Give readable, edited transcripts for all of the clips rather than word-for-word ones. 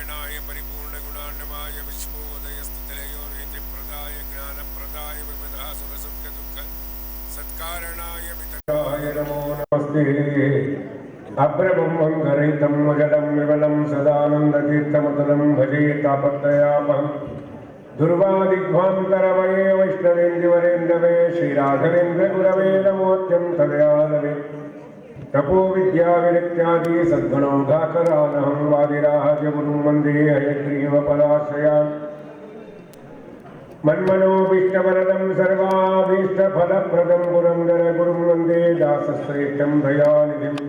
नारायणाय परिपूर्णगुणार्णवाय विश्वोदयस्थितिलयो नित्यप्रदाय ज्ञानप्रदाय विबुधा सुखसुखदुःख सत्कारणाय वितताय नमो नमस्ते। अभ्रब्रह्मं घरहितं मजलं विमलं सदानन्दतीर्थमतलं भजे तापत्रयापहं दुर्वादिध्वान्तरमये वैष्णवेन्द्रवरेन्द्रवे श्रीराघवेन्द्रगुरवे नमोऽत्यन्तदयालवे तपो विद्या विरक्त्यादि सद्गुणौघाकरानहं वादिराजगुरुं वन्दे हयग्रीवपदाश्रयान् मन्मनोभीष्टवरदं सर्वाभीष्टफलप्रदं पुरन्दरगुरुं वन्दे दासश्रेष्ठं दयानिधिम्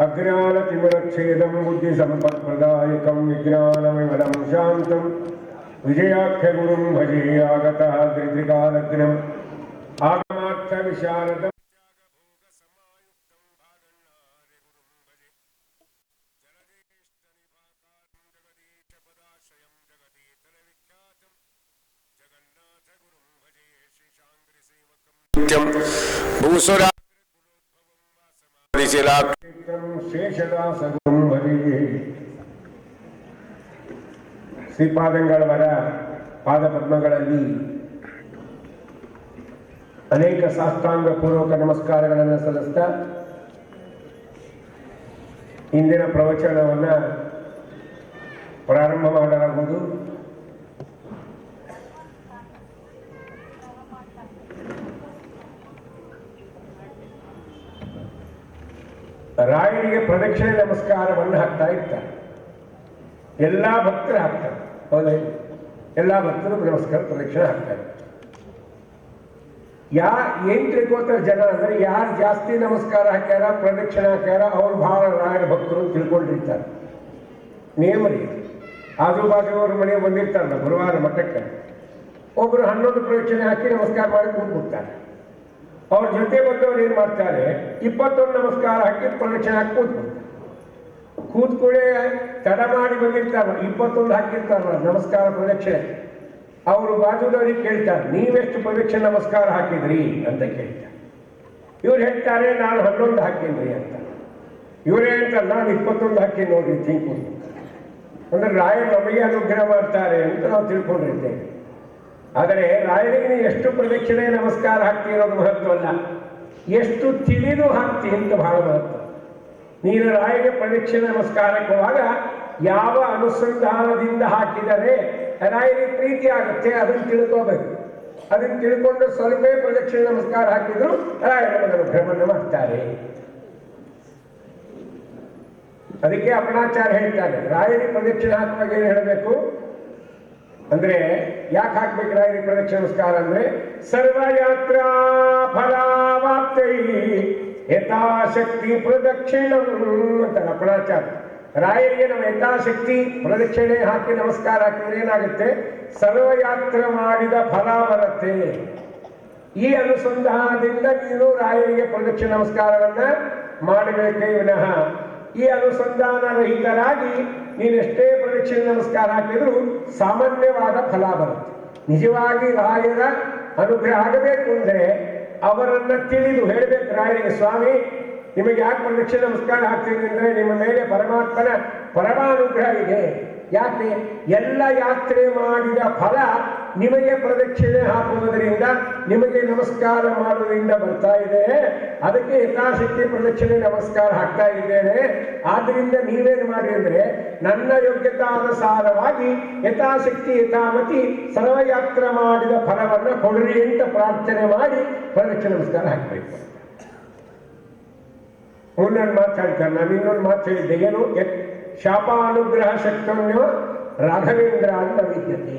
अज्ञानतिमिरच्छेदं बुद्धिसम्पत्प्रदायकं विज्ञानविमलं शान्तं विजयाख्यगुरुं भजे आगतः त्रित्रिकालग्नम् आगमार्थविशारदम् भूसुरा ಶೇಷದಾಸಗುರುಂ ಭಜೆ. ಶ್ರೀಪಾದಂಗಳವರ ಪಾದಪದ್ಮಗಳಲ್ಲಿ ಅನೇಕ ಸಾಷ್ಟಾಂಗ ಪೂರ್ವಕ ನಮಸ್ಕಾರಗಳನ್ನು ಸಲ್ಲಿಸ್ತಾ ಇಂದಿನ ಪ್ರವಚನವನ್ನು ಪ್ರಾರಂಭ ಮಾಡಲಾಗುವುದು. ರಾಯರಿಗೆ ಪ್ರದಕ್ಷಿಣೆ ನಮಸ್ಕಾರವನ್ನು ಹಾಕ್ತಾ ಇರ್ತಾರೆ. ಎಲ್ಲ ಭಕ್ತರು ಹಾಕ್ತಾರೆ. ಹೌದೇ? ಎಲ್ಲ ಭಕ್ತರು ನಮಸ್ಕಾರ ಪ್ರದಕ್ಷಿಣೆ ಹಾಕ್ತಾರೆ. ಏನ್ ತಿಳ್ಕೊತಾರೆ ಜನ ಅಂದ್ರೆ, ಯಾರು ಜಾಸ್ತಿ ನಮಸ್ಕಾರ ಹಾಕ್ಯಾರ ಪ್ರದಕ್ಷಿಣೆ ಹಾಕ್ಯಾರ ಅವ್ರು ಬಹಳ ರಾಯರ ಭಕ್ತರು ತಿಳ್ಕೊಂಡಿರ್ತಾರೆ. ನೇಮ ರೀ. ಆಜು ಬಾಜುವವ್ರ ಮನೆಗೆ ಬಂದಿರ್ತಾರಲ್ಲ ಗುರುವಾರ ಮಠಕ್ಕೆ, ಒಬ್ರು 11 ಪ್ರದಕ್ಷಿಣೆ ಹಾಕಿ ನಮಸ್ಕಾರ ಮಾಡಿ ಕೂತ್ಬಿಡ್ತಾರೆ. ಅವ್ರ ಜೊತೆ ಬಂದವ್ರು ಏನ್ ಮಾಡ್ತಾರೆ, 21 ನಮಸ್ಕಾರ ಹಾಕಿ ಪ್ರದಕ್ಷಿಣೆ ಹಾಕಿ ಕೂತ್ಕೊಳ್ಳೆ ತಡ ಮಾಡಿ ಬಂದಿರ್ತಾರ, 21 ಹಾಕಿರ್ತಾರಲ್ಲ ನಮಸ್ಕಾರ ಪ್ರದಕ್ಷಿಣೆ. ಅವರು ಬಾಜುದವ್ರಿಗೆ ಕೇಳ್ತಾರೆ, ನೀವೆಷ್ಟು ಪ್ರದಕ್ಷಿಣೆ ನಮಸ್ಕಾರ ಹಾಕಿದ್ರಿ ಅಂತ ಕೇಳ್ತಾರೆ. ಇವ್ರು ಹೇಳ್ತಾರೆ, ನಾನು 11 ಹಾಕಿದ್ರಿ ಅಂತ. ಇವರೇ ಹೇಳ್ತಾರೆ, ನಾನು 21 ಹಾಕಿ ನೋಡ್ರಿ ತಿಂಕು ಅಂದ್ರೆ ರಾಯರು ನಮಗೆ ಅನುಗ್ರಹ ಮಾಡ್ತಾರೆ ಅಂತ ನಾವು ತಿಳ್ಕೊಂಡಿರ್ತೇವೆ. ಆದರೆ ರಾಯರಿಗೆ ನೀವು ಎಷ್ಟು ಪ್ರದಕ್ಷಿಣೆ ನಮಸ್ಕಾರ ಹಾಕ್ತಿ ಅನ್ನೋದು ಮಹತ್ವ ಅಲ್ಲ, ಎಷ್ಟು ತಿಳಿದು ಹಾಕ್ತಿ ಅಂತ ಬಹಳ ಮಹತ್ವ. ನೀನು ರಾಯರಿಗೆ ಪ್ರದಕ್ಷಿಣೆ ನಮಸ್ಕಾರಕ್ಕೆ ಹೋಗುವಾಗ ಯಾವ ಅನುಸಂಧಾನದಿಂದ ಹಾಕಿದರೆ ರಾಯರಿಗೆ ಪ್ರೀತಿ ಆಗುತ್ತೆ ಅದನ್ನು ತಿಳ್ಕೋಬೇಕು. ಅದನ್ನು ತಿಳ್ಕೊಂಡು ಸ್ವಲ್ಪ ಪ್ರದಕ್ಷಿಣೆ ನಮಸ್ಕಾರ ಹಾಕಿದ್ರು ರಾಯರ ಅನುಗ್ರಹವನ್ನು ಮಾಡ್ತಾರೆ. ಅದಕ್ಕೆ ಅಪಣಾಚಾರ್ಯ ಹೇಳ್ತಾರೆ, ರಾಯರಿಗೆ ಪ್ರದಕ್ಷಿಣೆ ಹಾಕುವಾಗ ಏನು ಹೇಳಬೇಕು ಅಂದ್ರೆ, ಯಾಕೆ ಹಾಕ್ಬೇಕು ರಾಯರಿಗೆ ಪ್ರದಕ್ಷಿಣೆ ನಮಸ್ಕಾರ ಅಂದ್ರೆ, ಸರ್ವಯಾತ್ರಾ ಫಲಾವಾಪ್ತೈ ಯಥಾಶಕ್ತಿ ಪ್ರದಕ್ಷಿಣಂ ಅಂತ ಅಪಣಾಚಾರ್ಯ. ರಾಯರಿಗೆ ನಮ್ಮ ಯಥಾಶಕ್ತಿ ಪ್ರದಕ್ಷಿಣೆ ಹಾಕಿ ನಮಸ್ಕಾರ ಹಾಕಿದ್ರೆ ಏನಾಗುತ್ತೆ, ಸರ್ವಯಾತ್ರ ಮಾಡಿದ ಫಲ ಬರುತ್ತೆ. ಈ ಅನುಸಂಧಾನದಿಂದ ನೀನು ರಾಯರಿಗೆ ಪ್ರದಕ್ಷಿಣೆ ನಮಸ್ಕಾರವನ್ನ ಮಾಡಬೇಕೇ ವಿನಃ ಈ ಅನುಸಂಧಾನ ರಹಿತರಾಗಿ ನೀನೆಷ್ಟೇ ಪ್ರದಕ್ಷಿಣೆ ನಮಸ್ಕಾರ ಹಾಕಿದ್ರು ಸಾಮಾನ್ಯವಾದ ಫಲ ಬರುತ್ತೆ. ನಿಜವಾಗಿ ರಾಯರ ಅನುಗ್ರಹ ಆಗಬೇಕು ಅಂದ್ರೆ ಅವರನ್ನ ತಿಳಿದು ಹೇಳಬೇಕು ರಾಯರಿಗೆ, ಸ್ವಾಮಿ ನಿಮಗೆ ಯಾಕೆ ಪ್ರದಕ್ಷಿಣೆ ನಮಸ್ಕಾರ ಹಾಕ್ತೀನಿ ಅಂದ್ರೆ ನಿಮ್ಮ ಮೇಲೆ ಪರಮಾತ್ಮನ ಪರಮಾನುಗ್ರಹ ಇದೆ. ಯಾಕೆ? ಎಲ್ಲ ಯಾತ್ರೆ ಮಾಡಿದ ಫಲ ನಿಮಗೆ ಪ್ರದಕ್ಷಿಣೆ ಹಾಕುವುದರಿಂದ, ನಿಮಗೆ ನಮಸ್ಕಾರ ಮಾಡುವುದರಿಂದ ಬರ್ತಾ ಇದೆ. ಅದಕ್ಕೆ ಯಥಾಶಕ್ತಿ ಪ್ರದಕ್ಷಿಣೆ ನಮಸ್ಕಾರ ಹಾಕ್ತಾ ಇದ್ದೇನೆ. ಆದ್ರಿಂದ ನೀವೇನು ಮಾಡಿ ಅಂದ್ರೆ, ನನ್ನ ಯೋಗ್ಯತಾನುಸಾರವಾಗಿ ಯಥಾಶಕ್ತಿ ಯಥಾಮತಿ ಸರ್ವಯಾತ್ರ ಮಾಡಿದ ಫಲವನ್ನು ಕೊಡ್ರಿ ಅಂತ ಪ್ರಾರ್ಥನೆ ಮಾಡಿ ಪ್ರದಕ್ಷಿಣೆ ನಮಸ್ಕಾರ ಹಾಕಬೇಕು. ಮುನ್ನೊಂದು ಮಾತು ಹೇಳ್ತಾರೆ, ನಾನು ಇನ್ನೊಂದು ಮಾತು ಹೇಳಿದ್ದೆ, ಏನು? ಶಾಪಾನುಗ್ರಹ ಶಕ್ತನ್ಯೋ ರಾಘವೇಂದ್ರ ಅಂತ ವಿದ್ಯತೆ.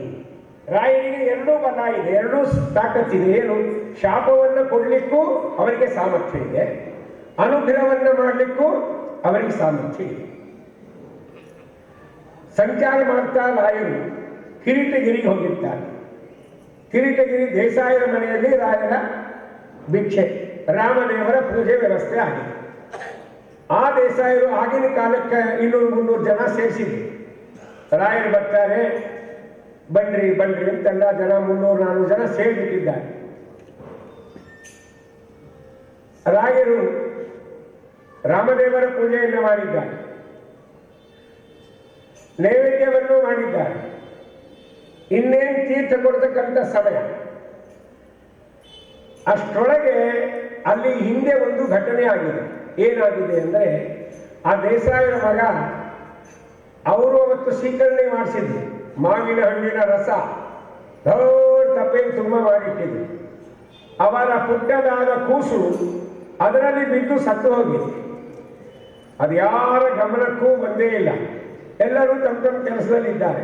ರಾಯರಿಗೆ ಎರಡೂ ಬಲ ಇದೆ, ಎರಡೂ ತಾಕತ್ತಿದೆ. ಏನು? ಶಾಪವನ್ನು ಕೊಡ್ಲಿಕ್ಕೂ ಅವರಿಗೆ ಸಾಮರ್ಥ್ಯ ಇದೆ, ಅನುಗ್ರಹವನ್ನು ಮಾಡಲಿಕ್ಕೂ ಅವರಿಗೆ ಸಾಮರ್ಥ್ಯ ಇದೆ. ಸಂಚಾರ ಮಾಡ್ತಾ ರಾಯರು ಕಿರೀಟಗಿರಿಗೆ ಹೋಗಿರ್ತಾರೆ. ಕಿರೀಟಗಿರಿ ದೇಸಾಯರ ಮನೆಯಲ್ಲಿ ರಾಯರ ಭಿಕ್ಷೆ, ರಾಮದೇವರ ಪೂಜೆ ವ್ಯವಸ್ಥೆ ಆಗಿದೆ. ಆ ದೇಸಾಯರು ಆಗಿನ ಕಾಲಕ್ಕೆ 200-300 ಜನ ಸೇರಿಸಿದ್ರು. ರಾಯರು ಬರ್ತಾರೆ, ಬನ್ರಿ ಬನ್ರಿ ಅಂತೆಲ್ಲ ಜನ 300-400 ಜನ ಸೇರಿಬಿಟ್ಟಿದ್ದಾರೆ. ರಾಯರು ರಾಮದೇವರ ಪೂಜೆಯನ್ನು ಮಾಡಿದ್ದಾರೆ. ನೈವೇದ್ಯವನ್ನು ಮಾಡಿದ್ದಾರೆ. ಇನ್ನೇನು ತೀರ್ಥ ಕೊಡ್ತಕ್ಕಂಥ ಸಮಯ. ಅಷ್ಟರೊಳಗೆ ಅಲ್ಲಿ ಹಿಂದೆ ಒಂದು ಘಟನೆ ಆಗಿದೆ. ಏನಾಗಿದೆ ಅಂದರೆ, ಆ ದೇಸಾಯರ ಮಗ ಅವರು ಅವತ್ತು ಸ್ವೀಕರಣೆ ಮಾಡಿಸಿದ್ರು. ಮಾವಿನ ಹಣ್ಣಿನ ರಸ ದೊಡ್ಡ ತಪ್ಪೇನು ತುಂಬ ಮಾಡಿಟ್ಟಿದ್ರು. ಅವರ ಪುಟ್ಟದಾದ ಕೂಸು ಅದರಲ್ಲಿ ಬಿದ್ದು ಸತ್ತು ಹೋಗಿದೆ. ಅದು ಯಾರ ಗಮನಕ್ಕೂ ಬಂದೇ ಇಲ್ಲ. ಎಲ್ಲರೂ ತಮ್ಮ ತಮ್ಮ ಕೆಲಸದಲ್ಲಿದ್ದಾರೆ.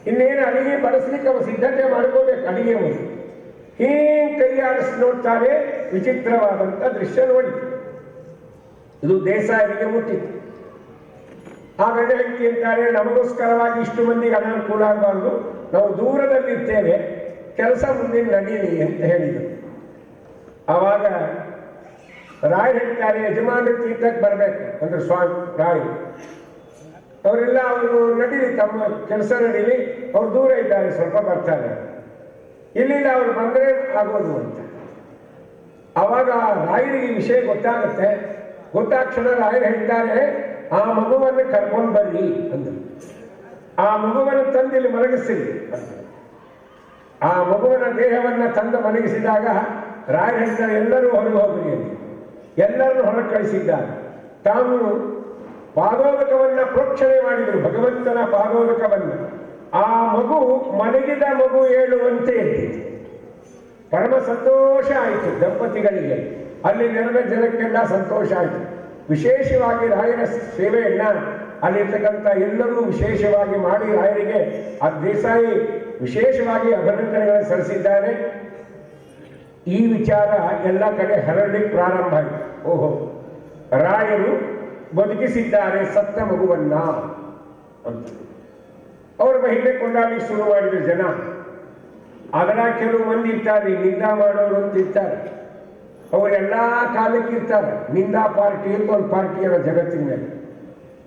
ಇನ್ನೇನು ಅಡಿಗೆ ಬಡಿಸ್ಲಿಕ್ಕೆ ಅವ ಸಿದ್ಧತೆ ಮಾಡ್ಕೋಬೇಕು. ಅಡಿಗೆ ಮುಂದೆ ಹೀಗೆ ಕೈ ಆಡಿಸಿ ನೋಡ್ತಾರೆ. ವಿಚಿತ್ರವಾದಂಥ ದೃಶ್ಯ ನೋಡಿತು. ಇದು ದೇಸಾಯರಿಗೆ ಮುಟ್ಟಿತ್ತು. ಆ ಗಂಡ ಹೆಂಡತಿ ಅಂತಾರೆ, ನಮಗೋಸ್ಕರವಾಗಿ ಇಷ್ಟು ಮಂದಿಗೆ ಅನಾನುಕೂಲ ಆಗಬಾರ್ದು, ನಾವು ದೂರದಲ್ಲಿರ್ತೇವೆ, ಕೆಲಸ ಮುಂದೆ ನಡೀಲಿ ಅಂತ ಹೇಳಿದರು. ಆವಾಗ ರಾಯರು ಹೇಳ್ತಾರೆ, ಯಜಮಾನ ತೀರ್ಥಕ್ಕೆ ಬರಬೇಕು ಅಂದ್ರೆ ಸ್ವಾಮಿ ರಾಯರು ಅವರೆಲ್ಲ ಅವರು ನಡೀಲಿ, ತಮ್ಮ ಕೆಲಸ ನಡೀಲಿ, ಅವ್ರು ದೂರ ಇದ್ದಾರೆ, ಸ್ವಲ್ಪ ಬರ್ತಾರೆ, ಇಲ್ಲಿಲ್ಲ ಅವ್ರು ಬಂದರೆ ಆಗೋದು ಅಂತ. ಆವಾಗ ರಾಯರಿಗೆ ಈ ವಿಷಯ ಗೊತ್ತಾಗುತ್ತೆ. ಗೊತ್ತಾಕ್ಷಣ ರಾಯರು ಹೇಳ್ತಾರೆ, ಆ ಮಗುವನ್ನು ಕರ್ಕೊಂಡು ಬರ್ರಿ ಅಂದರು. ಆ ಮಗುವನ್ನು ತಂದು ಇಲ್ಲಿ ಮಲಗಿಸಿರಿ ಅಂತ. ಆ ಮಗುವಿನ ದೇಹವನ್ನು ತಂದು ಮಲಗಿಸಿದಾಗ ರಾಯರು ಹೇಳ್ತಾರೆ, ಎಲ್ಲರೂ ಹೊರಗೆ ಹೋಗ್ರಿ ಅಂತ. ಎಲ್ಲರನ್ನು ಹೊರಗೆ ಕಳಿಸಿದ್ದಾರೆ. ತಾವು ಪಾದೋದಕವನ್ನು ಪ್ರೋಕ್ಷಣೆ ಮಾಡಿದರು, ಭಗವಂತನ ಪಾದೋದಕವನ್ನು. ಆ ಮಗು ಮಲಗಿದ ಮಗು ಹೇಳುವಂತೆ ಇದ್ದಿತ್ತು. ಪರಮ ಸಂತೋಷ ಆಯಿತು ದಂಪತಿಗಳಿಗೆ. ಅಲ್ಲಿ ನೆರೆದ ಜನಕ್ಕೆಲ್ಲ ಸಂತೋಷ ಆಯಿತು. ವಿಶೇಷವಾಗಿ ರಾಯರ ಸೇವೆಯನ್ನ ಅಲ್ಲಿರ್ತಕ್ಕಂಥ ಎಲ್ಲರೂ ವಿಶೇಷವಾಗಿ ಮಾಡಿ ರಾಯರಿಗೆ ಆ ದೇಸಾಯಿ ವಿಶೇಷವಾಗಿ ಅಭಿನಂದನೆಗಳನ್ನು ಸಲ್ಲಿಸಿದ್ದಾರೆ. ಈ ವಿಚಾರ ಎಲ್ಲ ಕಡೆ ಹರಡಲಿಕ್ಕೆ ಪ್ರಾರಂಭ ಆಯಿತು. ಓಹೋ, ರಾಯರು ಬದುಕಿಸಿದ್ದಾರೆ ಸತ್ತ ಮಗುವನ್ನ ಅಂತ ಅವ್ರ ಮಹಿಮೆ ಕೊಂಡಾಡಲಿಕ್ಕೆ ಶುರು ಮಾಡಿದ್ರು ಜನ. ಅದರ ಕೆಲವು ಮಂದಿ ಇರ್ತಾರೆ, ನಿಂದಾ ಮಾಡೋರು ಅಂತ ಇರ್ತಾರೆ. ಅವರೆಲ್ಲ ಕಾಲಕ್ಕೆ ಇರ್ತಾರೆ. ನಿಂದಾ ಪಾರ್ಟಿ ಅಂತ ಒಂದು ಪಾರ್ಟಿ ಅದ ಜಗತ್ತಿನ ಮೇಲೆ.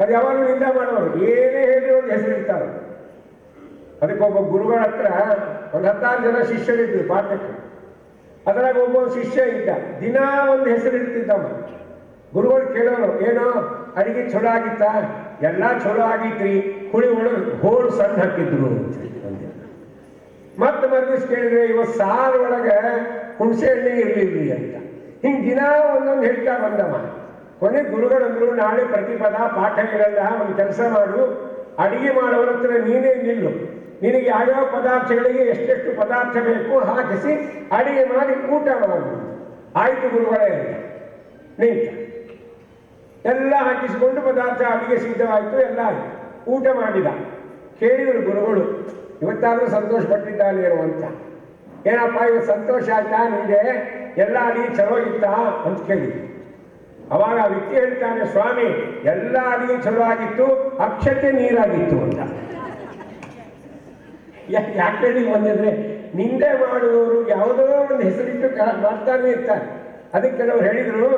ಅದು ಯಾವಾಗ ನಿಂದಾ ಮಾಡೋರು, ಏನೇ ಹೇಳಿ ಒಂದು ಹೆಸರಿರ್ತಾರೆ. ಅದಕ್ಕೊಬ್ಬ ಗುರುಗಳ ಹತ್ರ ಒಂದು 16 ಜನ ಶಿಷ್ಯರಿದ್ರು ಪಾಠಕ್ಕೆ. ಅದರಾಗ ಒಬ್ಬ ಶಿಷ್ಯ ಇದ್ದ, ದಿನ ಒಂದು ಹೆಸರು ಇರ್ತಿದ್ದಮ್ಮ. ಗುರುಗಳು ಕೇಳೋರು, ಏನೋ ಅಡಿಗೆ ಚಲೋ ಆಗಿತ್ತಾ? ಎಲ್ಲ ಚಲೋ ಆಗಿತ್ರಿ, ಹುಳಿ ಒಳಗೆ ಹೋಳು ಸಣ್ಣ ಹಾಕಿದ್ರು ಅಂತ. ಮತ್ತೆ ಮರ್ದಿಸ್ ಕೇಳಿದ್ರೆ, ಇವತ್ತು ಸಾರು ಒಳಗೆ ಹುಣಸೆ ಎಣ್ಣೆ ಇರಲಿಲ್ರಿ ಅಂತ. ಹಿಂಗೆ ದಿನ ಒಂದೊಂದು ಹೇಳ್ತಾ ಬಂದಮ್ಮ. ಕೊನೆ ಗುರುಗಳಂದ್ರು, ನಾಳೆ ಪ್ರತಿಪದ ಪಾಠ ಇರಲ್ಲ, ಒಂದು ಕೆಲಸ ಮಾಡು, ಅಡಿಗೆ ಮಾಡೋರ ಹತ್ರ ನೀನೇ ನಿಲ್ಲು, ನಿನಗೆ ಯಾವ್ಯಾವ ಪದಾರ್ಥಗಳಿಗೆ ಎಷ್ಟೆಷ್ಟು ಪದಾರ್ಥ ಬೇಕು ಹಾಕಿಸಿ ಅಡಿಗೆ ಮಾಡಿ ಊಟ ಮಾಡು. ಆಯ್ತು ಗುರುಗಳೇ ಅಂತ ನಿಂತ. ಎಲ್ಲ ಹಾಕಿಸಿಕೊಂಡು ಪದಾರ್ಥ ಅಡಿಗೆ ಸಿದ್ಧವಾಯಿತು, ಎಲ್ಲ ಆಯಿತು. ಊಟ ಮಾಡಿದ. ಕೇಳಿದರು ಗುರುಗಳು, ಇವತ್ತಾದರೂ ಸಂತೋಷ ಪಟ್ಟಿದ್ದಾನೇನು ಅಂತ. ಏನಪ್ಪ ಇವತ್ತು ಸಂತೋಷ ಆಯ್ತಾ ನಿಮಗೆ? ಎಲ್ಲ ಅಡಿಗೆ ಚಲೋ ಇತ್ತಾ ಅಂತ ಕೇಳಿದ್ರು. ಅವಾಗ ಆ ವ್ಯಕ್ತಿ ಹೇಳ್ತಾನೆ, ಸ್ವಾಮಿ ಎಲ್ಲ ಅಡಿಗೆ ಚಲೋ ಆಗಿತ್ತು, ಅಕ್ಷತೆ ನೀರಾಗಿತ್ತು ಅಂತ. ಯಾಕೆ ಹೇಳಿ ಬಂದಿದ್ರೆ, ನಿಂದೆ ಮಾಡುವವರು ಯಾವುದೋ ಒಂದು ಹೆಸರಿಟ್ಟು ಮಾಡ್ತಾನೆ ಇರ್ತಾರೆ. ಅದಕ್ಕೆ ಕೆಲವರು ಹೇಳಿದ್ರು,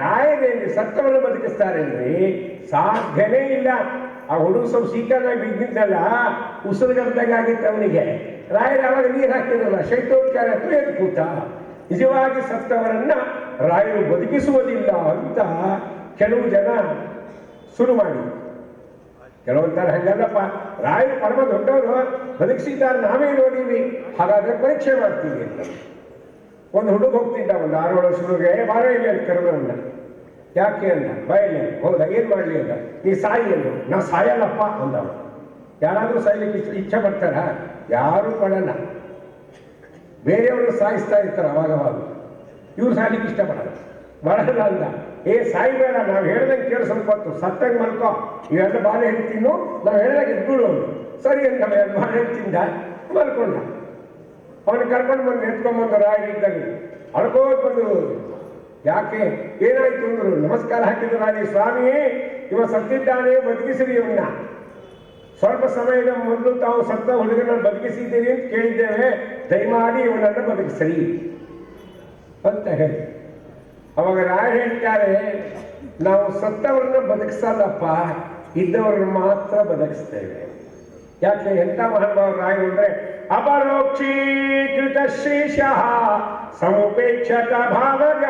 ರಾಯರೇನ್ರಿ ಸತ್ತವನ್ನು ಬದುಕಿಸ್ತಾರೇನ್ರಿ? ಸಾಧ್ಯನೇ ಇಲ್ಲ. ಆ ಹುಡುಗ ಸ್ವಲ್ಪ ಸೀಕರನಾಗಿ ಬಿದ್ದಿದ್ದಲ್ಲ, ಉಸಿರುಗಡ್ದಾಗಿತ್ತು ಅವನಿಗೆ. ರಾಯರು ಅವಾಗ ನೀರು ಹಾಕಿದ್ರಲ್ಲ, ಶೈತ್ಯೋಪಚಾರ ಎದ್ದು ಕೂತ. ನಿಜವಾಗಿ ಸತ್ತವರನ್ನ ರಾಯರು ಬದುಕಿಸುವುದಿಲ್ಲ ಅಂತ ಕೆಲವು ಜನ ಶುರು ಮಾಡಿ. ಕೆಲವೊಂಥರ ಹಂಗಲ್ಲಪ್ಪ, ರಾಯರು ಪರಮ ದೊಡ್ಡವರು, ಬದುಕಿಸಿದ್ದಾರೆ, ನಾವೇ ನೋಡೀವಿ, ಹಾಗಾದ್ರೆ ಪರೀಕ್ಷೆ ಮಾಡ್ತೀವಿ ಅಂತ. ಒಂದು ಹುಡುಗ ಹೋಗ್ತಿದ್ದ, ಒಂದು 6 ವರ್ಷದೊಳಗೆ, ಬಾರ ಇಲ್ಲಿ ಅಂತ ಕರೆದವನ್ನ. ಯಾಕೆ ಅಂದ, ಬಾಯಿಲ್ಲ. ಹೌದಾ, ಏನು ಮಾಡಲಿ ಅಂದ. ನೀ ಸಾಯಿ ಅಂದು. ನಾ ಸಾಯಲ್ಲಪ್ಪ ಅಂದವ. ಯಾರಾದರೂ ಸಾಯ್ಲಿಕ್ಕೆ ಇಚ್ಛೆ ಪಡ್ತಾರ? ಯಾರೂ ಪಡಲ್ಲ. ಬೇರೆಯವರು ಸಾಯಿಸ್ತಾ ಇರ್ತಾರೆ ಅವಾಗವಾಗ, ಇವ್ರು ಸಾಯ್ಲಿಕ್ಕೆ ಇಷ್ಟಪಡಲ್ಲ, ಬರಲ್ಲ ಅಂದ. ಸಾಯ್ಬೇಡ, ನಾವು ಹೇಳ್ದಂಗೆ ಕೇಳಿ ಸ್ವಲ್ಪ ಹೊತ್ತು, ಸತ್ತಂಗೆ ಮಲ್ಕೋ, ಇವೆಲ್ಲ ಬಾಳೆ ಹಣ್ಣು ತಿನ್ನು, ನಾವು ಹೇಳ್ದಾಗ ಎದ್ದುಳು. ಸರಿ ಅಂತ ಬಾಳೆ ಹಣ್ಣು ತಿಂದ, ಮಲ್ಕೊಂಡ. ಅವನು ಕರ್ಕೊಂಡು ಬಂದು ಎತ್ಕೊಂಡ್ಬಂದು ರಾಯರಿದ್ದಲ್ಲಿ ಅಳ್ಕೋದು ಬಂದು. ಯಾಕೆ ಏನಾಯ್ತು ಅಂದ್ರು. ನಮಸ್ಕಾರ ಹಾಕಿದ್ರು ರಾಜಿ, ಸ್ವಾಮಿ ಇವ ಸತ್ತಿದ್ದಾನೆ, ಬದುಕಿಸಿರಿ ಇವನ್ನ. ಸ್ವಲ್ಪ ಸಮಯದ ಮೊದಲು ತಾವು ಸತ್ತ ಹುಡುಗನ ಬದುಕಿಸಿದ್ದೀರಿ ಅಂತ ಕೇಳಿದ್ದೇವೆ, ದಯಮಾಡಿ ಇವನನ್ನು ಬದುಕಿಸಿರಿ ಅಂತ ಹೇಳಿ. ಅವಾಗ ರಾಯ ಹೇಳ್ತಾರೆ, ನಾವು ಸತ್ತವರನ್ನ ಬದುಕಿಸಲ್ಲಪ್ಪ, ಇದ್ದವರನ್ನು ಮಾತ್ರ ಬದುಕಿಸ್ತೇವೆ. ಯಾಕೆ ಎಂತ ಮಹಾನುಭಾವ ರಾಯರು ಅಂದ್ರೆ, ಅಪರೋಕ್ಷೀಕೃತ ಶ್ರೀಶಃ ಸಮುಪೇಕ್ಷತ ಭಾವಜ.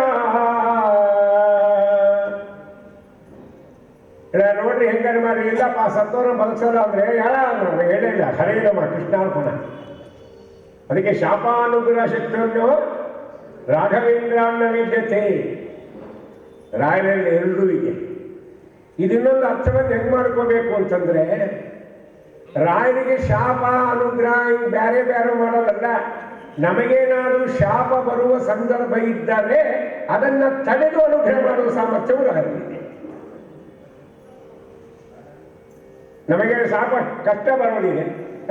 ನೋಡ್ರಿ ಹೆಂಗಾರು ಮಾಡಿ ಇಲ್ಲಪ್ಪ ಸತ್ತೋರ ಬದುಕ್ಸೋಲ್ಲ ಅಂದ್ರೆ ಯಾರ ಹೇಳಿಲ್ಲ ಹರೇನಮ್ಮ ಕೃಷ್ಣಾರ್ಪಣ. ಅದಕ್ಕೆ ಶಾಪಾನುಗ್ರಹ ಶಕ್ತಿಯನ್ನು ರಾಘವೇಂದ್ರಾನ್ನ ವಿದ್ಯತೆ ರಾಯರಲ್ಲಿ ಎರಡೂ ಇದೆ. ಇದನ್ನೊಂದು ಅರ್ಥವನ್ನು ಹೆಂಗ್ ಮಾಡ್ಕೋಬೇಕು ಅಂತಂದ್ರೆ, ರಾಯರಿಗೆ ಶಾಪ ಅನುಗ್ರಹ ಹಿಂಗ್ ಬೇರೆ ಬೇರೆ ಮಾಡೋದಲ್ಲ. ನಮಗೇನಾದರೂ ಶಾಪ ಬರುವ ಸಂದರ್ಭ ಇದ್ದರೆ ಅದನ್ನ ತಡೆದು ಅನುಗ್ರಹ ಮಾಡುವ ಸಾಮರ್ಥ್ಯವು ರಾಯರಿಗೆ. ನಮಗೆ ಶಾಪ ಕಷ್ಟ ಬರೋದಿದೆ,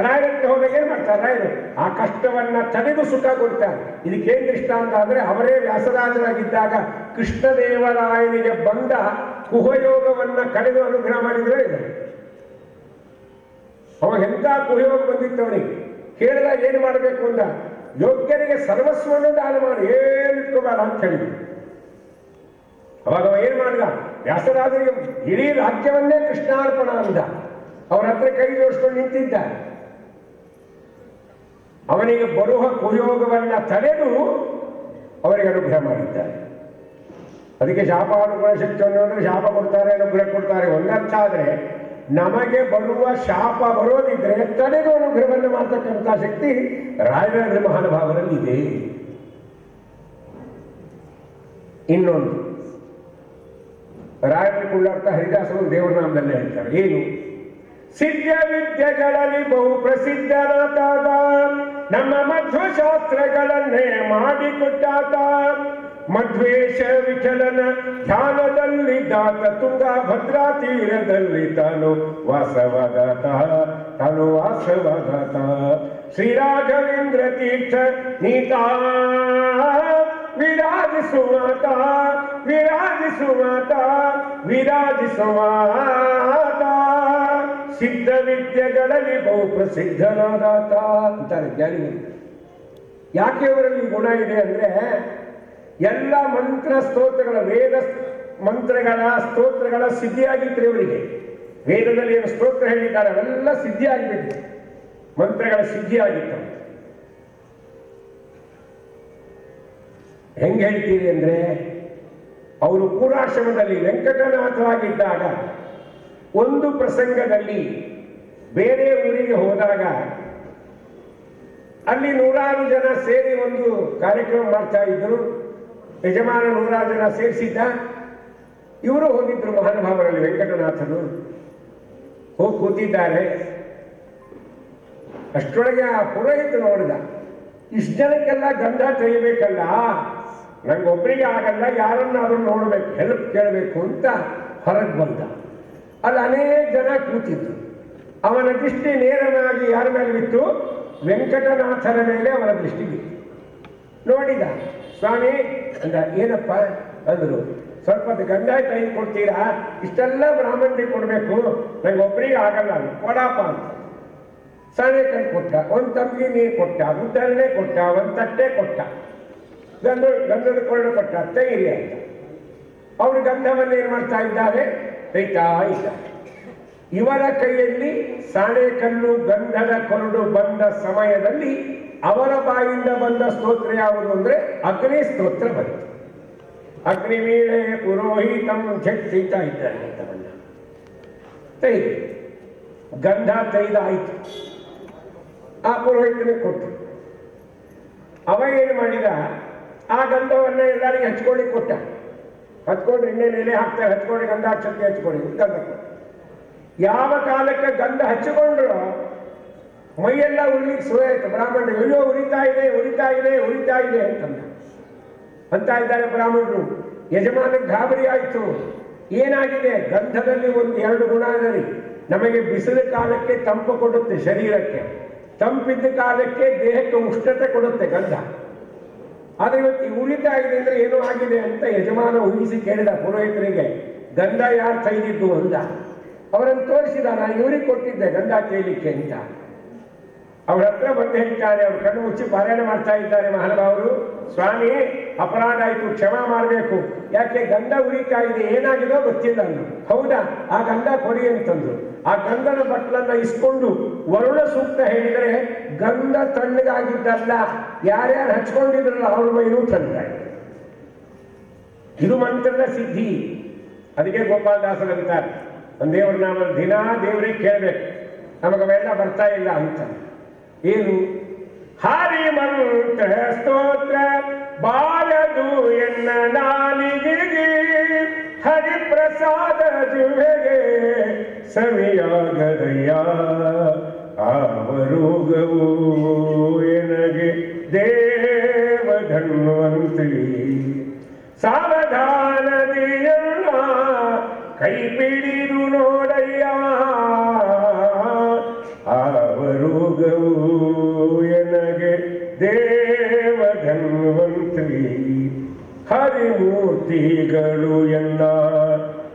ರಾಯರಕ್ಕೆ ಹೋದಾಗ ಏನ್ ಮಾಡ್ತಾರೆ ರಾಯರು? ಆ ಕಷ್ಟವನ್ನ ತಡೆದು ಸುಖ ಕೊಡ್ತಾರೆ. ಇದಕ್ಕೇನ್ ದೃಷ್ಟಾಂತ ಅಂದ್ರೆ, ಅವರೇ ವ್ಯಾಸರಾಜರಾಗಿದ್ದಾಗ ಕೃಷ್ಣದೇವರಾಯನಿಗೆ ಬಂದ ಕುಹಯೋಗವನ್ನ ಕಡೆದು ಅನುಗ್ರಹ ಮಾಡಿದ್ರೆ ಇದೆ. ಅವ ಎಂತ ಕುಹಯೋಗ ಬಂದಿತ್ತು ಅವನಿಗೆ. ಕೇಳಿದಾಗ ಏನು ಮಾಡಬೇಕು ಅಂದ, ಯೋಗ್ಯರಿಗೆ ಸರ್ವಸ್ವವನ್ನು ದಾನ ಮಾಡಿ ಏನು ಇಟ್ಕೋಬೇಡ ಅಂತ ಹೇಳಿದ್ರು. ಅವಾಗ ಅವ ಏನ್ ಮಾಡಿದ, ವ್ಯಾಸರಾಜರಿಗೆ ಇಡೀ ರಾಜ್ಯವನ್ನೇ ಕೃಷ್ಣಾರ್ಪಣ ಅಂದ. ಅವರ ಹತ್ರ ಕೈ ಜೋಡಿಸ್ಕೊಂಡು ನಿಂತಿದ್ದ. ಅವನಿಗೆ ಬರುವ ಕುಯೋಗವನ್ನ ತಡೆದು ಅವರಿಗೆ ಅನುಗ್ರಹ ಮಾಡಿದ್ದಾರೆ. ಅದಕ್ಕೆ ಶಾಪ ಅನುಗ್ರಹ ಶಕ್ತಿಯನ್ನು ಅಂದ್ರೆ ಶಾಪ ಕೊಡ್ತಾರೆ ಅನುಗ್ರಹ ಕೊಡ್ತಾರೆ ಒಂದರ್ಥ. ಆದ್ರೆ ನಮಗೆ ಬರುವ ಶಾಪ ಬರೋದಿದ್ರೆ ತಡೆದು ಅನುಗ್ರಹವನ್ನು ಮಾಡ್ತಕ್ಕಂಥ ಶಕ್ತಿ ರಾಯರ ಮಹಾನುಭಾವರಲ್ಲಿ ಇದೆ. ಇನ್ನೊಂದು ರಾಯರ ಕುಳ್ಳಾರ್ಥ ಹರಿದಾಸರು ದೇವರ ನಾಮದಲ್ಲೇ ಹೇಳ್ತಾರೆ. ಏನು? ಸಿದ್ಧ ವಿದ್ಯೆಗಳಲ್ಲಿ ಬಹು ಪ್ರಸಿದ್ಧನಾದ ನಮ್ಮ ಮಧ್ವಶಾಸ್ತ್ರಗಳನ್ನೇ ಮಾಡಿಕೊಟ್ಟಾತ. ಮಧ್ವೇಶ ವಿಠಲನ ಧ್ಯಾನದಲ್ಲಿ ದಾತ ತುಂಗ ಭದ್ರಾ ತೀರದಲ್ಲಿ ತಾನು ವಾಸವಾದಾತ. ಶ್ರೀರಾಘವೇಂದ್ರ ತೀರ್ಥ ನೀತಾ ವಿರಾಜಿಸುವಾತ ಸಿದ್ಧ ವಿದ್ಯೆಗಳಲ್ಲಿ ಬಹು ಪ್ರಸಿದ್ಧನಾದಾತ ಅಂತಾರೆ ಜ್ಞಾನಿಗಳು. ಯಾಕೆ ಅವರಲ್ಲಿ ಗುಣ ಇದೆ ಅಂದ್ರೆ, ಎಲ್ಲ ಮಂತ್ರ ಸ್ತೋತ್ರಗಳ ವೇದ ಮಂತ್ರಗಳ ಸ್ತೋತ್ರಗಳ ಸಿದ್ಧಿಯಾಗಿತ್ತು ಇವರಿಗೆ. ವೇದದಲ್ಲಿ ಏನು ಸ್ತೋತ್ರ ಹೇಳಿದ್ದಾರೆ ಅವೆಲ್ಲ ಸಿದ್ಧಿಯಾಗಿಬಿಟ್ಟು ಮಂತ್ರಗಳ ಸಿದ್ಧಿಯಾಗಿತ್ತು. ಹೆಂಗೆ ಹೇಳ್ತೀರಿ ಅಂದ್ರೆ, ಅವರು ಪೂರ್ವಾಶ್ರಮದಲ್ಲಿ ವೆಂಕಟನಾಥರಾಗಿದ್ದಾಗ ಒಂದು ಪ್ರಸಂಗದಲ್ಲಿ ಬೇರೆ ಊರಿಗೆ ಹೋದಾಗ ಅಲ್ಲಿ 100 ಜನ ಸೇರಿ ಒಂದು ಕಾರ್ಯಕ್ರಮ ಮಾಡ್ತಾ ಇದ್ರು. ಯಜಮಾನ 100 ಜನ ಸೇರಿಸಿದ್ದ. ಇವರು ಹೋಗಿದ್ರು ಮಹಾನುಭಾವರಲ್ಲಿ ವೆಂಕಟನಾಥರು. ಹೋಗಿ ಕೂತಿದ್ದಾರೆ. ಅಷ್ಟರೊಳಗೆ ಆ ಪುರೋಹಿತ ನೋಡಿದ, ಇಷ್ಟು ಜನಕ್ಕೆಲ್ಲ ಗಂಧ ತೆಗಿಬೇಕಲ್ಲ, ನಂಗೊಬ್ಬರಿಗೆ ಆಗಲ್ಲ, ಯಾರನ್ನಾದ್ರೂ ನೋಡ್ಬೇಕು, ಹೆಲ್ಪ್ ಕೇಳಬೇಕು ಅಂತ ಹೊರಗೆ ಬಂದ. ಅಲ್ಲಿ ಅನೇಕ ಜನ ಕೂತಿದ್ರು. ಅವನ ದೃಷ್ಟಿ ನೇರವಾಗಿ ಯಾರ ಮೇಲೆ ಬಿತ್ತು? ವೆಂಕಟನಾಥನ ಮೇಲೆ ಅವನ ದೃಷ್ಟಿ ಬಿತ್ತು. ನೋಡಿದ. ಸ್ವಾಮಿ ಅಂದ. ಏನಪ್ಪ ಅಂದ್ರು. ಸ್ವಲ್ಪ ಗಂಧ ತೆಗೆದು ಕೊಡ್ತೀರಾ? ಇಷ್ಟೆಲ್ಲ ಬ್ರಾಹ್ಮಣರಿಗೆ ಕೊಡ್ಬೇಕು, ನಂಗೊಬ್ಬರಿಗೆ ಆಗಲ್ಲ, ಕೊಡಪ್ಪ ಅಂತ. ಸಾನೆ ಕಣ್ ಕೊಟ್ಟ, ಒಂದು ತಮ್ಮಿಗೆ ನೀರು ಕೊಟ್ಟ, ಉದ್ದರಣೆ ಕೊಟ್ಟ, ಒಂದು ತಟ್ಟೆ ಕೊಟ್ಟ, ಗಂಧದ ಕೊರಡು ಕೊಟ್ಟ, ತೆಗೀರಿ ಅಂತ. ಅವರು ಗಂಧವನ್ನು ಏನ್ ಮಾಡ್ತಾ ಇದ್ದಾರೆ? ತೆಗಿತಾ ಇದ್ದಾರೆ. ಇವರ ಕೈಯಲ್ಲಿ ಸಾಣೆಕಲ್ಲು ಗಂಧದ ಕೊರಡು ಬಂದ ಸಮಯದಲ್ಲಿ ಅವರ ಬಾಯಿಂದ ಬಂದ ಸ್ತೋತ್ರ ಯಾವುದು ಅಂದ್ರೆ ಅಗ್ನಿ ಸ್ತೋತ್ರ ಬಂತು. ಅಗ್ನಿವೀಣೆ ಪುರೋಹಿತಂ ತೆಗಿತಾ ಇದ್ದಾರೆ ಗಂಧವನ್ನ. ತೆಗೆದು ಗಂಧ ತೆಗೆದಾಯಿತು. ಆ ಪುರೋಹಿತನಿಗೆ ಕೊಟ್ಟು ಅವ ಏನು ಮಾಡಿದ, ಆ ಗಂಧವನ್ನ ಎಲ್ಲರಿಗೂ ಹಚ್ಕೊಳ್ಳಿ ಕೊಟ್ಟ. ಹಚ್ಕೊಂಡ್ರೆ ಇನ್ನೇನು ಎಲೆ ಹಾಕ್ತಾರೆ, ಹಚ್ಕೊಂಡು ಗಂಧಾಕ್ಷತೆ ಹಚ್ಕೊಳ್ಳಿ ಗಂಧ ಕೊಟ್ಟ. ಯಾವ ಕಾಲಕ್ಕೆ ಗಂಧ ಹಚ್ಚಿಕೊಂಡ್ರು ಮೈಯೆಲ್ಲ ಉರಿಲಿಕ್ಕೆ ಶುರು ಆಯ್ತು. ಬ್ರಾಹ್ಮಣರು ಅಯ್ಯೋ ಉರಿತಾ ಇದೆ ಅಂತ ಇದ್ದಾರೆ ಬ್ರಾಹ್ಮಣರು. ಯಜಮಾನಕ್ಕೆ ಗಾಬರಿ ಆಯ್ತು. ಏನಾಗಿದೆ? ಗಂಧದಲ್ಲಿ 1-2 ಗುಣ ಇದೆ. ನಮಗೆ ಬಿಸಿಲು ಕಾಲಕ್ಕೆ ತಂಪು ಕೊಡುತ್ತೆ ಶರೀರಕ್ಕೆ, ತಂಪಿದ್ದ ಕಾಲಕ್ಕೆ ದೇಹಕ್ಕೆ ಉಷ್ಣತೆ ಕೊಡುತ್ತೆ ಗಂಧ. ಆದ್ರೆ ಇವತ್ತು ಉರಿತಾ ಇದೆ ಅಂದ್ರೆ ಏನೋ ಆಗಿದೆ ಅಂತ ಯಜಮಾನ ಊಹಿಸಿ ಕೇಳಿದ ಪುರೋಹಿತರಿಗೆ, ಗಂಧ ಯಾರು ತೆಗೆದಿದ್ದು ಅಂದ. ಅವರನ್ನು ತೋರಿಸಿದ, ನಾನು ಇವರಿಗೆ ಕೊಟ್ಟಿದ್ದೆ ಗಂಧ ತೇಲಿಕ್ಕೆ ಅಂತ. ಅವ್ರ ಹತ್ರ ಬಂದು ಹೇಳ್ತಾರೆ, ಅವ್ರ ಕಣ್ಣು ಮುಚ್ಚಿ ಪಾರಾಯಣ ಮಾಡ್ತಾ ಇದ್ದಾರೆ ಮಹಾನುಭಾವರು. ಸ್ವಾಮಿ ಅಪರಾಧ ಆಯ್ತು, ಕ್ಷಮ ಮಾಡಬೇಕು. ಯಾಕೆ? ಗಂಧ ಉರಿತಾ ಇದೆ, ಏನಾಗಿದೋ ಗೊತ್ತಿಲ್ಲ ಅಂದ್ರು. ಹೌದಾ? ಆ ಗಂಧ ಕೊಡಿ ಅಂತಂದ್ರು. ಆ ಗಂಧದ ಬಟ್ಲನ್ನ ಇಸ್ಕೊಂಡು ವರುಣ ಸೂಕ್ತ ಹೇಳಿದರೆ ಗಂಧ ತಣ್ಣಗಾಗಿದ್ದಲ್ಲ, ಯಾರ್ಯಾರು ಹಚ್ಕೊಂಡಿದ್ರಲ್ಲ ಅವ್ರ ಮೈನೂ ತಣ್ಣಗಾಯ್ತು. ಇದು ಮಂತ್ರದ ಸಿದ್ಧಿ. ಅದಕ್ಕೆ ಗೋಪಾಲದಾಸರಂತಾರೆ, ದೇವ್ರ ನಾಮ ದಿನ ದೇವರಿಗೆ ಕೇಳಬೇಕು, ನಮಗವೆಲ್ಲ ಬರ್ತಾ ಇಲ್ಲ ಅಂತ. ಏನು ಹರಿ ಮಂತ್ರ ಸ್ತೋತ್ರ ಬಾರದು ಎನ್ನ ನಾಲಿಗೆಗೆ, ಹರಿಪ್ರಸಾದ ಜುವೆಗೆ ಸವಿಯಾಗದಯ್ಯ ಆವರೋಗವು ಎನಗೆ ದೇವಧನ್ವಂತಿ. ಸಾವಧಾನದಿಯಲ್ಲ ಕೈ ಪಿಡಿದು ನೋಡಯ್ಯ ಆವರೋಗವು ಎನಗೆ ದೇವಧನ್ವಂತಿ. ಹರಿಮೂರ್ತಿಗಳು ಎಲ್ಲ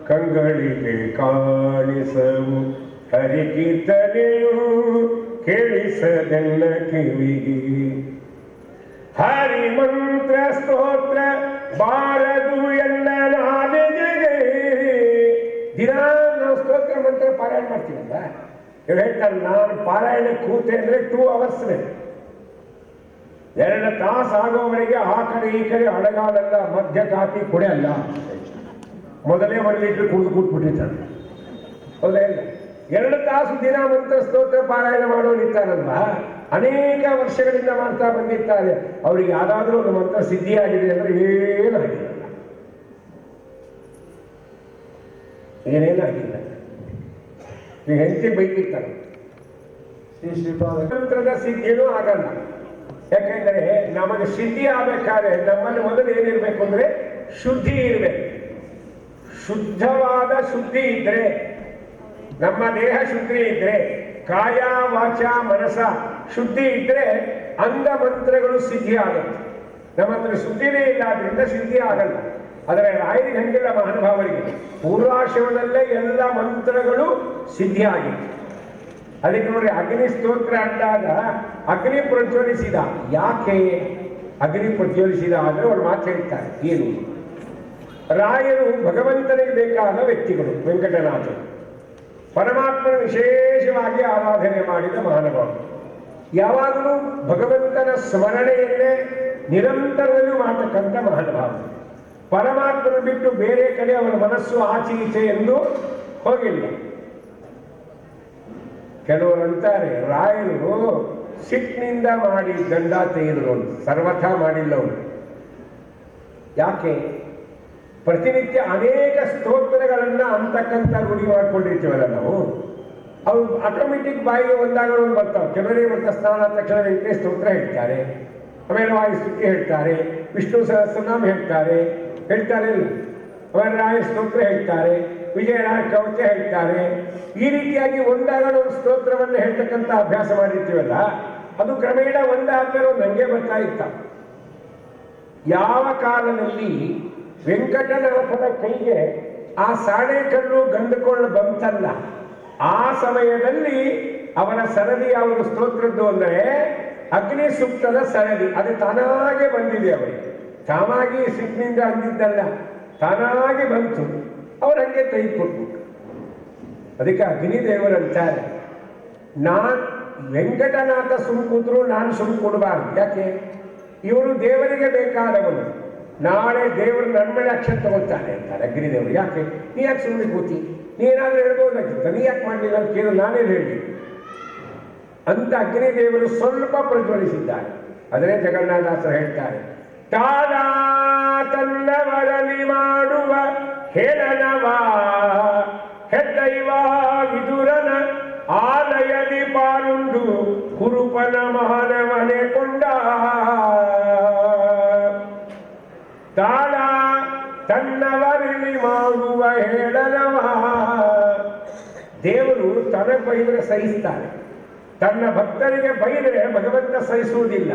ಕಂಗಳಿಗೆ ಕಾಣಿಸವು, ಹರಿಕೀರ್ತನೆಯು ಕೇಳಿಸದೆಲ್ಲ ಕಿವಿಗೆ. ಹರಿಮಂತ್ರ ಸ್ತೋತ್ರ ಬಾರದು ಎಲ್ಲ ನಾಲಿಗೆಗೆ. ದಿನ ನಾವು ಸ್ತೋತ್ರ ಮಂತ್ರ ಪಾರಾಯಣ ಮಾಡ್ತೀವಲ್ಲ, ಇವ್ರು ಹೇಳ್ತಾರೆ ನಾನು ಪಾರಾಯಣ ಕೂತೆ ಅಂದ್ರೆ 2 hours, 2 ತಾಸು ಆಗೋವರೆಗೆ ಆ ಕಡೆ ಈ ಕಡೆ ಅಳಗಾಲಲ್ಲ, ಮಧ್ಯಕ್ಕೆ ಹಾಕಿ ಕುಡಿಯಲ್ಲ. ಮೊದಲೇ 1 ಲೀಟರ್ ಕುಡಿದು ಕೂತ್ಬಿಟ್ಟಿರ್ತಾರೆ, ಹೌದಾ ಇಲ್ಲ? 2 ತಾಸು ದಿನ ಮಂತ್ರ ಸ್ತೋತ್ರ ಪಾರಾಯಣ ಮಾಡೋರು ಇರ್ತಾರಲ್ವ, ಅನೇಕ ವರ್ಷಗಳಿಂದ ಮಾಡ್ತಾ ಬಂದಿರ್ತಾರೆ. ಅವ್ರಿಗೆ ಯಾರಾದರೂ ಒಂದು ಮಂತ್ರ ಸಿದ್ಧಿಯಾಗಿದೆ ಅಂದ್ರೆ ಏನಾಗಿಲ್ಲ, ಏನೇನಾಗಿಲ್ಲ. ಈ ಹೆಂಡತಿ ಬೈಕಿರ್ತಾರೆ, ಮಂತ್ರದ ಸಿದ್ಧಿನೂ ಆಗಲ್ಲ. ಯಾಕೆಂದ್ರೆ ನಮಗೆ ಸಿದ್ಧಿ ಆಗ್ಬೇಕಾದ್ರೆ ನಮ್ಮಲ್ಲಿ ಮೊದಲು ಏನಿರ್ಬೇಕು ಅಂದ್ರೆ ಶುದ್ಧಿ ಇರಬೇಕು. ಶುದ್ಧವಾದ ಶುದ್ಧಿ ಇದ್ರೆ, ನಮ್ಮ ದೇಹ ಶುದ್ಧಿ ಇದ್ರೆ, ಕಾಯ ವಾಚ ಮನಸ ಶುದ್ಧಿ ಇದ್ರೆ ಅಂಗ ಮಂತ್ರಗಳು ಸಿದ್ಧಿ ಆಗುತ್ತೆ. ನಮ್ಮ ಹತ್ರ ಶುದ್ಧಿನೇ ಇಲ್ಲ, ಆದ್ರಿಂದ ಸಿದ್ಧಿ ಆಗಲ್ಲ. ಆದರೆ ರಾಯರಿಗೆ ಹಂಗಿಲ್ಲ, ಮಹಾನುಭಾವರಿಗೆ ಪೂರ್ವಾಶ್ರಮದಲ್ಲೇ ಎಲ್ಲ ಮಂತ್ರಗಳು ಸಿದ್ಧಿ ಆಗಿತ್ತು. ಅದಕ್ಕೆ ನೋಡಿ ಅಗ್ನಿ ಸ್ತೋತ್ರ ಅಂದಾಗ ಅಗ್ನಿ ಪ್ರಜ್ವಲಿಸಿದ. ಯಾಕೆ ಅಗ್ನಿ ಪ್ರಜ್ವಲಿಸಿದ ಅಂದ್ರೆ ಅವ್ರು ಮಾತು ಹೇಳ್ತಾರೆ. ಏನು? ರಾಯರು ಭಗವಂತನಿಗೆ ಬೇಕಾದ ವ್ಯಕ್ತಿಗಳು, ವೆಂಕಟನಾಥರು ಪರಮಾತ್ಮನ ವಿಶೇಷವಾಗಿ ಆರಾಧನೆ ಮಾಡಿದ ಮಹಾನುಭಾವ. ಯಾವಾಗಲೂ ಭಗವಂತನ ಸ್ಮರಣೆಯನ್ನೇ ನಿರಂತರದಲ್ಲಿ ಮಾಡತಕ್ಕಂಥ ಮಹಾನುಭಾವ. ಪರಮಾತ್ಮನ ಬಿಟ್ಟು ಬೇರೆ ಕಡೆ ಅವರ ಮನಸ್ಸು ಆಚೆ ಈಚೆ ಎಂದು ಹೋಗಿಲ್ಲ. ಕೆಲವರು ಅಂತಾರೆ ರಾಯರು ಸಿಟ್ಟಿನಿಂದ ಮಾಡಿ ದಂಡ ತೆಗೆದರು, ಸರ್ವಥಾ ಮಾಡಿಲ್ಲ ಅವರು. ಯಾಕೆ? ಪ್ರತಿನಿತ್ಯ ಅನೇಕ ಸ್ತೋತ್ರಗಳನ್ನ ಅಂತಕ್ಕಂಥ ರೂಢಿ ಮಾಡ್ಕೊಂಡಿರ್ತೀವಲ್ಲ ನಾವು, ಅವು ಆಟೋಮೆಟಿಕ್ ಬಾಯಿಗೆ ಒಂದಾಗ ಒಂದು ಬರ್ತಾವೆ. ಕೆಲವರಿಗೆ ಬರ್ತಾ ಸ್ನಾನ ತಕ್ಷಣ ವೆಂಕಟೇಶ ಸ್ತೋತ್ರ ಹೇಳ್ತಾರೆ, ಆಮೇಲೆ ವಾಯುಸ್ತುತಿ ಹೇಳ್ತಾರೆ, ವಿಷ್ಣು ಸಹಸ್ರನಾಮ ಹೇಳ್ತಾರೆ ಇಲ್ಲ, ಆಮೇಲೆ ರಾಯ ಸ್ತೋತ್ರ ಹೇಳ್ತಾರೆ, ವಿಜಯರಾಯ ಕವಚ ಹೇಳ್ತಾರೆ. ಈ ರೀತಿಯಾಗಿ ಒಂದಾಗ ಒಂದು ಸ್ತೋತ್ರವನ್ನು ಹೇಳ್ತಕ್ಕಂಥ ಅಭ್ಯಾಸ ಮಾಡಿರ್ತೀವಲ್ಲ, ಅದು ಕ್ರಮೇಣ ಒಂದಾದ್ಮೇಲೆ ನಂಗೆ ಬರ್ತಾ ಇತ್ತ. ಯಾವ ಕಾಲದಲ್ಲಿ ವೆಂಕಟನಾಥನ ಕೈಗೆ ಆ ಸಾಣೆಕಲ್ಲು ಗಂಡುಕೊಳ್ಳು ಬಂತಲ್ಲ, ಆ ಸಮಯದಲ್ಲಿ ಅವರ ಸರದಿ ಯಾವುದು ಸ್ತೋತ್ರದ್ದು ಅಂದರೆ ಅಗ್ನಿ ಸೂಕ್ತದ ಸರದಿ. ಅದು ತಾನಾಗೆ ಬಂದಿದೆ ಅವರಿಗೆ, ತಾನಾಗಿ ಸಿಟ್ಟಿನಿಂದ ಅಂದಿದ್ದಲ್ಲ, ತಾನಾಗಿ ಬಂತು. ಅವ್ರು ಹಂಗೆ ತೆಗೆದುಕೊಟ್ಬಿಟ್ರು. ಅದಕ್ಕೆ ಅಗ್ನಿದೇವರಂತಾರೆ, ನಾನ್ ವೆಂಕಟನಾಥ ಸುಮ್ ಕೂತ್ರು ನಾನು ಸುಮ್ ಕೊಡಬಾರ್ದು. ಯಾಕೆ? ಇವರು ದೇವರಿಗೆ ಬೇಕಾದವನು, ನಾಳೆ ದೇವರು ನನ್ನ ಮೇಲೆ ಅಕ್ಷರ ತಗೋತಾನೆ ಅಂತಾರೆ ಅಗ್ನಿದೇವರು. ಯಾಕೆ? ನೀ ಯಾಕೆ ಸುಮ್ಮನೆ ಕೂತಿ, ನೀನಾದ್ರೂ ಹೇಳ್ಬೋದಾಗಿತ್ತು, ನೀ ಯಾಕೆ ಮಾಡಲಿಲ್ಲ ಅಂತ ಕೇಳು, ನಾನೇನು ಹೇಳಿ ಅಂತ ಅಗ್ನಿದೇವರು ಸ್ವಲ್ಪ ಪ್ರಜ್ವಲಿಸಿದ್ದಾರೆ. ಅದನ್ನೇ ಜಗನ್ನಾಥದಾಸರು ಹೇಳ್ತಾರೆ, ತಾನ ತನ್ನವರಲ್ಲಿ ಮಾಡುವ ಹೇಳನವಾ ಹೆದ್ದೈವ ವಿದುರನ ಆಲಯದಿ ಪಾಲುಂಡು ಕುರುಪನ ಮಹಾನವನೆ ಕೊಂಡ. ತಾಳ ತನ್ನವರಲ್ಲಿ ಮಾಡುವ ಹೇಳನವ. ದೇವರು ತನಗೆ ಬೈದರೆ ಸಹಿಸ್ತಾರೆ, ತನ್ನ ಭಕ್ತರಿಗೆ ಬೈದರೆ ಭಗವಂತ ಸಹಿಸುವುದಿಲ್ಲ.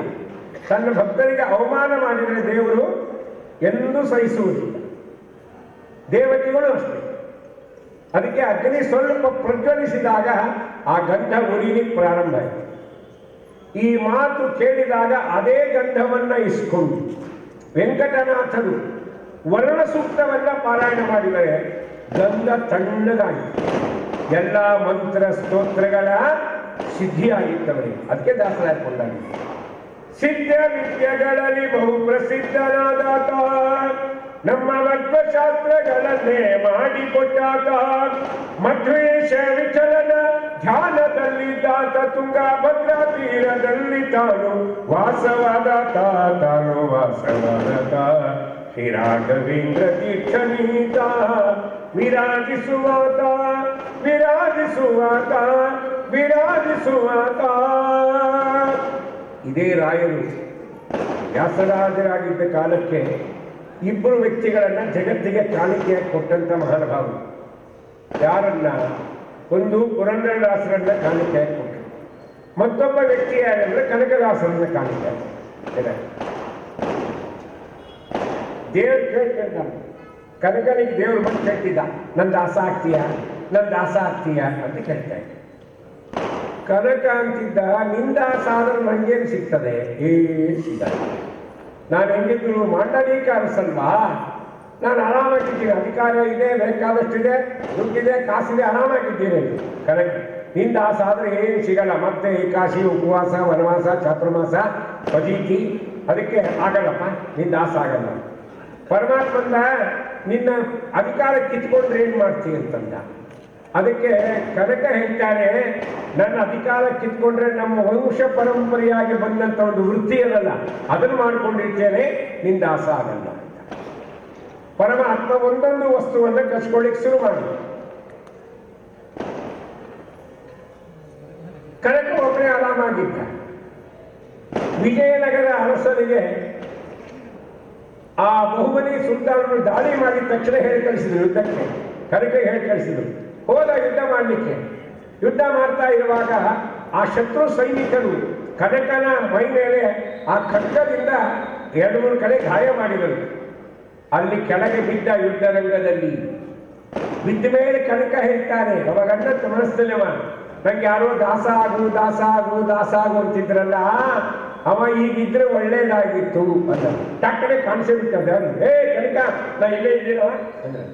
ತನ್ನ ಭಕ್ತರಿಗೆ ಅವಮಾನ ಮಾಡಿದರೆ ದೇವರು ಎಂದೂ ಸಹಿಸುವುದಿಲ್ಲ. ದೇವತೆಗಳು ಅಷ್ಟೇ. ಅದಕ್ಕೆ ಅಗ್ನಿ ಸ್ವಲ್ಪ ಪ್ರಜ್ವಲಿಸಿದಾಗ ಆ ಗಂಧ ಉರಿಲಿಕ್ಕೆ ಪ್ರಾರಂಭ ಆಯಿತು. ಈ ಮಾತು ಕೇಳಿದಾಗ ಅದೇ ಗಂಧವನ್ನ ಇಸ್ಕೊಂಡು ವೆಂಕಟನಾಥರು ವರ್ಣ ಸೂಕ್ತವನ್ನ ಪಾರಾಯಣ ಮಾಡಿದರೆ ಗಂಧ ತಣ್ಣಗಾಯಿತು. ಎಲ್ಲ ಮಂತ್ರ ಸ್ತೋತ್ರಗಳ ಸಿದ್ಧಿಯಾಗಿತ್ತವರಿಗೆ. ಅದಕ್ಕೆ ದಾಸರಾಯಕೊಂಡಾಗ ಸಿದ್ಧ ವಿದ್ಯೆಗಳಲ್ಲಿ ಬಹು ಪ್ರಸಿದ್ಧನಾದಾತ, ನಮ್ಮ ಮಧ್ವಶಾಸ್ತ್ರಗಳನ್ನೇ ಮಾಡಿಕೊಟ್ಟಾಗ ಮಧ್ವೇಶ ವಿಚಲನ ಧ್ಯಾನದಲ್ಲಿದ್ದಾತ ತುಂಗಭದ್ರಾ ತೀರದಲ್ಲಿ ತಾನು ವಾಸವಾದಾತ ಶ್ರೀ ರಾಘವೇಂದ್ರ ತೀರ್ಥನೀತ ವಿರಾಜಿಸುವಾತ ವಿರಾಜಿಸುವಾತ ವಿರಾಜಿಸುವಾತ. ಇದೇ ರಾಯರು ವ್ಯಾಸರಾಜರಾಗಿದ್ದ ಕಾಲಕ್ಕೆ ಇಬ್ಬರು ವ್ಯಕ್ತಿಗಳನ್ನ ಜಗತ್ತಿಗೆ ಕಾಣಿಕೆಯಾಗಿ ಕೊಟ್ಟಂತ ಮಹಾನುಭಾವರು. ಯಾರನ್ನ? ಒಂದು ಪುರಂದರದಾಸರನ್ನ ಕಾಣಿಕೆಯಾಗಿ ಕೊಟ್ಟರು, ಮತ್ತೊಬ್ಬ ವ್ಯಕ್ತಿ ಯಾರಂದ್ರೆ ಕನಕದಾಸರನ್ನ ಕಾಣಿಕೆಯಾಗಿ. ದೇವ್ರು ಕೇಳ್ಕೊಂಡ, ಕನಕನಿಗೆ ದೇವ್ರು ಬಂದು ಕೇಳ್ತಿದ್ದ, ನಂದು ದಾಸ ಆಗ್ತೀಯ, ನನ್ನ ದಾಸ ಆಗ್ತೀಯ ಅಂತ ಕೇಳ್ತಾ ಇದ್ದ. ಕನಕ ಅಂತಿದ್ದ, ನಿಂದ ದಾಸ ಆದ್ರೆ ನಂಗೇನು ಸಿಗ್ತದೆ? ಏನು ಸಿಗಲ್ಲ. ನಾನು ಹೆಂಗಿದ್ರು ಮಾಂಡಲಿಕ ಅನಿಸಲ್ವಾ? ನಾನು ಆರಾಮಾಗಿದ್ದೀನಿ, ಅಧಿಕಾರ ಇದೆ, ಬೇಕಾದಷ್ಟಿದೆ, ದುಡ್ಡಿದೆ, ಕಾಸಿದೆ, ಆರಾಮಾಗಿದ್ದೀನಿ. ಕರೆಕ್ಟ್. ನಿಂದ ದಾಸ ಆದ್ರೆ ಏನು ಸಿಗಲ್ಲ. ಮತ್ತೆ ಏಕಾಶಿ, ಉಪವಾಸ, ವನವಾಸ, ಚಾತುರ್ಮಾಸ, ಪಜೀತಿ, ಅದಕ್ಕೆ ಆಗಲ್ಲಪ್ಪ, ನಿಂದ ದಾಸ ಆಗಲ್ಲ. ಪರಮಾತ್ಮಂದ ನಿನ್ನ ಅಧಿಕಾರ ಕಿತ್ಕೊಂಡ್ರೆ ಏನು ಮಾಡ್ತೀವಿ ಅಂತಂದ. ಅದಕ್ಕೆ ಕನಕ ಹೇಳ್ತಾನೆ, ನನ್ನ ಅಧಿಕಾರ ಕಿತ್ಕೊಂಡ್ರೆ ನಮ್ಮ ವಂಶ ಪರಂಪರೆಯಾಗಿ ಬಂದಂಥ ಒಂದು ವೃತ್ತಿ ಅಲ್ಲ, ಅದನ್ನು ಮಾಡಿಕೊಂಡಿರ್ತೇನೆ, ನಿನ್ನ ದಾಸ ಆಗಲ್ಲ ಅಂತ. ಪರಮಾತ್ಮ ಒಂದೊಂದು ವಸ್ತುವನ್ನು ಕಚ್ಕೊಳ್ಳಿಕ್ಕೆ ಶುರು ಮಾಡಿ. ಕನಕ ಒಬ್ಬನೇ ಆರಾಮಾಗಿದ್ದ. ವಿಜಯನಗರ ಅರಸನಿಗೆ ಆ ಬಹುಮನಿ ಸುಲ್ತಾನರು ದಾಳಿ ಮಾಡಿದ ತಕ್ಷಣ ಹೇಳಿ ಕಳಿಸಿದ್ರು ಯುದ್ಧಕ್ಕೆ. ಕನಕ ಹೇಳಿ ಕಳಿಸಿದ್ರು. ಹೋದ ಯುದ್ಧ ಮಾಡಲಿಕ್ಕೆ. ಯುದ್ಧ ಮಾಡ್ತಾ ಇರುವಾಗ ಆ ಶತ್ರು ಸೈನಿಕರು ಕನಕನ ಮೈ ಮೇಲೆ ಆ ಖಡ್ಗದಿಂದ 2-3 ಕಡೆ ಗಾಯ ಮಾಡಿದರು. ಅಲ್ಲಿ ಕೆಳಗೆ ಬಿದ್ದ ಯುದ್ಧ ರಂಗದಲ್ಲಿ ಬಿದ್ದ ಮೇಲೆ ಕನಕ ಹೇಳ್ತಾನೆ, ಅವಾಗನ್ನ ಮನಸ್ಸಲ್ಲವ, ನಂಗೆ ಯಾರೋ ದಾಸ ಆಗು ದಾಸ ಆಗು ದಾಸ ಆಗು ಅಂತಿದ್ರಲ್ಲ, ಅವ ಈಗಿದ್ರೆ ಒಳ್ಳೇದಾಗಿತ್ತು ಅಂತ ಟಕ್ಕನೆ ಕಾಣಿಸಿಬಿಟ್ಟದ. ಕನಕ, ನಾ ಇಲ್ಲೇ ಇದ್ದೀನವ ಅಂದ್ರೆ,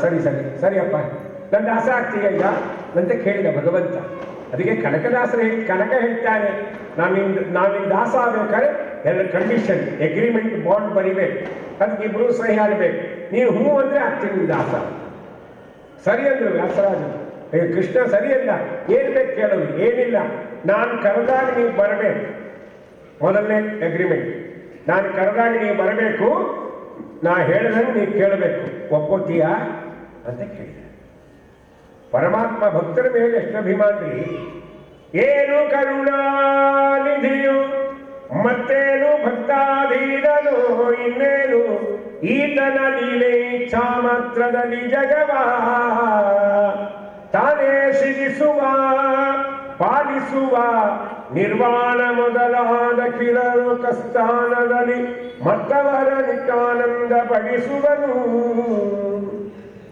ಸರಿ ಸರಿ ಸರಿಯಪ್ಪ, ನನ್ನ ದಾಸ ಆಗ್ತೀಯ ಈಗ ಅಂತ ಕೇಳಿದ ಭಗವಂತ. ಅದಕ್ಕೆ ಕನಕದಾಸರು ಕನಕ ಹೇಳ್ತಾನೆ, ನಾವಿನ್ ದಾಸ ಆಗ್ಬೇಕಾದ್ರೆ ಎಲ್ಲ ಕಂಡೀಷನ್, ಅಗ್ರಿಮೆಂಟ್, ಬಾಂಡ್ ಬರಿಬೇಕು, ಅದಕ್ಕೆ ಇಬ್ರು ಸಹಿ ಆಗಬೇಕು. ನೀನು ಹೂ ಅಂದ್ರೆ ಆಗ್ತೀನಿ ನಿನ್ನ ದಾಸ. ಸರಿ ಅಂದ್ರು ವ್ಯಾಸರಾಜ. ಕೃಷ್ಣ ಸರಿ ಅಂದ. ಏನ್ ಬೇಕು ಕೇಳೋದು? ಏನಿಲ್ಲ, ನಾನು ಕರೆದಾಗ ನೀವು ಬರಬೇಕು. ಮೊದಲನೇ ಅಗ್ರಿಮೆಂಟ್, ನಾನು ಕರೆದಾಗ ನೀವು ಬರಬೇಕು, ನಾ ಹೇಳಿದಂಗೆ ನೀವು ಕೇಳಬೇಕು. ಒಪ್ಪೋತೀಯ ಅಂತ ಕೇಳಿದ. ಪರಮಾತ್ಮ ಭಕ್ತರ ಮೇಲೆ ಎಷ್ಟು ಅಭಿಮಾನ್ರಿ. ಏನು ಕರುಣಾನಿಧಿಯು, ಮತ್ತೇನು ಭಕ್ತಾಧೀನನು, ಇನ್ನೇನು ಈತನ ಲೀಲೆ ಇಚ್ಛಾ ಮಾತ್ರದಲ್ಲಿ ಜಗವ ತಾನೇ ಸಿಗಿಸುವ ಪಾಲಿಸುವ ನಿರ್ವಾಣ ಮೊದಲಾದ ಕಿಲೋಕ ಸ್ಥಾನದಲ್ಲಿ ಮತ್ತವರ ನಿತ್ಯಾನಂದ ಪಡಿಸುವನು.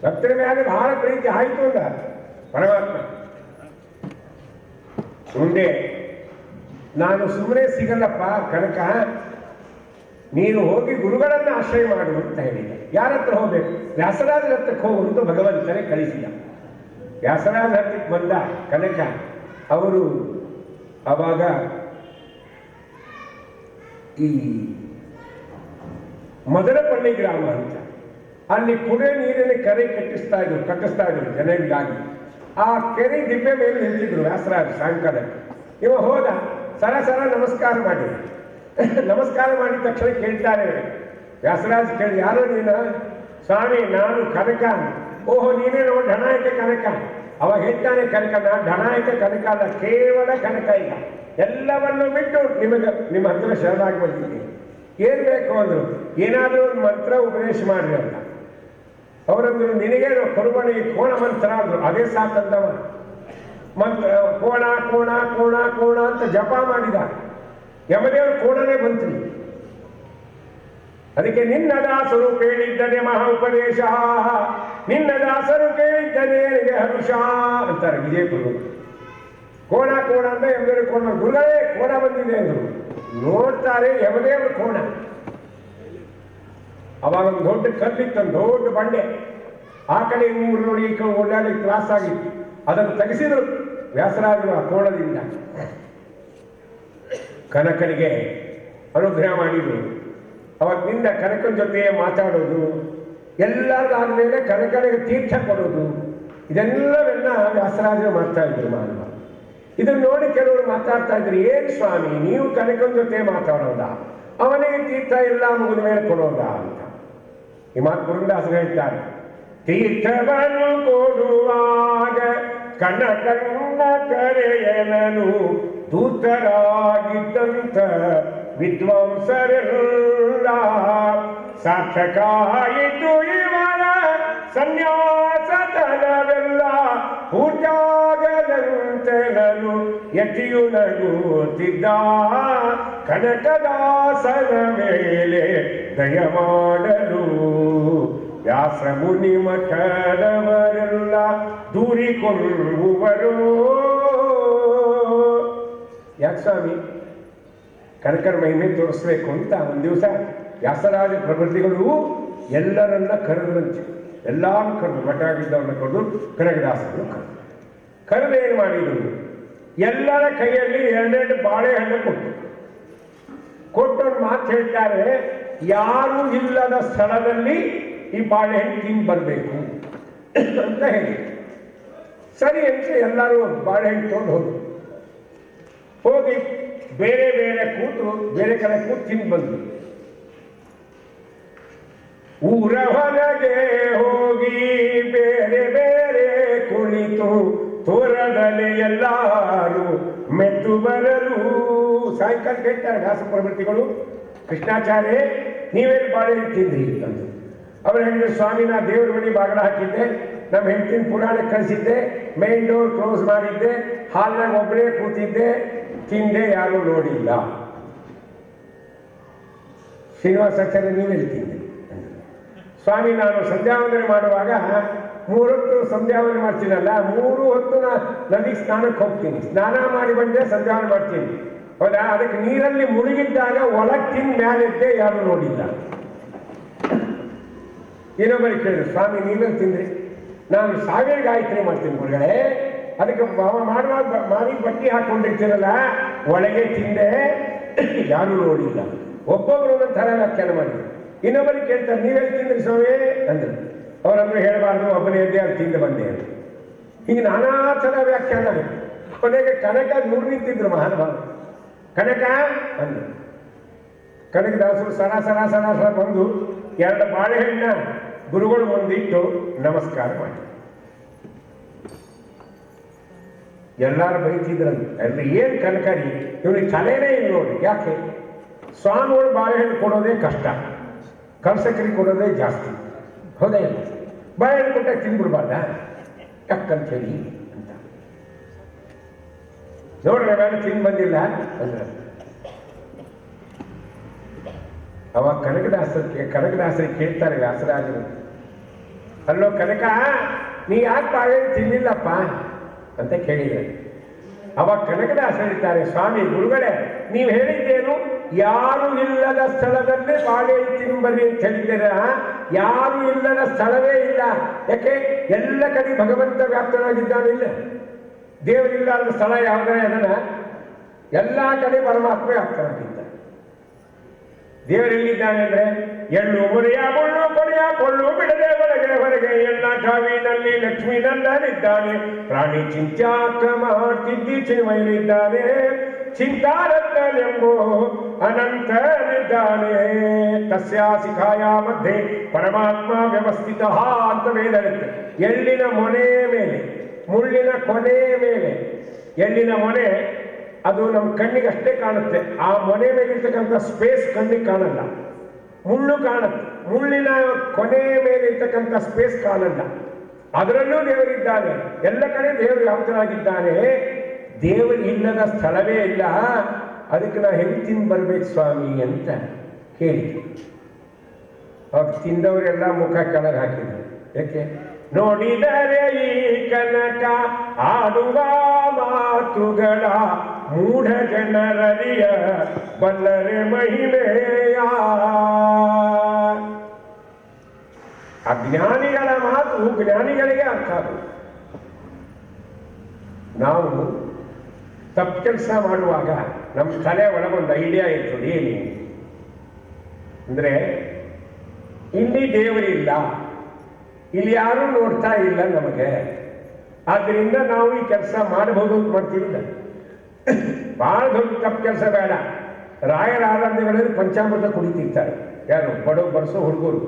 ಭಕ್ತರ ಮೇಲೆ ಬಹಳ ಪ್ರೀತಿ ಆಯಿತು ಅಂದ ಪರಮಾತ್ಮ. ಮುಂದೆ ನಾನು ಸುಮ್ಮನೆ ಸಿಗಲ್ಲಪ್ಪ ಕನಕ, ನೀನು ಹೋಗಿ ಗುರುಗಳನ್ನು ಆಶ್ರಯ ಮಾಡು ಅಂತ ಹೇಳಿದೆ. ಯಾರ ಹತ್ರ ಹೋಗ್ಬೇಕು? ವ್ಯಾಸರಾಜರ ಹತ್ರಕ್ಕೆ ಹೋಗುವಂತ ಭಗವಂತನೇ ಕಳಿಸಿದ. ವ್ಯಾಸರಾಜ ಹತ್ರಕ್ಕೆ ಬಂದ ಕನಕ. ಅವರು ಅವಾಗ ಈ ಮದರಪಳ್ಳಿ ಗ್ರಾಮ ಅಂತ, ಅಲ್ಲಿ ಕುಡಿಯೋ ನೀರಿನ ಕೆರೆ ಕಟ್ಟಿಸ್ತಾ ಇದ್ರು ಜನರಿಗಾಗಿ. ಆ ಕೆರೆ ದಿಬ್ಬೆ ಮೇಲೆ ನಿಂತಿದ್ರು ವ್ಯಾಸರಾಜ. ಸಾಯಂಕಾಲ ಇವ ಹೋದ, ಸರ ನಮಸ್ಕಾರ ಮಾಡಿ. ನಮಸ್ಕಾರ ಮಾಡಿದ ತಕ್ಷಣ ಕೇಳ್ತಾರೆ ವ್ಯಾಸರಾಜ್, ಕೇಳಿ ಯಾರೋ ನೀನು? ಸ್ವಾಮಿ, ನಾನು ಕನಕ. ಓಹೋ, ನೀನೇ ನೋಡಿ ಢನಾಯಕ ಕನಕ. ಅವಾಗ ಹೇಳ್ತಾನೆ ಕನಕ, ನಾನು ಢನಾಯಕ ಕನಕ ಅಲ್ಲ, ಕೇವಲ ಕನಕ. ಇಲ್ಲ, ಎಲ್ಲವನ್ನು ಬಿಟ್ಟು ನಿಮ್ಮ ಹತ್ರ ಶರಣಾಗಿ ಬಂದಿದ್ದೀನಿ. ಏನ್ ಬೇಕು ಅಂದ್ರು. ಏನಾದರೂ ಒಂದು ಮಂತ್ರ ಉಪದೇಶ ಮಾಡ್ರಿ ಅಂತ. ಅವರಂದ್ರು, ನಿನಗೇನು ಕೊರಬಣಿ ಕೋಣ ಮಂತ್ರ ಅಂದ್ರು. ಅದೇ ಸಾಕಂದವ. ಮಂತ್ರ ಕೋಣ ಕೋಣ ಕೋಣ ಕೋಣ ಅಂತ ಜಪ ಮಾಡಿದ. ಯಮದೇವರು ಕೋಣನೇ ಬಂತ್ರಿ. ಅದಕ್ಕೆ ನಿನ್ನ ದಾಸರು ಕೇಳಿದ್ದನೆ ಮಹಾ ಉಪದೇಶ, ನಿನ್ನ ದಾಸರು ಕೇಳಿದ್ದನೆ ಹರುಷ ಅಂತಾರೆ ವಿಜಯಪುರ. ಕೋಣ ಕೋಣ ಅಂತ ಯಮದೇವರು ಕೋಣ, ಗುರುಗಳೇ ಕೋಣ ಬಂದಿದೆ ಅಂದ್ರು. ನೋಡ್ತಾರೆ ಯಮದೇವರು ಕೋಣ. ಅವಾಗ ಒಂದು ದೊಡ್ಡ ಕಲ್ಲಿತ್ತು, ದೊಡ್ಡ ಬಂಡೆ. ಆ ಕಡೆ ಊರು ನೋಡಿ ಈ ಕಡೆ ಓಡಾಡಿ ಕ್ಲಾಸ್ ಆಗಿತ್ತು. ಅದನ್ನು ತೆಗೆಸಿದ್ರು ವ್ಯಾಸರಾಜರು ಆ ಕೋಣದಿಂದ. ಕನಕನಿಗೆ ಅನುಗ್ರಹ ಮಾಡಿದ್ರು. ಅವತ್ತಿನಿಂದ ಕನಕನ ಜೊತೆ ಮಾತಾಡೋದು, ಎಲ್ಲರಾದ್ಮೇಲೆ ಕನಕನಿಗೆ ತೀರ್ಥ ಕೊಡೋದು. ಇದೆಲ್ಲವೆಲ್ಲ ವ್ಯಾಸರಾಜರು ಮಾಡ್ತಾ ಇದ್ರು ಮಾನವ. ಇದನ್ನು ನೋಡಿ ಕೆಲವರು ಮಾತಾಡ್ತಾ ಇದ್ರು, ಏನು ಸ್ವಾಮಿ ನೀವು ಕನಕನ ಜೊತೆ ಮಾತಾಡೋದ, ಅವನಿಗೆ ತೀರ್ಥ ಎಲ್ಲ ಮುಗಿದ ಮೇಲೆ ಕೊಡೋದ ಅಂತ. ಈ ಮಾತು ಪುರಂದಾಸರು ಹೇಳ್ತಾರೆ, ತೀರ್ಥವನ್ನು ಕೊಡುವಾಗ ಕನಕನ್ನ ಕರೆಯಲನು ದೂತರಾಗಿದ್ದಂತ ವಿದ್ವಾಂಸರೆಲ್ಲ ಸಾರ್ಥಕಾಯಿತು ಇವರ ಸನ್ಯಾಸತನವೆಲ್ಲ ಪೂಜಾಗದಂತೆನನು ಯತಿಯು ನಗುತ್ತಿದ್ದ ಕನಕದಾಸನ ಮೇಲೆ ದಯಮಾಡಲು ವ್ಯಾಸ ಮುನಿ ಮಠದವರೆಲ್ಲ ದೂರಿಕೊಳ್ಳುವರು. ಯಾಕೆ ಸ್ವಾಮಿ ಕನಕರ ಮಹಿಮೆ ತೋರಿಸ್ಬೇಕು ಅಂತ ಒಂದು ದಿವಸ ವ್ಯಾಸರಾಜ ಪ್ರಭೃತಿಗಳು ಎಲ್ಲರನ್ನ ಕರೆದ್ರಂತೆ. ಎಲ್ಲಾರು ಕರೆದು, ಮಠ ಆಗಿದ್ದವ್ರನ್ನ ಕರೆದು ಕನಕದಾಸರನ್ನು ಕರೆದು ಏನು ಮಾಡಿದ್ರು, ಎಲ್ಲರ ಕೈಯಲ್ಲಿ 2 ಬಾಳೆಹಣ್ಣು ಕೊಟ್ಟು ಒಂದು ಮಾತು ಹೇಳ್ತಾರೆ, ಯಾರೂ ಇಲ್ಲದ ಸ್ಥಳದಲ್ಲಿ ಈ ಬಾಳೆಹಣ್ಣು ತಿಂದು ಬರಬೇಕು ಅಂತ ಹೇಳಿ. ಸರಿ ಅಂತ ಎಲ್ಲರೂ ಬಾಳೆಹಣ್ಣು ತೊಗೊಂಡು ಹೋಗಿ ಬೇರೆ ಬೇರೆ ಕೂತು ಬೇರೆ ಕಡೆ ಕೂತು ತಿಂದು ಬಂದು ಊರ ಹೊರಗೆ ಹೋಗಿ ಬೇರೆ ಬೇರೆ ಕುಳಿತು ತೋರದಲ್ಲಿ ಎಲ್ಲರೂ ಮೆದ್ದು ಬರಲು. ಸಾಯಂಕಾಲ ಕೇಳ್ತಾರೆ ವ್ಯಾಸ ಪ್ರವೃತ್ತಿಗಳು, ಕೃಷ್ಣಾಚಾರ್ಯ ನೀವೇನು ಬಾಳೆಹಣ್ಣು ತಿಂದ್ರಿ ಅಂತ. ಅವ್ರು ಹೇಳಿದ್ರು, ಸ್ವಾಮಿ ನಾ ದೇವ್ರ ಮನೆ ಬಾಗಿಲ ಹಾಕಿದ್ದೆ, ನಮ್ಮ ಹೆಂಡತಿನ ಪುರಾಣಕ್ಕೆ ಕಳಿಸಿದ್ದೆ, ಮೇನ್ ಡೋರ್ ಕ್ಲೋಸ್ ಮಾಡಿದ್ದೆ, ಹಾಲ್ನಾಗ ಒಬ್ಬಳೇ ಕೂತಿದ್ದೆ, ತಿಂದೆ, ಯಾರೂ ನೋಡಿಲ್ಲ. ಶ್ರೀನಿವಾಸಾಚಾರ್ಯ ನೀವೆಲ್ಲಿ ತಿಂದೆ? ಸ್ವಾಮಿ ನಾನು ಸಂಧ್ಯಾವಂದನೆ ಮಾಡುವಾಗ 3 ಹೊತ್ತು ಸಂಧ್ಯಾವಂದನೆ ಮಾಡ್ತೀನಲ್ಲ, 3 ಹೊತ್ತು ನದಿಗೆ ಸ್ನಾನಕ್ಕೆ ಹೋಗ್ತೀನಿ, ಸ್ನಾನ ಮಾಡಿ ಬಂದೆ ಸಂಧ್ಯಾವಂದನೆ ಮಾಡ್ತೀನಿ. ಹೌದಾ? ಅದಕ್ಕೆ ನೀರಲ್ಲಿ ಮುಳುಗಿದ್ದಾಗ ಒಳಗೆ ತಿಂದ ಮ್ಯಾಲಿದ್ದೆ, ಯಾರು ನೋಡಿಲ್ಲ. ಇನ್ನೊಬ್ಬರಿಗೆ ಕೇಳಿದ್ರು, ಸ್ವಾಮಿ ನೀವೇನು ತಿಂದ್ರಿ? ನಾನು 1000 ಗಾಯತ್ರಿ ಮಾಡ್ತೀನಿ ಹೊರಗಡೆ, ಅದಕ್ಕೆ ಮಾಡುವಾಗ ಮಾಡಿ ಬಟ್ಟೆ ಹಾಕೊಂಡಿರ್ತೀರಲ್ಲ ಒಳಗೆ ತಿಂದೆ, ಯಾರು ನೋಡಿಲ್ಲ. ಒಬ್ಬೊಬ್ಬರು ಒಂದೊಂದು ಥರ ವ್ಯಾಖ್ಯಾನ ಮಾಡಿದ್ರು. ಇನ್ನೊಬ್ಬರಿಗೆ ಕೇಳ್ತಾರೆ, ನೀವೆಲ್ಲಿ ತಿಂದ್ರಿ ಸ್ವಾಮಿ ಅಂದರು. ಅವರಂದ್ರೆ ಹೇಳಬಾರ್ದು, ಒಬ್ಬನೇ ಎದ್ದೆ ಅಲ್ಲಿ ತಿಂದು ಬಂದೆ ಅಂತ. ಹೀಗೆ ನಾನಾ ಥರ ವ್ಯಾಖ್ಯಾನ. ಕೊನೆಗೆ ಕನಕ ನೂರು ನಿಂತಿದ್ರು ಮಹಾನುಭಾವ. ಕನಕ ಅಂದರು. ಕನಕದಾಸರು ಸರ ಬಂದು 2 ಬಾಳೆಹಣ್ಣ ಗುರುಗಳು ಮುಂದಿಟ್ಟು ನಮಸ್ಕಾರ ಮಾಡಿ. ಎಲ್ಲರೂ ಬೈತಿದ್ರಂತ, ಎಲ್ಲ ಏನು ಕನಕರಿ ಇವನಿಗೆ ತಲೆನೇ ಇಲ್ಲ ನೋಡಿ. ಯಾಕೆ? ಸ್ವಾಮಿಗಳು ಬಾಳೆಹಣ್ಣು ಕೊಡೋದೇ ಕಷ್ಟ, ಕಲ್ಸಕರಿ ಕೊಡೋದೇ ಜಾಸ್ತಿ. ಹೌದಾ ಇಲ್ಲ? ಬಾಳೆಹಣ್ಣು ಕೊಟ್ಟಾಗ ತಿಂದ್ಬಿಡ್ಬಾರ್ದ ಯಾಕಂತ ಹೇಳಿ ಅಂತ ನೋಡ್ರಿ, ನಾನು ತಿಂದು ಬಂದಿಲ್ಲ ಅಂದ್ರೆ ಅವಾಗ ಕನಕದಾಸರಿಗೆ ಕೇಳ್ತಾರೆ ವ್ಯಾಸರಾಜರು, ಅಲ್ಲೋ ಕನಕ ನೀ ಯಾಕೆ ಬಾಳೆಹಣ್ಣು ತಿನ್ನಿಲ್ಲಪ್ಪ ಅಂತ ಕೇಳಿದ್ರೆ, ಅವಾಗ ಕನಕದಾಸ ಹೇಳ್ತಾರೆ, ಸ್ವಾಮಿ ಗುರುಗಳೇ ನೀವು ಹೇಳಿದ್ದೇನು, ಯಾರು ಇಲ್ಲದ ಸ್ಥಳದಲ್ಲೇ ಬಾಳೆಹಣ್ಣು ತಿನ್ಬರ್ರಿ ಅಂತ ಹೇಳಿದ್ದೀರ. ಯಾರು ಇಲ್ಲದ ಸ್ಥಳವೇ ಇಲ್ಲ. ಯಾಕೆ? ಎಲ್ಲ ಕಡೆ ಭಗವಂತ ವ್ಯಾಪ್ತನಾಗಿದ್ದಾನಿಲ್ಲ. ದೇವರಿಲ್ಲದ ಸ್ಥಳ ಯಾವುದೇ ಅದನ್ನ ಎಲ್ಲ ಕಡೆ ಪರಮಾತ್ಮ ವ್ಯಾಪ್ತನಾಗಿದ್ದ. ದೇವರೆಲ್ಲಿದ್ದಾನೆ ಅಂದ್ರೆ, ಎಳ್ಳು ಮುರಿಯ ಮುಳ್ಳು ಕೊನೆಯ ಕೊಳ್ಳು ಬಿಡದೆ ಹೊರಗೆ ಎಲ್ಲ ಕಾವಿನಲ್ಲಿ ಲಕ್ಷ್ಮೀನಂದನಿದ್ದಾನೆ. ಪ್ರಾಣಿ ಚಿಂತ್ಯಾಕ ಮಾಡ್ತಿದ್ದಿ ಚಿನ್ಮಯನಿದ್ದಾನೆ. ಚಿಂತಾರತ್ನೆಂಬೋ ಅನಂತನಿದ್ದಾನೆ. ತಸ್ಯಾ ಶಿಖಾಯ ಮಧ್ಯೆ ಪರಮಾತ್ಮ ವ್ಯವಸ್ಥಿತ ಅಂತ ವೇದ ಇರುತ್ತೆ. ಎಳ್ಳಿನ ಮೊನೆ ಮೇಲೆ, ಮುಳ್ಳಿನ ಕೊನೆ ಮೇಲೆ, ಎಳ್ಳಿನ ಮೊನೆ ಅದು ನಮ್ಮ ಕಣ್ಣಿಗೆ ಅಷ್ಟೇ ಕಾಣುತ್ತೆ. ಆ ಮೊನೆ ಮೇಲಿರ್ತಕ್ಕಂಥ ಸ್ಪೇಸ್ ಕಣ್ಣಿಗೆ ಕಾಣಲ್ಲ. ಮುಳ್ಳು ಕಾಣುತ್ತೆ, ಮುಳ್ಳಿನ ಕೊನೆ ಮೇಲಿರ್ತಕ್ಕಂಥ ಸ್ಪೇಸ್ ಕಾಣಲ್ಲ. ಅದರಲ್ಲೂ ದೇವರಿದ್ದಾನೆ. ಎಲ್ಲ ಕಡೆ ದೇವರು ವ್ಯಾಪ್ತನಾಗಿದ್ದಾನೆ. ದೇವರು ಇಲ್ಲದ ಸ್ಥಳವೇ ಇಲ್ಲ. ಅದಕ್ಕೆ ನಾ ಹೆಂಗೆ ತಿಂದು ಬರ್ಬೇಕು ಸ್ವಾಮಿ ಅಂತ ಹೇಳಿದ್ರು. ಅವಾಗ ತಿಂದವರೆಲ್ಲ ಮುಖ ಕೆಳಗೆ ಹಾಕಿದ್ರು. ಯಾಕೆ? ನೋಡಿದರೆ ಈ ಕನಕ ಆಡುವ ಮಾತುಗಳ ಮೂಢ ಜನರರಿಯ ಬಲ್ಲರೆ ಮಹಿಮೆಯ. ಅಜ್ಞಾನಿಗಳ ಮಾತು ಜ್ಞಾನಿಗಳಿಗೆ ಅರ್ಥ ಆಗುತ್ತೆ. ನಾವು ತಪ್ಪು ಕೆಲಸ ಮಾಡುವಾಗ ನಮ್ಮ ತಲೆ ಒಳಗೊಂದು ಐಡಿಯಾ ಇರ್ತದೆ. ಏನು ಅಂದ್ರೆ, ಇಲ್ಲಿ ದೇವರಿಲ್ಲ, ಇಲ್ಲಿ ಯಾರೂ ನೋಡ್ತಾ ಇಲ್ಲ ನಮಗೆ, ಆದ್ದರಿಂದ ನಾವು ಈ ಕೆಲಸ ಮಾಡಬಹುದು ಅಂತ ಮಾಡ್ತೀವಿ. ಬಹಳ ದೊಡ್ಡ ತಪ್ಪು ಕೆಲಸ ಬೇಡ. ರಾಯರ ಆರಾಧನೆಗಳಲ್ಲಿ ಪಂಚಾಮೃತ ಕುಡಿತಿರ್ತಾರೆ ಯಾರು ಬಡಿಸೋ ಹುಡುಗರು.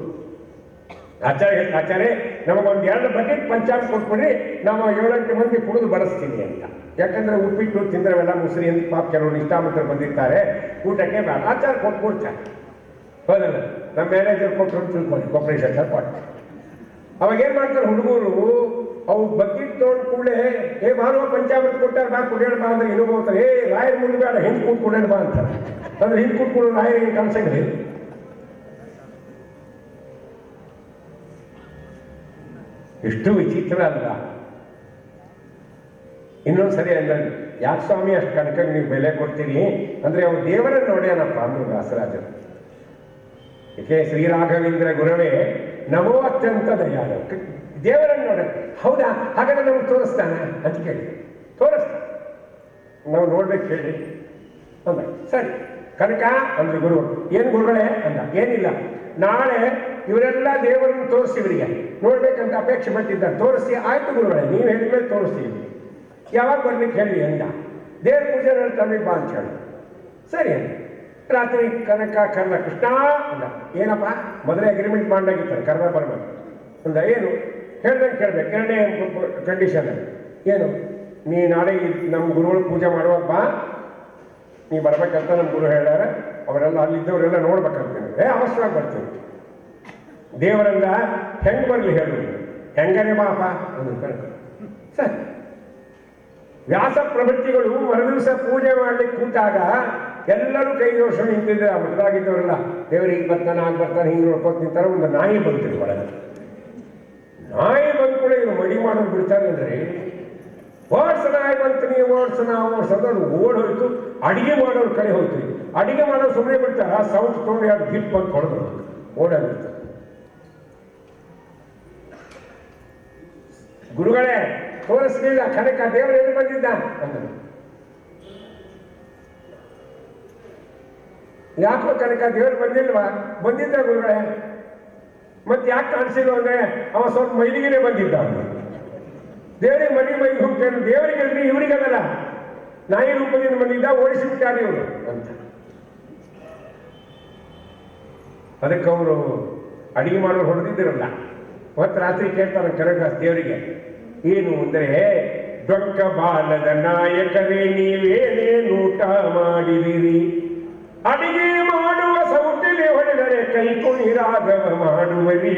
ಆಚಾರ್ಯ ನಮಗೊಂದು 2 ಬಕೆಟ್ ಪಂಚಾಮೃತ ಕೊಟ್ಬಿಡ್ರಿ, ನಾವು 7-8 ಮಂದಿ ಕುಡಿದು ಬಡಿಸ್ತೀವಿ ಅಂತ. ಯಾಕಂದ್ರೆ ಉಪ್ಪಿಟ್ಟು ತಿಂದ್ರವೆಲ್ಲ ಮುಸ್ರಿ ಅಂತ ಪಾಪ ಕೆಲವರು ನಿಷ್ಠಾವಂತರು ಬಂದಿರ್ತಾರೆ, ಊಟಕ್ಕೆ ಬೇಡ ಆಚಾರ ಕೊಟ್ಬಿಡ್ತಾರೆ. ಹೌದಲ್ಲ, ನಮ್ಮ ಮ್ಯಾನೇಜರ್ ಕೊಟ್ಟರು ತಿಳ್ಕೊಂಡು ಕಾರ್ಪೊರೇಷನ್ ಕೊಟ್ಟು ಅವಾಗ ಏನು ಮಾಡ್ತಾರೆ ಹುಡುಗರು, ಅವು ಬಕೆಟ್ ತೊಗೊಂಡು ಕೂಡಲೇ ಭಾನುವ ಪಂಚಾಮೃತ ಕೊಟ್ಟಾರ ಬಾ ಕುಡಿಯೋಣ ಬಾ ಅಂದ್ರೆ ಇನ್ನೂ ಹೋಗ್ತಾರೆ. ರಾಯರ ಮುಂದೆ ಬೇಡ, ಹಿಂದೆ ಕೂತ್ ಕುಡಿಯೋಣ ಬಾ ಅಂತಾರೆ. ಅಂದ್ರೆ ಹಿಂದೆ ಕೂತ್ಕೊಂಡು ರಾಯರ ಏನು ಕನ್ಸಂಗ್ರಿ. ಎಷ್ಟು ವಿಚಿತ್ರ ಅಲ್ಲ. ಇನ್ನೊಂದು ಸರಿ ಅಂದ್ರೆ ಯಾಕೆ ಸ್ವಾಮಿ ಅಷ್ಟು ಕನಕಗೆ ನೀವು ಬೆಲೆ ಕೊಡ್ತೀರಿ ಅಂದ್ರೆ ಅವ್ರು ದೇವರನ್ನು ನೋಡ್ಯಾನಪ್ಪ ಅಂದ್ರು ವ್ಯಾಸರಾಜರು. ಏಕೆ ಶ್ರೀರಾಘವೇಂದ್ರ ಗುರವೇ ನಮೋ ಅತ್ಯಂತ ದಯಾಳು, ದೇವರನ್ನು ನೋಡ. ಹೌದಾ, ಹಾಗಾದ್ರೆ ನಮ್ಗೆ ತೋರಿಸ್ತಾನೆ ಅಂತ ಕೇಳಿ ತೋರಿಸ್ತಾನೆ, ನಾವು ನೋಡ್ಬೇಕು ಹೇಳಿ ಅಂದ. ಸರಿ ಕನಕ ಅಂದ್ರೆ ಗುರು. ಏನು ಗುರುಗಳೇ ಅಂದ. ಏನಿಲ್ಲ, ನಾಳೆ ಇವರೆಲ್ಲ ದೇವರನ್ನು ತೋರಿಸಿ ಇವರಿಗೆ ನೋಡ್ಬೇಕಂತ ಅಪೇಕ್ಷೆ ಪಟ್ಟಿದ್ದಾರೆ. ತೋರಿಸಿ ಆಯ್ತು ಗುರುಗಳೇ, ನೀವು ಹೇಳಿದ್ಮೇಲೆ ತೋರಿಸ್ತೀವಿ, ಯಾವಾಗ ಬರ್ಲಿಕ್ಕೆ ಹೇಳಿ ಅಂದ. ದೇವ್ರ ಪೂಜೆ ತಮಗೆ ಬಾ ಅಂತ ಹೇಳಿ. ಸರಿ ಅಂದ. ರಾತ್ರಿ ಕನಕ ಕರ್ದ. ಕೃಷ್ಣ ಅಂದ. ಏನಪ್ಪ, ಮೊದಲೇ ಅಗ್ರಿಮೆಂಟ್ ಮಾಡಾಗಿರ್ತಾರೆ ಕರ್ದ ಬರ್ಬೇಕು ಅಂದ. ಏನು ಹೇಳ್ದಂಗೆ ಕೇಳ್ಬೇಕು. 2ನೇ ಕಂಡೀಷನ್ ಏನು, ನೀ ನಾಳೆ ನಮ್ಮ ಗುರುಗಳು ಪೂಜೆ ಮಾಡುವಾಗ ಬಾ, ನೀ ಬರ್ಬೇಕಂತ ನಮ್ಮ ಗುರು ಹೇಳ್ಯಾರ. ಅವರೆಲ್ಲ ಅಲ್ಲಿದ್ದವರೆಲ್ಲ ನೋಡ್ಬೇಕಂತ. ಅವಶ್ಯವಾಗಿ ಬರ್ತೀನಿ. ದೇವರನ್ನ ಹೆಂಗೆ ಬರಲಿ ಹೇಳು, ಹೆಂಗನೇ ಬಾಪ ಅಂದ್ರು ಕನಕ. ಸರಿ. ವ್ಯಾಸ ಪ್ರವೃತ್ತಿಗಳು ಮರುದಿವಸ ಪೂಜೆ ಮಾಡ್ಲಿಕ್ಕೆ ಕೂತಾಗ ಎಲ್ಲರೂ ಕೈ ದೋಷ ನಿಂತಿದ್ರೆ ಆ ಮಠದಾಗಿದ್ದವರೆಲ್ಲ ದೇವರಿಗೆ ಬರ್ತಾನೆ ಆಗ ಬರ್ತಾನೆ ಹಿಂಗೆ ನೋಡ್ಕೊತ ನಿಂತಾರೆ. ಒಂದು ನಾಯಿ ಬಂತಿರು ಒಳಗೆ. ನಾಯಿ ಬಂದ ಕೂಡ ಇವರು ಮಡಿ ಮಾಡೋದು ಬಿಡ್ತಾರೆ ಅಂದ್ರೆ, ಓಡ್ಸ ನಾಯಿ ಬಂತು, ನೀವು ಓಡ್ಸೋದು ಓಡ್ ಹೋಯ್ತು. ಅಡಿಗೆ ಮಾಡೋರು ಕಡೆ ಹೋಯ್ತು. ಅಡಿಗೆ ಮಾಡೋರು ಸುಮ್ಮನೆ ಬಿಡ್ತಾರ, ಸೌಂಡ್ ತೊಗೊಂಡು ಯಾರು ಗಿಟ್ ಬಂದು ಹೊಡೆದು ಓಡಾಡ್ಬಿಡ್ತಾರೆ. ಗುರುಗಳೇ ತೋರಿಸ್ಲಿಲ್ಲ, ಕನಕ ದೇವರು ಎಲ್ಲಿ ಬಂದಿದ್ದ ಅಂದರು. ಯಾಕೋ ಕನಕ ದೇವರು ಬಂದಿಲ್ವಾ? ಬಂದಿದ್ದ ಗುರುಗಳೇ. ಮತ್ತೆ ಯಾಕೆ ಕಾಣಿಸಿಲ್ಲ ಅಂದ್ರೆ ಅವ ಸ್ವಲ್ಪ ಮೈಲಿಗೆನೆ ಬಂದಿದ್ದ. ದೇವರಿಗೆ ಮೈಗೆ ಹೋಗ್ತೇನೆ. ದೇವರಿಗಲ್ರಿ, ಇವರಿಗಲ್ಲ, ನಾಯಿ ರೂಪದಿಂದ ಬಂದಿದ್ದ, ಓಡಿಸಿಬಿಟ್ಟಾರೆ ಇವರು ಅಂತ. ಅದಕ್ಕೆ ಅವರು ಅಡಿಗೆ ಮಾಡೋರು ಹೊಡೆದಿದ್ದಿರಲ್ಲ. ಮತ್ತೆ ರಾತ್ರಿ ಕೇಳ್ತಾರೆ ಕನಕ ದೇವರಿಗೆ, ಏನು ಅಂದರೆ, ದೊಡ್ಡ ಬಾಲದ ನಾಯಕರೇ ನೀವೇನೇನೂಟ ಮಾಡಿದಿರಿ, ಅಡಿಗೆ ಮಾಡುವ ಸೌಟಿಲೆ ಹೊಡೆದರೆ ಕೈಕುಣಿ ರಾಘವ ಮಾಡುವರಿ.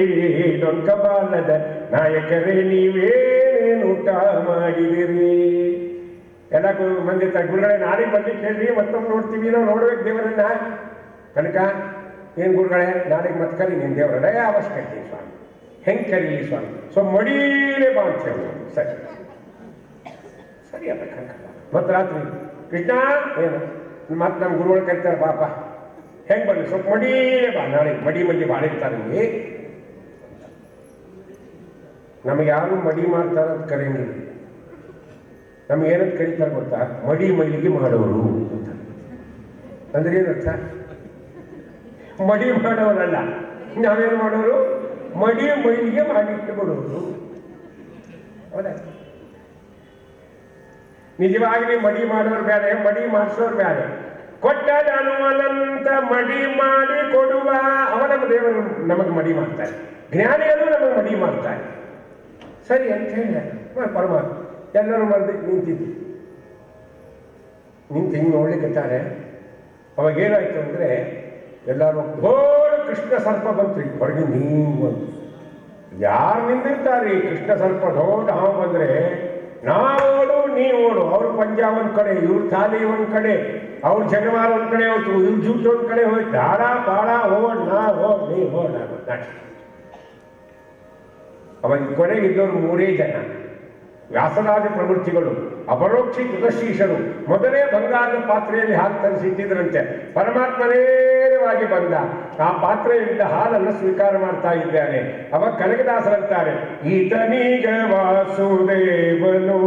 ದೊಡ್ಡ ಬಾಲದ ನಾಯಕರೇ ನೀವೇನೇನೂಟ ಮಾಡಿದಿರಿ. ಎಲ್ಲ ಮಂದಿ ಗುರುಗಳೇ ನಾಳೆ ಬರ್ಲಿಕ್ಕೆ ಹೇಳ್ರಿ, ಮತ್ತೊಮ್ಮೆ ನೋಡ್ತೀವಿ, ನಾವು ನೋಡ್ಬೇಕು ದೇವರನ್ನ. ಕನಕ ಏನು ಗುರುಗಳೇ, ನಾಳೆಗೆ ಮತ್ತೆ ಕರಿ ನೀನು ದೇವರನ್ನ. ಅವಶ್ಯಕತೆ ಸ್ವಾಮಿ. ಹೆಂಗೆ ಕರೀಲಿ ಸ್ವಾಮಿ? ಸೊ ಮಡೀಲೇ ಬಾ ಅಂತ ಹೇಳಿ. ಸರಿ ಸರಿ ಅಲ್ಲ ಕನಕ. ಮತ್ತೆ ರಾತ್ರಿ ಕೃಷ್ಣ ಏನು ಮತ್ತೆ ನಮ್ಮ ಗುರುಗಳು ಕರಿತಾರೆ, ಪಾಪ ಹೆಂಗೆ ಬರಲಿ, ಸ್ವಲ್ಪ ಮಡೀಲೇ ಬಾ, ನಾಳೆ ಮಡಿ ಮಂದಿ ಭಾಳ ಇರ್ತಾರೆ ನಿಮಗೆ. ನಮಗೆ ಯಾರು ಮಡಿ ಮಾಡ್ತಾರ ಅಂತ ಕರೆಯಂಗಿಲ್ಲ. ನಮ್ಗೆ ಏನಂತ ಕರೀತಾರೆ ಗೊತ್ತಾ? ಮಡಿ ಮೈಲಿಗೆ ಮಾಡೋರು ಅಂತ. ಅಂದ್ರೆ ಏನರ್ಥ? ಮಡಿ ಮಾಡೋರಲ್ಲ, ನಾವೇನು ಮಾಡೋರು? ಮಡಿ ಮೈಲಿಗೆ ಮಾಡಿಟ್ಟು ಬಿಡೋರು. ಹೌದಾ? ನಿಜವಾಗಿ ಮಡಿ ಮಾಡೋರು ಬೇರೆ, ಮಡಿ ಮಾಡಿಸೋರು ಬೇರೆ. ಕೊಟ್ಟ ನಾನು ಅನಂತ ಮಡಿ ಮಾಡಿ ಕೊಡುವ ಅವ ನಮ್ಮ ದೇವರು ನಮಗೆ ಮಡಿ ಮಾಡ್ತಾರೆ. ಜ್ಞಾನಿಗಳು ನಮಗೆ ಮಡಿ ಮಾಡ್ತಾರೆ. ಸರಿ ಅಂತ ಹೇಳಿ ಪರಮಾತ್ಮ ಎಲ್ಲರೂ ಮರದಿ ನಿಂತಿದ್ದು ನಿಂತು ಹಿಂಗೆ ನೋಡ್ಲಿಕ್ಕತ್ತಾರೆ. ಅವಾಗೇನಾಯ್ತು ಅಂದರೆ ಎಲ್ಲರೂ ದೊಡ್ಡ ಕೃಷ್ಣ ಸರ್ಪ ಬಂತು. ಈಗ ಹೊರಗೆ ಹಿಂಗೆ ಬಂತು. ಯಾರು ನಿಂದಿರ್ತಾರೆ? ಕೃಷ್ಣ ಸರ್ಪ ದೊಡ್ಡ ಹಾವು ಬಂದರೆ ನಾವು ಓಡು, ನೀ ಓಡು. ಅವ್ರ ಪಂಜಾ ಒಂದ್ ಕಡೆ, ಇವ್ರ ಥಾಲಿ ಒಂದ್ ಕಡೆ, ಅವ್ರ ಜನವಾರ ಒಂದ್ ಕಡೆ ಹೋಯ್ತು, ಇವ್ರ ಜೂಟ್ ಒಂದ್ ಕಡೆ ಹೋಯ್ತು. ದಾಡ ಬಾಳ ಓಡ್, ನಾ ಓಡ್, ನೀ ಓಡ್. ಅವಾಗ ಕೊನೆಗೆ ಇದ್ದವರು 3 ಜನ ವ್ಯಾಸರಾಜ ಪ್ರವೃತ್ತಿಗಳು, ಅಪರೋಕ್ಷಿ ಕೃತಶೀಷರು. ಮೊದಲೇ ಬಂಗಾರದ ಪಾತ್ರೆಯಲ್ಲಿ ಹಾಲು ತರಿಸಿಟ್ಟಿದ್ರಂತೆ. ಪರಮಾತ್ಮ ನೇರವಾಗಿ ಬಂದ, ಆ ಪಾತ್ರೆಯಲ್ಲಿದ್ದ ಹಾಲನ್ನು ಸ್ವೀಕಾರ ಮಾಡ್ತಾ ಇದ್ದಾನೆ. ಅವಾಗ ಕನಕದಾಸರಂತಾರೆ, ಈತನೀಗ ವಾಸುದೇವನು,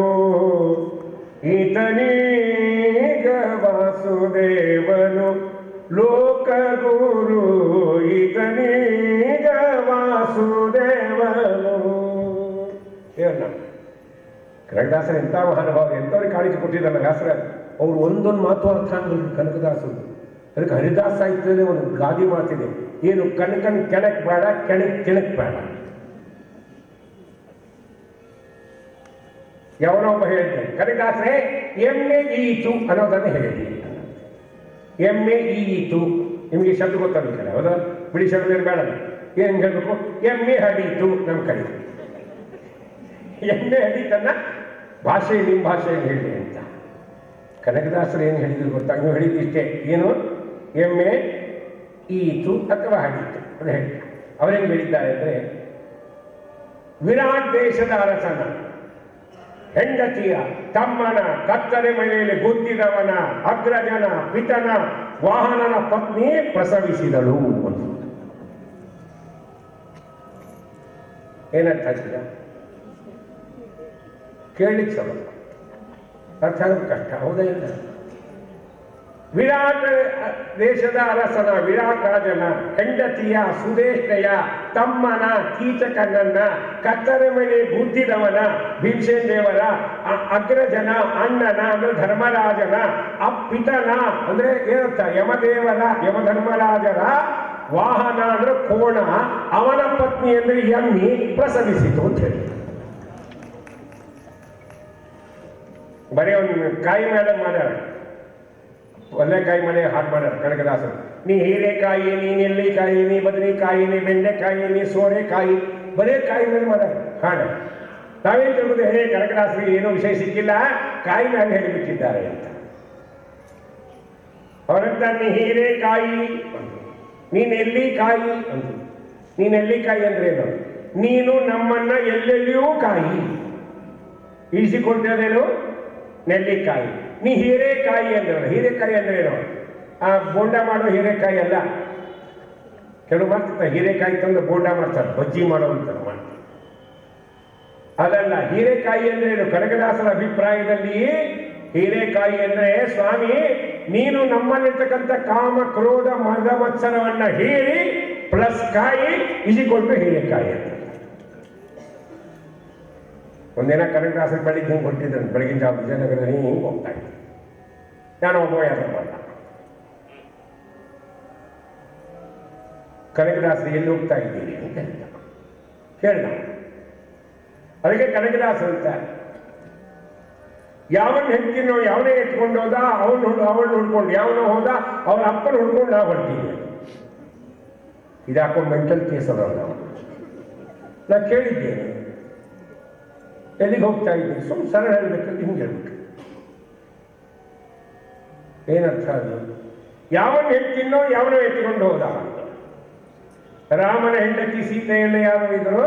ಈತನೀಗ ವಾಸುದೇವನು ಲೋಕಗುರು, ಈತನೀಗ ವಾಸುದೇವನು. ಕನಕದಾಸರು ಎಂಥ ಮಹಾನುಭಾವರು, ಎಂಥವ್ರಿಗೆ ಕಾಣಿಕೆ ಕೊಟ್ಟಿದ್ದಲ್ಲ ವ್ಯಾಸರ. ಅವರು ಒಂದೊಂದು ಮಾತು ಅರ್ಥ ಆಗಲಿಲ್ಲ ಕನಕದಾಸರು. ಅದಕ್ಕೆ ಹರಿದಾಸ ಸಾಹಿತ್ಯದಲ್ಲಿ ಒಂದು ಗಾದಿ ಮಾತಿದೆ, ಏನು ಕನಕನ್ ಕೆಣಕ್ ಬೇಡ, ಕೆಣಕ್ ತಿಣಕ್ ಬೇಡ. ಯಾವನೊಬ್ಬ ಹೇಳಿದ್ದೆ, ಕನಕದಾಸರೇ ಎಮ್ಮೆ ಈತು ಅನ್ನೋದನ್ನು ಹೇಳಿದ್ದೆ. ಎಮ್ಮೆ ಈತು ನಿಮಗೆ ಶಬ್ದ ಗೊತ್ತಾಗಲಿಲ್ಲ, ಹೌದಾ? ಬಿಡಿ ಶಬ್ದ ಬೇಡ, ಏನು ಹೇಳ್ಬೇಕು? ಎಮ್ಮೆ ಹಡೀತು ನಮ್ಮ ಕಡೆ. ಎಮ್ಮೆ ಹಡೀತನ್ನ ಭಾಷೆ ನಿಮ್ಮ ಭಾಷೆಯಲ್ಲಿ ಹೇಳಿ ಅಂತ. ಕನಕದಾಸರು ಏನು ಹೇಳಿದ್ರು ಗೊತ್ತಾ? ನೀವು ಹೇಳಿದಿಷ್ಟೇ, ಏನು? ಎಮ್ಮೆ ಈತು ಅಥವಾ ಹಡೀತು ಅಂತ ಹೇಳಿ. ಅವರೇನು ಹೇಳಿದ್ದಾರೆ ಅಂದರೆ, ವಿರಾಟ್ ದೇಶದ ಅರಸನ ಹೆಂಡತಿಯ ತಮ್ಮನ ಕತ್ತಲೆ ಮನೆಯಲ್ಲಿ ಗುದ್ದಿದವನ ಅಗ್ರಜನ ಪಿತನ ವಾಹನನ ಪತ್ನಿ ಪ್ರಸವಿಸಿದಳು ಅಂತ. ಏನರ್ಥ ಆಗ್ತದ? ಕೇಳಲಿಕ್ಕೆ ಸಮ, ಅರ್ಥ ಆಗೋದು ಕಷ್ಟ, ಹೌದಾ ಇಲ್ಲ? ವಿರಾಟ್ ದೇಶದ ಅರಸನ, ವಿರಾಟ್ ರಾಜನ ಹೆಂಡತಿಯ ಸುದೇಶನೆಯ ತಮ್ಮನ ಕೀಚಕಣ್ಣನ ಕತ್ತಲೆ ಮೇಲೆ ಗುದ್ದಿದವನ ಭೀಮಸೇನ ದೇವರ ಅಗ್ರಜನ ಅಣ್ಣನ ಅಂದ್ರೆ ಧರ್ಮರಾಜನ ಅಪ್ಪಿತನ ಅಂದ್ರೆ ಏನರ್ಥ? ಯಮದೇವರ ಯಮಧರ್ಮರಾಜರ ವಾಹನ ಅಂದ್ರೆ ಕೋಣ, ಅವನ ಪತ್ನಿ ಅಂದ್ರೆ ಎಮ್ಮಿ ಪ್ರಸವಿಸಿತು ಅಂತ ಹೇಳಿ. ಬರೀ ಒಂದು ಕಾಯಿ ಮೇಲೆ ಮಾಡ್ಯಾರ, ಒಳ್ಳೆಕಾಯಿ ಮನೆ ಹಾಡು ಮಾಡ್ಯಾರ ಕನಕದಾಸರು. ನೀ ಹೀರೆಕಾಯಿ, ನೀ ನೆಲ್ಲಿಕಾಯಿ, ನೀ ಬದನೆಕಾಯಿ, ನೀ ಬೆಂಡೆಕಾಯಿ, ನೀ ಸೋರೆಕಾಯಿ, ಬರೇ ಕಾಯಿ ಮೇಲೆ ಮಾಡ್ಯಾರ ಹಾಡು. ನಾವೇನು ತಿಳ್ಬೋದು, ಹೇ ಕನಕದಾಸರಿಗೆ ಏನೂ ವಿಷಯ ಸಿಕ್ಕಿಲ್ಲ, ಕಾಯಿ ಮೇಲೆ ಹೇಳಿಬಿಟ್ಟಿದ್ದಾರೆ ಅಂತ. ಅವರಂತ ನೀ ಹೀರೆಕಾಯಿ, ನೀ ನೆಲ್ಲಿಕಾಯಿ ಅಂತ. ನೀ ನೆಲ್ಲಿಕಾಯಿ ಅಂದ್ರೆ ಏನು? ನೀನು ನಮ್ಮನ್ನ ಎಲ್ಲೆಲ್ಲಿಯೂ ಕಾಯಿ ಈಸಿಕೊಳ್ತೇನೇನು? ನೆಲ್ಲಿಕಾಯಿ. ನೀ ಹೀರೆಕಾಯಿ ಅಂದ್ರೆ, ಹೀರೆಕಾಯಿ ಅಂದ್ರೆ ಏನು? ಬೋಂಡ ಮಾಡೋ ಹೀರೆಕಾಯಿ ಅಲ್ಲ. ಕೆಲವು ಮಾಡ್ತಾರೆ ಹೀರೆಕಾಯಿ ತಂದು ಬೋಂಡ ಮಾಡ್ತಾರೆ, ಬಜ್ಜಿ ಮಾಡೋ ಅಂತ ಮಾಡ್ತಾರೆ, ಅದಲ್ಲ. ಹೀರೆಕಾಯಿ ಅಂದ್ರೆ ಏನು? ಕನಕದಾಸರ ಅಭಿಪ್ರಾಯದಲ್ಲಿ ಹೀರೆಕಾಯಿ ಅಂದ್ರೆ, ಸ್ವಾಮಿ ನೀನು ನಮ್ಮಲ್ಲಿರ್ತಕ್ಕಂಥ ಕಾಮ ಕ್ರೋಧ ಮದ ಮತ್ಸರವನ್ನ ಹೀರಿ ಪ್ಲಸ್ ಕಾಯಿ ಇಸಿಕೊಟ್ಟು ಹೀರೆಕಾಯಿ ಅಂತ. ಒಂದಿನ ಕನಕದಾಸರ ಬೆಳಿಗ್ಗೆ ಹಿಂಗೆ ಕೊಟ್ಟಿದ್ದಾನೆ, ಬೆಳಗಿನ ಜಾವ ವಿಜಯನಗರದಲ್ಲಿ ಹಿಂಗೆ ಹೋಗ್ತಾ ಇದ್ದೆ. ನಾನು ಒಬ್ಬ ಯಾರು ಮಾಡ ಕನಕದಾಸರು ಎಲ್ಲಿ ಹೋಗ್ತಾ ಇದ್ದೀರಿ ಅಂತ ಕೇಳ್ದ. ಅದಕ್ಕೆ ಕನಕದಾಸರು ಅಂತ, ಯಾವನ್ ಹೆಂಡತಿನೋ ಯಾವನೇ ಎತ್ಕೊಂಡು ಹೋದ, ಅವಳು ಹುಡ್ಕೊಂಡು ಯಾವನೋ ಹೋದ, ಅವ್ರ ಅಪ್ಪನ ಹುಡ್ಕೊಂಡು ನಾವು ಹೊರ್ತೀವಿ. ಇದಾಕೊಂಡು ಮೆಂಟಲ್ ಕೇಸ್ ಅದ. ನಾ ಕೇಳಿದ್ದೇನೆ, ಎಲ್ಲಿಗೆ ಹೋಗ್ತಾ ಇದ್ದೀನಿ? ಸುಮ್ಮನೆ ಸರಳ ಹೇಳ್ಬೇಕಂತ ಹಿಂಗೆ ಹೇಳ್ಬೇಕು. ಏನರ್ಥ ಅದು? ಯಾವನ್ ಹೆಂಡತಿನೋ ಯಾವನೋ ಎತ್ಕೊಂಡು ಹೋದ. ರಾಮನ ಹೆಂಡತಿ ಸೀತೆಯನ್ನು ಯಾರು ಇದ್ರು?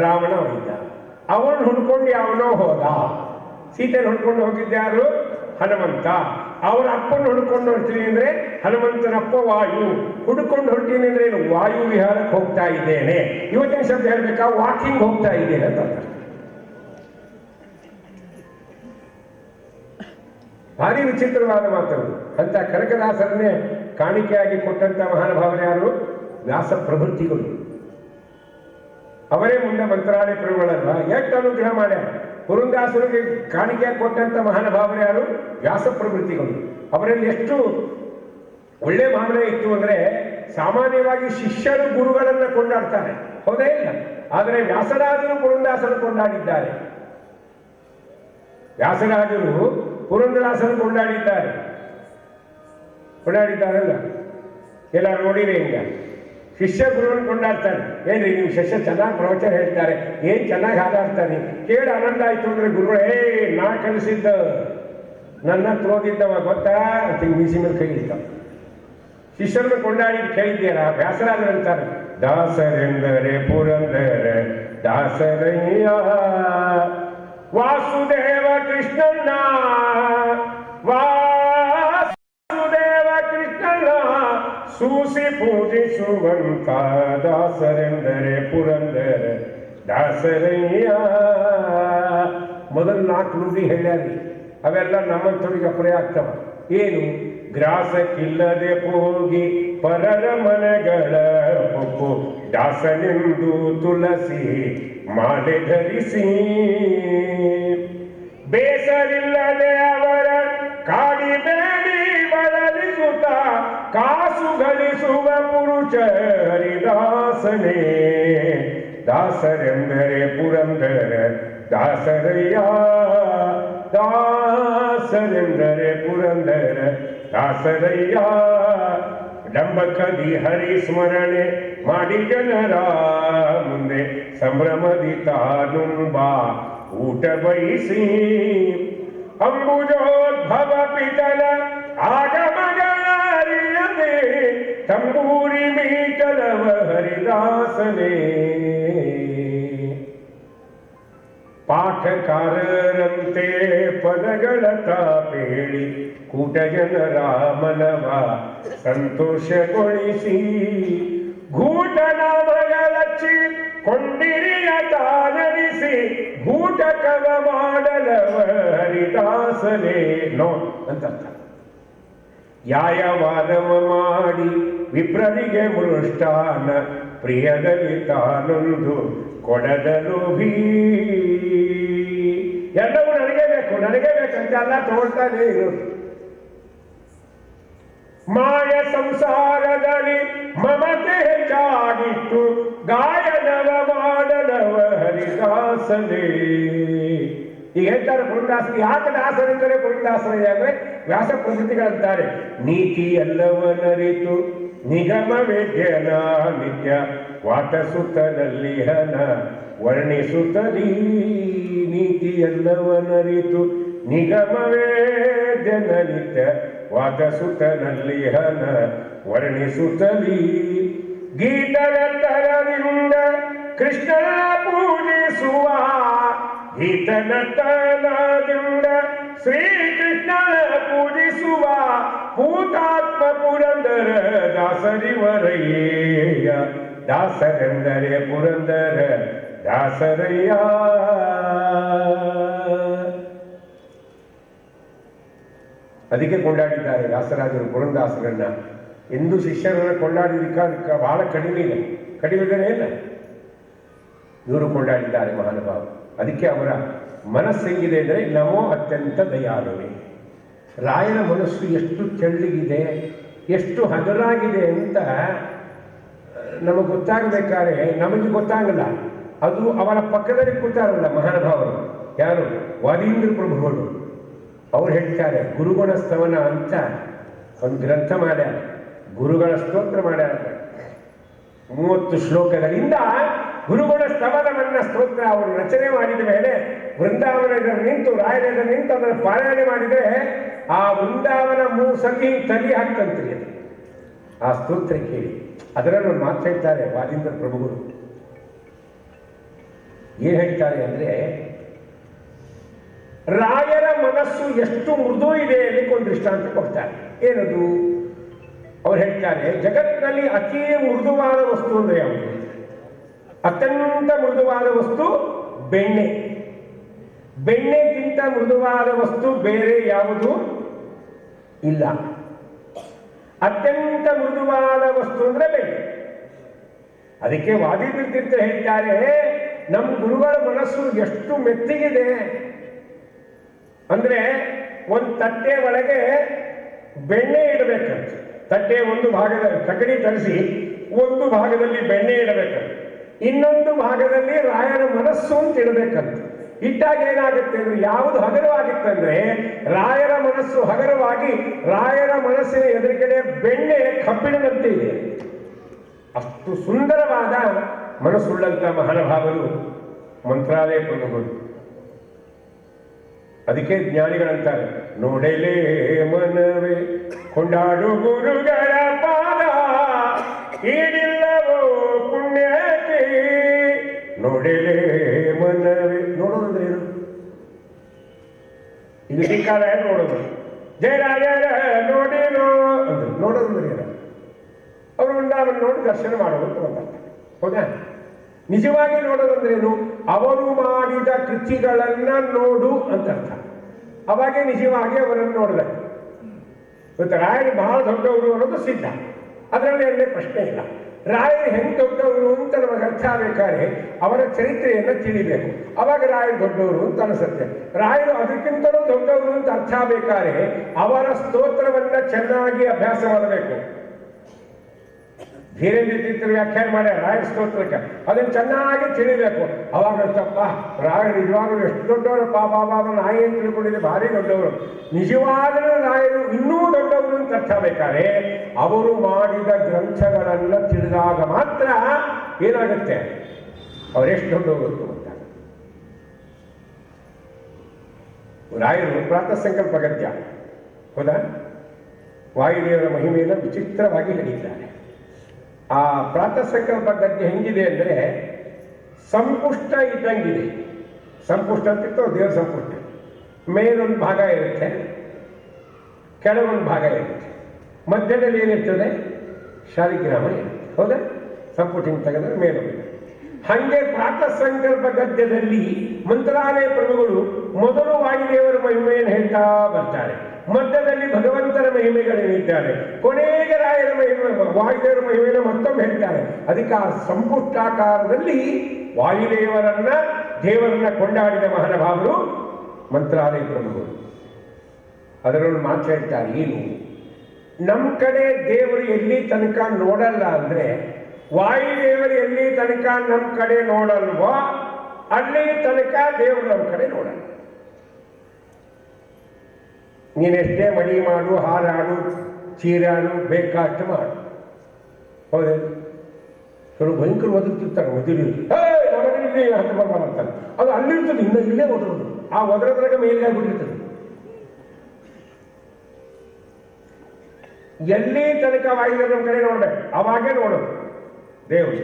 ರಾವಣ ಒಯ್ದ. ಅವಳು ಹುಡ್ಕೊಂಡು ಯಾವನೋ ಹೋದ. ಸೀತೆಯನ್ನು ಹುಡ್ಕೊಂಡು ಹೋಗಿದ್ದ್ಯಾರು? ಹನುಮಂತ. ಅವರ ಅಪ್ಪನ ಹುಡ್ಕೊಂಡು ಹೊರ್ತೀನಿ ಅಂದ್ರೆ ಹನುಮಂತನಪ್ಪ ವಾಯು. ಹುಡ್ಕೊಂಡು ಹೊರ್ತೀನಿ ಅಂದ್ರೆ ಏನು? ವಾಯು ವಿಹಾರಕ್ಕೆ ಹೋಗ್ತಾ ಇದ್ದೇನೆ. ಇವತ್ತಿನ ಶಬ್ದ ಹೇಳ್ಬೇಕಾ? ವಾಕಿಂಗ್ ಹೋಗ್ತಾ ಇದ್ದೇನೆ ಅಂತ. ಭಾರಿ ವಿಚಿತ್ರವಾದ ಮಾತುಗಳು. ಅಂತ ಕನಕದಾಸರನ್ನೇ ಕಾಣಿಕೆಯಾಗಿ ಕೊಟ್ಟಂತ ಮಹಾನುಭಾವರು ಯಾರು? ವ್ಯಾಸ ಪ್ರಭೃತಿಗಳು. ಅವರೇ ಮುಂದೆ ಮಂತ್ರಾಲಯ ಪ್ರಭುಗಳಲ್ವ, ಎಷ್ಟು ಅನುಗ್ರಹ ಮಾಡ್ಯಾರ. ಪುರಂದಾಸರಿಗೆ ಕಾಣಿಕೆಯಾಗಿ ಕೊಟ್ಟಂತ ಮಹಾನುಭಾವರು ಯಾರು? ವ್ಯಾಸ ಪ್ರಭೃತಿಗಳು. ಅವರಲ್ಲಿ ಎಷ್ಟು ಒಳ್ಳೆ ಮಾಮಲೆ ಇತ್ತು ಅಂದ್ರೆ, ಸಾಮಾನ್ಯವಾಗಿ ಶಿಷ್ಯರು ಗುರುಗಳನ್ನ ಕೊಂಡಾಡ್ತಾರೆ, ಹೌದೇ ಇಲ್ಲ? ಆದರೆ ವ್ಯಾಸರಾಜರು ಪುರಂದಾಸರು ಕೊಂಡಾಡಿದ್ದಾರೆ. ವ್ಯಾಸರಾಜರು ಪುರಂದರಾಸರು ಕೊಂಡಾಡಿದ್ದಾರಲ್ಲ, ಎಲ್ಲ ನೋಡಿರಿ. ಹಿಂಗ ಶಿಷ್ಯ ಗುರುವನ್ನು ಕೊಂಡಾಡ್ತಾರೆ. ಏನ್ರಿ ನೀವು ಶಿಷ್ಯ ಚೆನ್ನಾಗಿ ಪ್ರವಚನ ಹೇಳ್ತಾರೆ, ಏನ್ ಚೆನ್ನಾಗಿ ಹಾಡಾಡ್ತಾರೆ, ಕೇಳಿ ಆನಂದ ಆಯ್ತು ಅಂದ್ರೆ ಗುರುಗಳು, ನಾ ಕಲಿಸಿದ್ದ ನನ್ನ ಹತ್ರ ಓದಿದ್ದವ ಗೊತ್ತಾ ಅಂತ ಮೀಸಿ ಮೇಲೆ ಕೈ ಇಡ್ತಾವ. ಶಿಷ್ಯರನ್ನು ಕೊಂಡಾಡಿದ್ ಕೇಳಿದ್ದೀರಾ? ವ್ಯಾಸರಾಜರು ಅಂತಾರೆ, ದಾಸರೆಂದರೆ ಪುರಂದರ ದಾಸರಯ್ಯ ವಾಸುದೇವ ಕೃಷ್ಣಣ್ಣ, ವಾಸುದೇವ ಕೃಷ್ಣಣ್ಣ ಸೂಸಿ ಪೂಜಿಸುವಂತ ದಾಸರೆಂದರೆ ಪುರಂದರ ದಾಸರಯ್ಯ. ಮೊದಲು 4 ನುಡಿ ಹೇಳ್ಯಾರಿ, ಅವೆಲ್ಲ ನಮ್ಮಂಥವ್ರಿಗೆ ಅಪರಯ ಆಗ್ತವ. ಏನು? ಗ್ರಾಸಕ್ಕಿಲ್ಲದೆ ಹೋಗಿ ಪರರ ಮನೆಗಳ ಪೊಪ್ಪು ದಾಸನೆಂದು ತುಳಸಿ ಮಾಲೆ ಧರಿಸಿ. ಬೇಸರಿಲ್ಲದೆ ಅವರ ಕಾಡಿಬೇಡಿ ಬಳಲಿಸುತ್ತ ಕಾಸು ಗಳಿಸುವ ಪುರುಷ ಹರಿದಾಸನೇ. ದಾಸರೆಂದರೆ ಪುರಂದರ ದಾಸರಯ್ಯ, ದಾಸರೆಂದರೆ ಪುರಂದರ ದಾಸರಯ್ಯ. ಡಂಬಕದಿ ಹರಿಸ್ಮರಣೆ ಮಾಡಿ ಜನರ ಮುಂದೆ ಸಂಭ್ರಮದಿ ತಾನುಂಬ ಊಟ ಬಯಸಿ. ಅಂಬುಜೋದ್ಭವ ಪಿತಲ ಆಗಮಗಳರಿಯದೆ ತಂಬೂರಿ ಮೀಟಲವ ಹರಿದಾಸನೇ. ಪಾಠಕಾರರಂತೆ ಪದಗಳ ತಾಪೇಳಿ ಕೂಟ ಜನರ ಮನವ ಸಂತೋಷಗೊಳಿಸಿ. ಗೂಟನಾಮಗಳಚ್ಚಿ ಕೊಂಡಿರಿಯ ತಾನರಿಸಿ ಗೂಟಕವ ಮಾಡಲವ ಹರಿದಾಸನೇ. ನೋ ಅಂತ ಯಾಯವಾದವ ಮಾಡಿ ವಿಪ್ರರಿಗೆ ಮೃಷ್ಟಾನ ಪ್ರಿಯದಲ್ಲಿ ತಾನೊಂದು ಕೊಡದಲು ಭೀ. ಎಲ್ಲವೂ ನನಗೆ ಬೇಕು ನನಗೆ ಬೇಕಂತ ಎಲ್ಲ ತಗೊಳ್ತಾನೆ ಇರೋದು. ಮಾಯ ಸಂಸಾರದಲ್ಲಿ ಮಮತೆ ಹೆಚ್ಚಾಗಿತ್ತು ಗಾಯನವ ಮಾಡಲವ ಹರಿದಾಸನೇ. ಈಗ ಹೇಳ್ತಾರೆ ಪುರಂದಾಸರು. ಯಾಕೆ ದಾಸರೆಂದರೆ ಪುರಂದಾಸರೇ ಅಂದ್ರೆ ವ್ಯಾಸ ಪ್ರಕೃತಿಗಳಂತಾರೆ. ನೀತಿ ಎಲ್ಲವನರಿತು ನಿಗಮ ವೇದ್ಯನ ನಿತ್ಯ ವಾಟಸುತ್ತನಲ್ಲಿ ಹನ ವರ್ಣಿಸುತ್ತಲೀ. ನೀತಿ ಎಲ್ಲವನರಿತು ನಿಗಮ ವೇದ್ಯನ ನಿತ್ಯ ವಾಟಸುತ್ತನಲ್ಲಿ ಹನ ವರ್ಣಿಸುತ್ತಲೀ. ಗೀತನತ್ತರದಿಂದ ಕೃಷ್ಣನ ಪೂಜಿಸುವ ಗೀತನತ್ತನದಿಂದ ಶ್ರೀಕೃಷ್ಣನ ಪೂಜಿಸುವ ಭೂತಾತ್ಮ ಪುರಂದರ ದಾಸರಿವರಯ್ಯ. ದಾಸರೆಂದರೆ ಪುರಂದರ ದಾಸರಯ್ಯ. ಅದಕ್ಕೆ ಕೊಂಡಾಡಿದ್ದಾರೆ ದಾಸರಾಜರು ಪುರಂದಾಸರನ್ನ. ಎಂದು ಶಿಷ್ಯರನ್ನ ಕೊಂಡಾಡಿದಕ್ಕೆ ಬಹಳ ಕಡಿಮೆ ಇದೆ, ಕಡಿಮೆ ಇಲ್ಲ. ಇವರು ಕೊಂಡಾಡಿದ್ದಾರೆ ಮಹಾನುಭಾವ. ಅದಕ್ಕೆ ಅವರ ಮನಸ್ಸು ಹೆಂಗಿದೆ ಅಂದರೆ ನಮೋ ಅತ್ಯಂತ ದಯಾಳುವೆ. ರಾಯನ ಮನಸ್ಸು ಎಷ್ಟು ತೆಳ್ಳಗಿದೆ, ಎಷ್ಟು ಹಗರಾಗಿದೆ ಅಂತ ನಮಗೆ ಗೊತ್ತಾಗಬೇಕಾದ್ರೆ ನಮಗೆ ಗೊತ್ತಾಗಲ್ಲ. ಅದು ಅವರ ಪಕ್ಕದಲ್ಲಿ ಕೂತಾರಲ್ಲ ಮಹಾನುಭಾವರು, ಯಾರು ವಾದೀಂದ್ರ ಪ್ರಭುಗಳು, ಅವ್ರು ಹೇಳ್ತಾರೆ ಗುರುಗುಣ ಸ್ತವನ ಅಂತ ಒಂದು ಗ್ರಂಥ ಮಾಡ್ಯಾರ, ಗುರುಗಳ ಸ್ತೋತ್ರ ಮಾಡ್ಯಾರ. 30 ಶ್ಲೋಕಗಳಿಂದ ಗುರುಗುಣ ಸ್ತವನವನ್ನ ಸ್ತೋತ್ರ ಅವರು ರಚನೆ ಮಾಡಿದ ಮೇಲೆ ವೃಂದಾವನದ ನಿಂತು ರಾಯನದ ನಿಂತು ಅದನ್ನು ಪಾರಾಯಣ ಮಾಡಿದರೆ ಆ ವೃಂದಾವನ 3 ಸತಿ ತಲೆ ಹಾಕ್ತಂತ್ರಿ ಅದು ಆ ಸ್ತೋತ್ರ ಕೇಳಿ. ಅದರಲ್ಲಿ ಒಂದು ಮಾತು ಹೇಳ್ತಾರೆ ವಾದೀಂದ್ರ ಪ್ರಭುಗಳು. ಏನ್ ಹೇಳ್ತಾರೆ ಅಂದ್ರೆ, ರಾಯರ ಮನಸ್ಸು ಎಷ್ಟು ಮೃದು ಇದೆ ಅನ್ನಕ್ಕೆ ಒಂದು ದೃಷ್ಟಾಂತ ಕೊಡ್ತಾರೆ. ಏನದು? ಅವ್ರು ಹೇಳ್ತಾರೆ, ಜಗತ್ತಿನಲ್ಲಿ ಅತಿ ಮೃದುವಾದ ವಸ್ತು ಅಂದ್ರೆ ಯಾವುದು? ಅತ್ಯಂತ ಮೃದುವಾದ ವಸ್ತು ಬೆಣ್ಣೆ. ಬೆಣ್ಣೆಗಿಂತ ಮೃದುವಾದ ವಸ್ತು ಬೇರೆ ಯಾವುದು ಇಲ್ಲ. ಅತ್ಯಂತ ಮೃದುವಾದ ವಸ್ತು ಅಂದ್ರೆ ಬೆಣ್ಣೆ. ಅದಕ್ಕೆ ವಾದೀಂದ್ರ ತೀರ್ಥ ಹೇಳ್ತಾರೆ, ನಮ್ಮ ಗುರುಗಳ ಮನಸ್ಸು ಎಷ್ಟು ಮೆತ್ತಿಗಿದೆ ಅಂದ್ರೆ, ಒಂದು ತಟ್ಟೆ ಒಳಗೆ ಬೆಣ್ಣೆ ಇಡಬೇಕಂತ. ತಟ್ಟೆ ಒಂದು ಭಾಗದಲ್ಲಿ ತಗಡಿ ತರಿಸಿ ಒಂದು ಭಾಗದಲ್ಲಿ ಬೆಣ್ಣೆ ಇಡಬೇಕಂತ, ಇನ್ನೊಂದು ಭಾಗದಲ್ಲಿ ರಾಯರ ಮನಸ್ಸು ಅಂತ ಇಡಬೇಕಂತ. ಇಟ್ಟಾಗ ಏನಾಗುತ್ತೆ ಅಂದ್ರೆ, ಯಾವುದು ಹಗರವಾಗಿತ್ತಂದ್ರೆ ರಾಯರ ಮನಸ್ಸು ಹಗರವಾಗಿ ರಾಯರ ಮನಸ್ಸಿನ ಎದುರುಗಡೆ ಬೆಣ್ಣೆ ಕಬ್ಬಿಣದಂತೆ ಇದೆ. ಅಷ್ಟು ಸುಂದರವಾದ ಮನಸ್ಸುಳ್ಳಂತ ಮಹಾನುಭಾವರು ಮಂತ್ರಾಲಯ ಪ್ರಭುಗಳು. ಅದಕ್ಕೆ ಜ್ಞಾನಿಗಳಂತಾರೆ, ನೋಡೆಲೇ ಮನವೇ ಕೊಂಡಾಡು ಗುರುಗಳ ಪಾದ, ಈಡಿಲ್ಲವೋ ಪುಣ್ಯಕ್ಕೆ. ನೋಡೆಲೇ ಮನವೇ, ನೋಡೋದಂದ್ರೆ ಏನು? ಇದು ಸಿಕ್ಕಾದ ನೋಡೋದು. ಜಯರಾಜರ ನೋಡಿನೋ ಅಂದ್ರೆ ನೋಡೋದಂದ್ರೆ ಏನು? ಅವರು ವೃಂದಾವನ ನೋಡಿ ದರ್ಶನ ಮಾಡೋದು ಅಂತ. ಹೌದಾ? ನಿಜವಾಗಿ ನೋಡೋದಂದ್ರೇನು? ಅವರು ಮಾಡಿದ ಕೃತಿಗಳನ್ನ ನೋಡು ಅಂತ ಅರ್ಥ. ಅವಾಗೆ ನಿಜವಾಗಿ ಅವರನ್ನು ನೋಡಬೇಕು. ಇವತ್ತು ರಾಯರು ಬಹಳ ದೊಡ್ಡವರು ಅನ್ನೋದು ಸಿದ್ಧ, ಅದರಲ್ಲಿ ಪ್ರಶ್ನೆ ಇಲ್ಲ. ರಾಯರು ಹೆಂಗೆ ದೊಡ್ಡವರು ಅಂತ ನಮಗೆ ಅರ್ಥ ಆಗಬೇಕಾದ್ರೆ ಅವರ ಚರಿತ್ರೆಯನ್ನು ತಿಳಿಬೇಕು. ಅವಾಗ ರಾಯರು ದೊಡ್ಡವರು ಅಂತ ಅನಿಸುತ್ತೆ. ರಾಯರು ಅದಕ್ಕಿಂತಲೂ ದೊಡ್ಡವರು ಅಂತ ಅರ್ಥ ಆಗಬೇಕಾದ್ರೆ ಅವರ ಸ್ತೋತ್ರವನ್ನ ಚೆನ್ನಾಗಿ ಅಭ್ಯಾಸ ಮಾಡಬೇಕು. ಧೀರೇಂದ್ರ ತೀರ್ಥರು ವ್ಯಾಖ್ಯಾನ ಮಾಡ್ಯಾರ ರಾಯರ ಸ್ತೋತ್ರಕ್ಕೆ, ಅದನ್ನು ಚೆನ್ನಾಗಿ ತಿಳಿಬೇಕು. ಅವಾಗ ತಪ್ಪ ರಾಯರು ನಿಜವಾಗಲೂ ಎಷ್ಟು ದೊಡ್ಡವರು, ಬಾಬಾ ನಾಯಿ ಅಂತ ತಿಳ್ಕೊಂಡಿದ್ದೆ ಭಾರಿ ದೊಡ್ಡವರು. ನಿಜವಾಗಲೂ ರಾಯರು ಇನ್ನೂ ದೊಡ್ಡವರು ಅಂತ ಅರ್ಥ ಬೇಕಾದ್ರೆ ಅವರು ಮಾಡಿದ ಗ್ರಂಥಗಳನ್ನು ತಿಳಿದಾಗ ಮಾತ್ರ ಏನಾಗುತ್ತೆ ಅವರೆಷ್ಟು ದೊಡ್ಡವರು ಅಂತ. ರಾಯರು ಪ್ರಾತಃ ಸಂಕಲ್ಪ ಗದ್ಯ ಹೌದಾ, ವಾಯುದೇವರ ಮಹಿಮೆಯನ್ನು ವಿಚಿತ್ರವಾಗಿ ಹೇಳಿದ್ದಾರೆ. ಆ ಪ್ರಾತಃ ಸಂಕಲ್ಪ ಗದ್ಯ ಹೆಂಗಿದೆ ಅಂದರೆ ಸಂಪುಷ್ಟ ಇದ್ದಂಗಿದೆ. ಸಂಪುಷ್ಟ ಅಂತಿತ್ತು ದೇವರ ಸಂಪುಷ್ಟ. ಮೇಲೊಂದು ಭಾಗ ಇರುತ್ತೆ, ಕೆಳಗೊಂದು ಭಾಗ ಇರುತ್ತೆ, ಮಧ್ಯದಲ್ಲಿ ಏನಿರ್ತದೆ ಶಾಲಿಗ್ರಾಮ ಇರುತ್ತೆ. ಹೌದಾ, ಸಂಪುಟ ಹಿಂಗೆ ತೆಗೆದ್ರೆ ಮೇಲೊಂದು. ಹಾಗೆ ಪ್ರಾತಃ ಸಂಕಲ್ಪ ಗದ್ಯದಲ್ಲಿ ಮಂತ್ರಾಲಯ ಪ್ರಭುಗಳು ಮೊದಲು ವಾಯುದೇವರ ಮಹಿಮೆಯನ್ನು ಹೇಳ್ತಾ ಬರ್ತಾರೆ, ಮಧ್ಯದಲ್ಲಿ ಭಗವಂತನ ಮಹಿಮೆಗಳೇನಿದ್ದಾರೆ, ಕೊನೆಗೆ ರಾಯರ ಮಹಿಮೆ ವಾಯುದೇವರ ಮಹಿಮೆಯನ್ನು ಮತ್ತೊಮ್ಮೆ ಹೇಳ್ತಾರೆ. ಅದಕ್ಕೆ ಆ ಸಂಪುಷ್ಟಾಕಾರದಲ್ಲಿ ವಾಯುದೇವರನ್ನ ದೇವರನ್ನ ಕೊಂಡಾಡಿದ ಮಹಾನುಭಾವರು ಮಂತ್ರಾಲಯ ಪ್ರಭುಗಳು. ಅದರೊಳಗೆ ಮಾತು ಹೇಳ್ತಾರೆ, ಏನು ನಮ್ಮ ಕಡೆ ದೇವರು ಎಲ್ಲಿ ತನಕ ನೋಡಲ್ಲ ಅಂದ್ರೆ ವಾಯುದೇವರು ಎಲ್ಲಿ ತನಕ ನಮ್ಮ ಕಡೆ ನೋಡಲ್ವೋ ಅಲ್ಲಿ ತನಕ ದೇವರು ನಮ್ಮ ಕಡೆ ನೋಡಲ್ಲ. ನೀನೆಷ್ಟೇ ಮಡಿ ಮಾಡು, ಹಾರಾಡು, ಚೀರಾಡು, ಬೇಕಾಷ್ಟು ಮಾಡು. ಹೌದೇ, ಕೆಲವು ಭಯಂಕರ ಒದರ್ತಿರ್ತಾರೆ ಮದುವೆ ಅಂತಾರೆ. ಅದು ಅಲ್ಲಿರ್ತದೆ, ಇನ್ನು ಇಲ್ಲೇ ಒದರೋದು. ಆ ಒದರದ್ರಾಗ ಮೇಲ್ಗೆ ಆಗ್ಬಿಟ್ಟಿರ್ತದೆ. ಎಲ್ಲಿ ತನಕ ವಾಯುದೇವರು ನಮ್ಮ ಕಡೆ ನೋಡ್ಬೇಕು ಅವಾಗೇ ನೋಡೋದು ದೇವರು.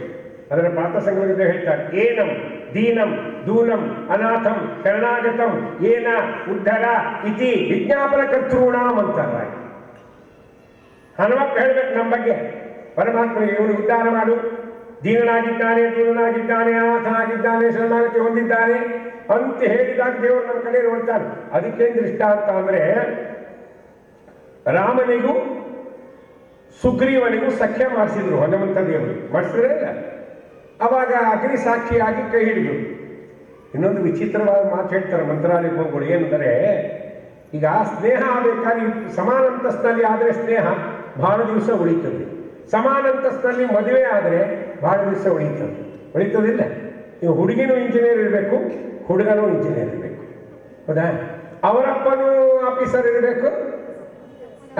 ಅದರ ಪ್ರಾತಃ ಸಂಕಲ್ಪದಲ್ಲಿ ಹೇಳ್ತಾರೆ, ಏನಂ ದೀನಂ ದೂನಂ ಅನಾಥಂ ಶರಣಾಗತಂ ಏನ ಉದ್ಧರ ಇತಿ ವಿಜ್ಞಾಪನ ಕರ್ತೃಣಾಂ ಅಂತಾರೆ. ಹನುಮಪ್ಪ ಹೇಳ್ಬೇಕು ನಮ್ಮ ಬಗ್ಗೆ, ಪರಮಾತ್ಮನಿಗೆ ಇವನು ಉದ್ಧಾರ ಮಾಡು, ದೀನನಾಗಿದ್ದಾನೆ, ದೂರನಾಗಿದ್ದಾನೆ, ಅನಾಥನಾಗಿದ್ದಾನೆ, ಶರಣಾಗತಿ ಹೊಂದಿದ್ದಾನೆ ಅಂತ ಹೇಳಿದಾಗ ದೇವರು ನಮ್ಮ ಕಡೆ ನೋಡ್ತಾನೆ. ಅದಕ್ಕೇನು ದೃಷ್ಟ ಅಂತ ಅಂದ್ರೆ ರಾಮನಿಗೂ ಸುಗ್ರೀವನಿಗೂ ಸಖ್ಯ ಮಾಡಿಸಿದ್ರು ಹನುಮಂತ ದೇವರು. ಮಾಡಿಸಿದ್ರೆ ಅವಾಗ ಅಗ್ನಿ ಸಾಕ್ಷಿಯಾಗಿ ಕೈ ಹಿಡಿದು. ಇನ್ನೊಂದು ವಿಚಿತ್ರವಾದ ಮಾತು ಹೇಳ್ತಾರೆ ಮಂತ್ರಾಲಯ ಹೋಗ್ಗಳು, ಏನಂದರೆ ಈಗ ಸ್ನೇಹ ಆಗಬೇಕಾದ್ರೆ ಸಮಾನ ಅಂತಸ್ತಿನಲ್ಲಿ ಆದರೆ ಸ್ನೇಹ ಬಹಳ ದಿವಸ ಉಳಿತದೆ, ಸಮಾನ ಅಂತಸ್ತಿನಲ್ಲಿ ಮದುವೆ ಆದರೆ ಬಹಳ ದಿವಸ ಉಳಿತದಿಲ್ಲ. ನೀವು ಹುಡುಗಿನೂ ಇಂಜಿನಿಯರ್ ಇರಬೇಕು, ಹುಡುಗನೂ ಇಂಜಿನಿಯರ್ ಇರಬೇಕು. ಹೌದಾ, ಅವರಪ್ಪನೂ ಆಫೀಸರ್ ಇರಬೇಕು,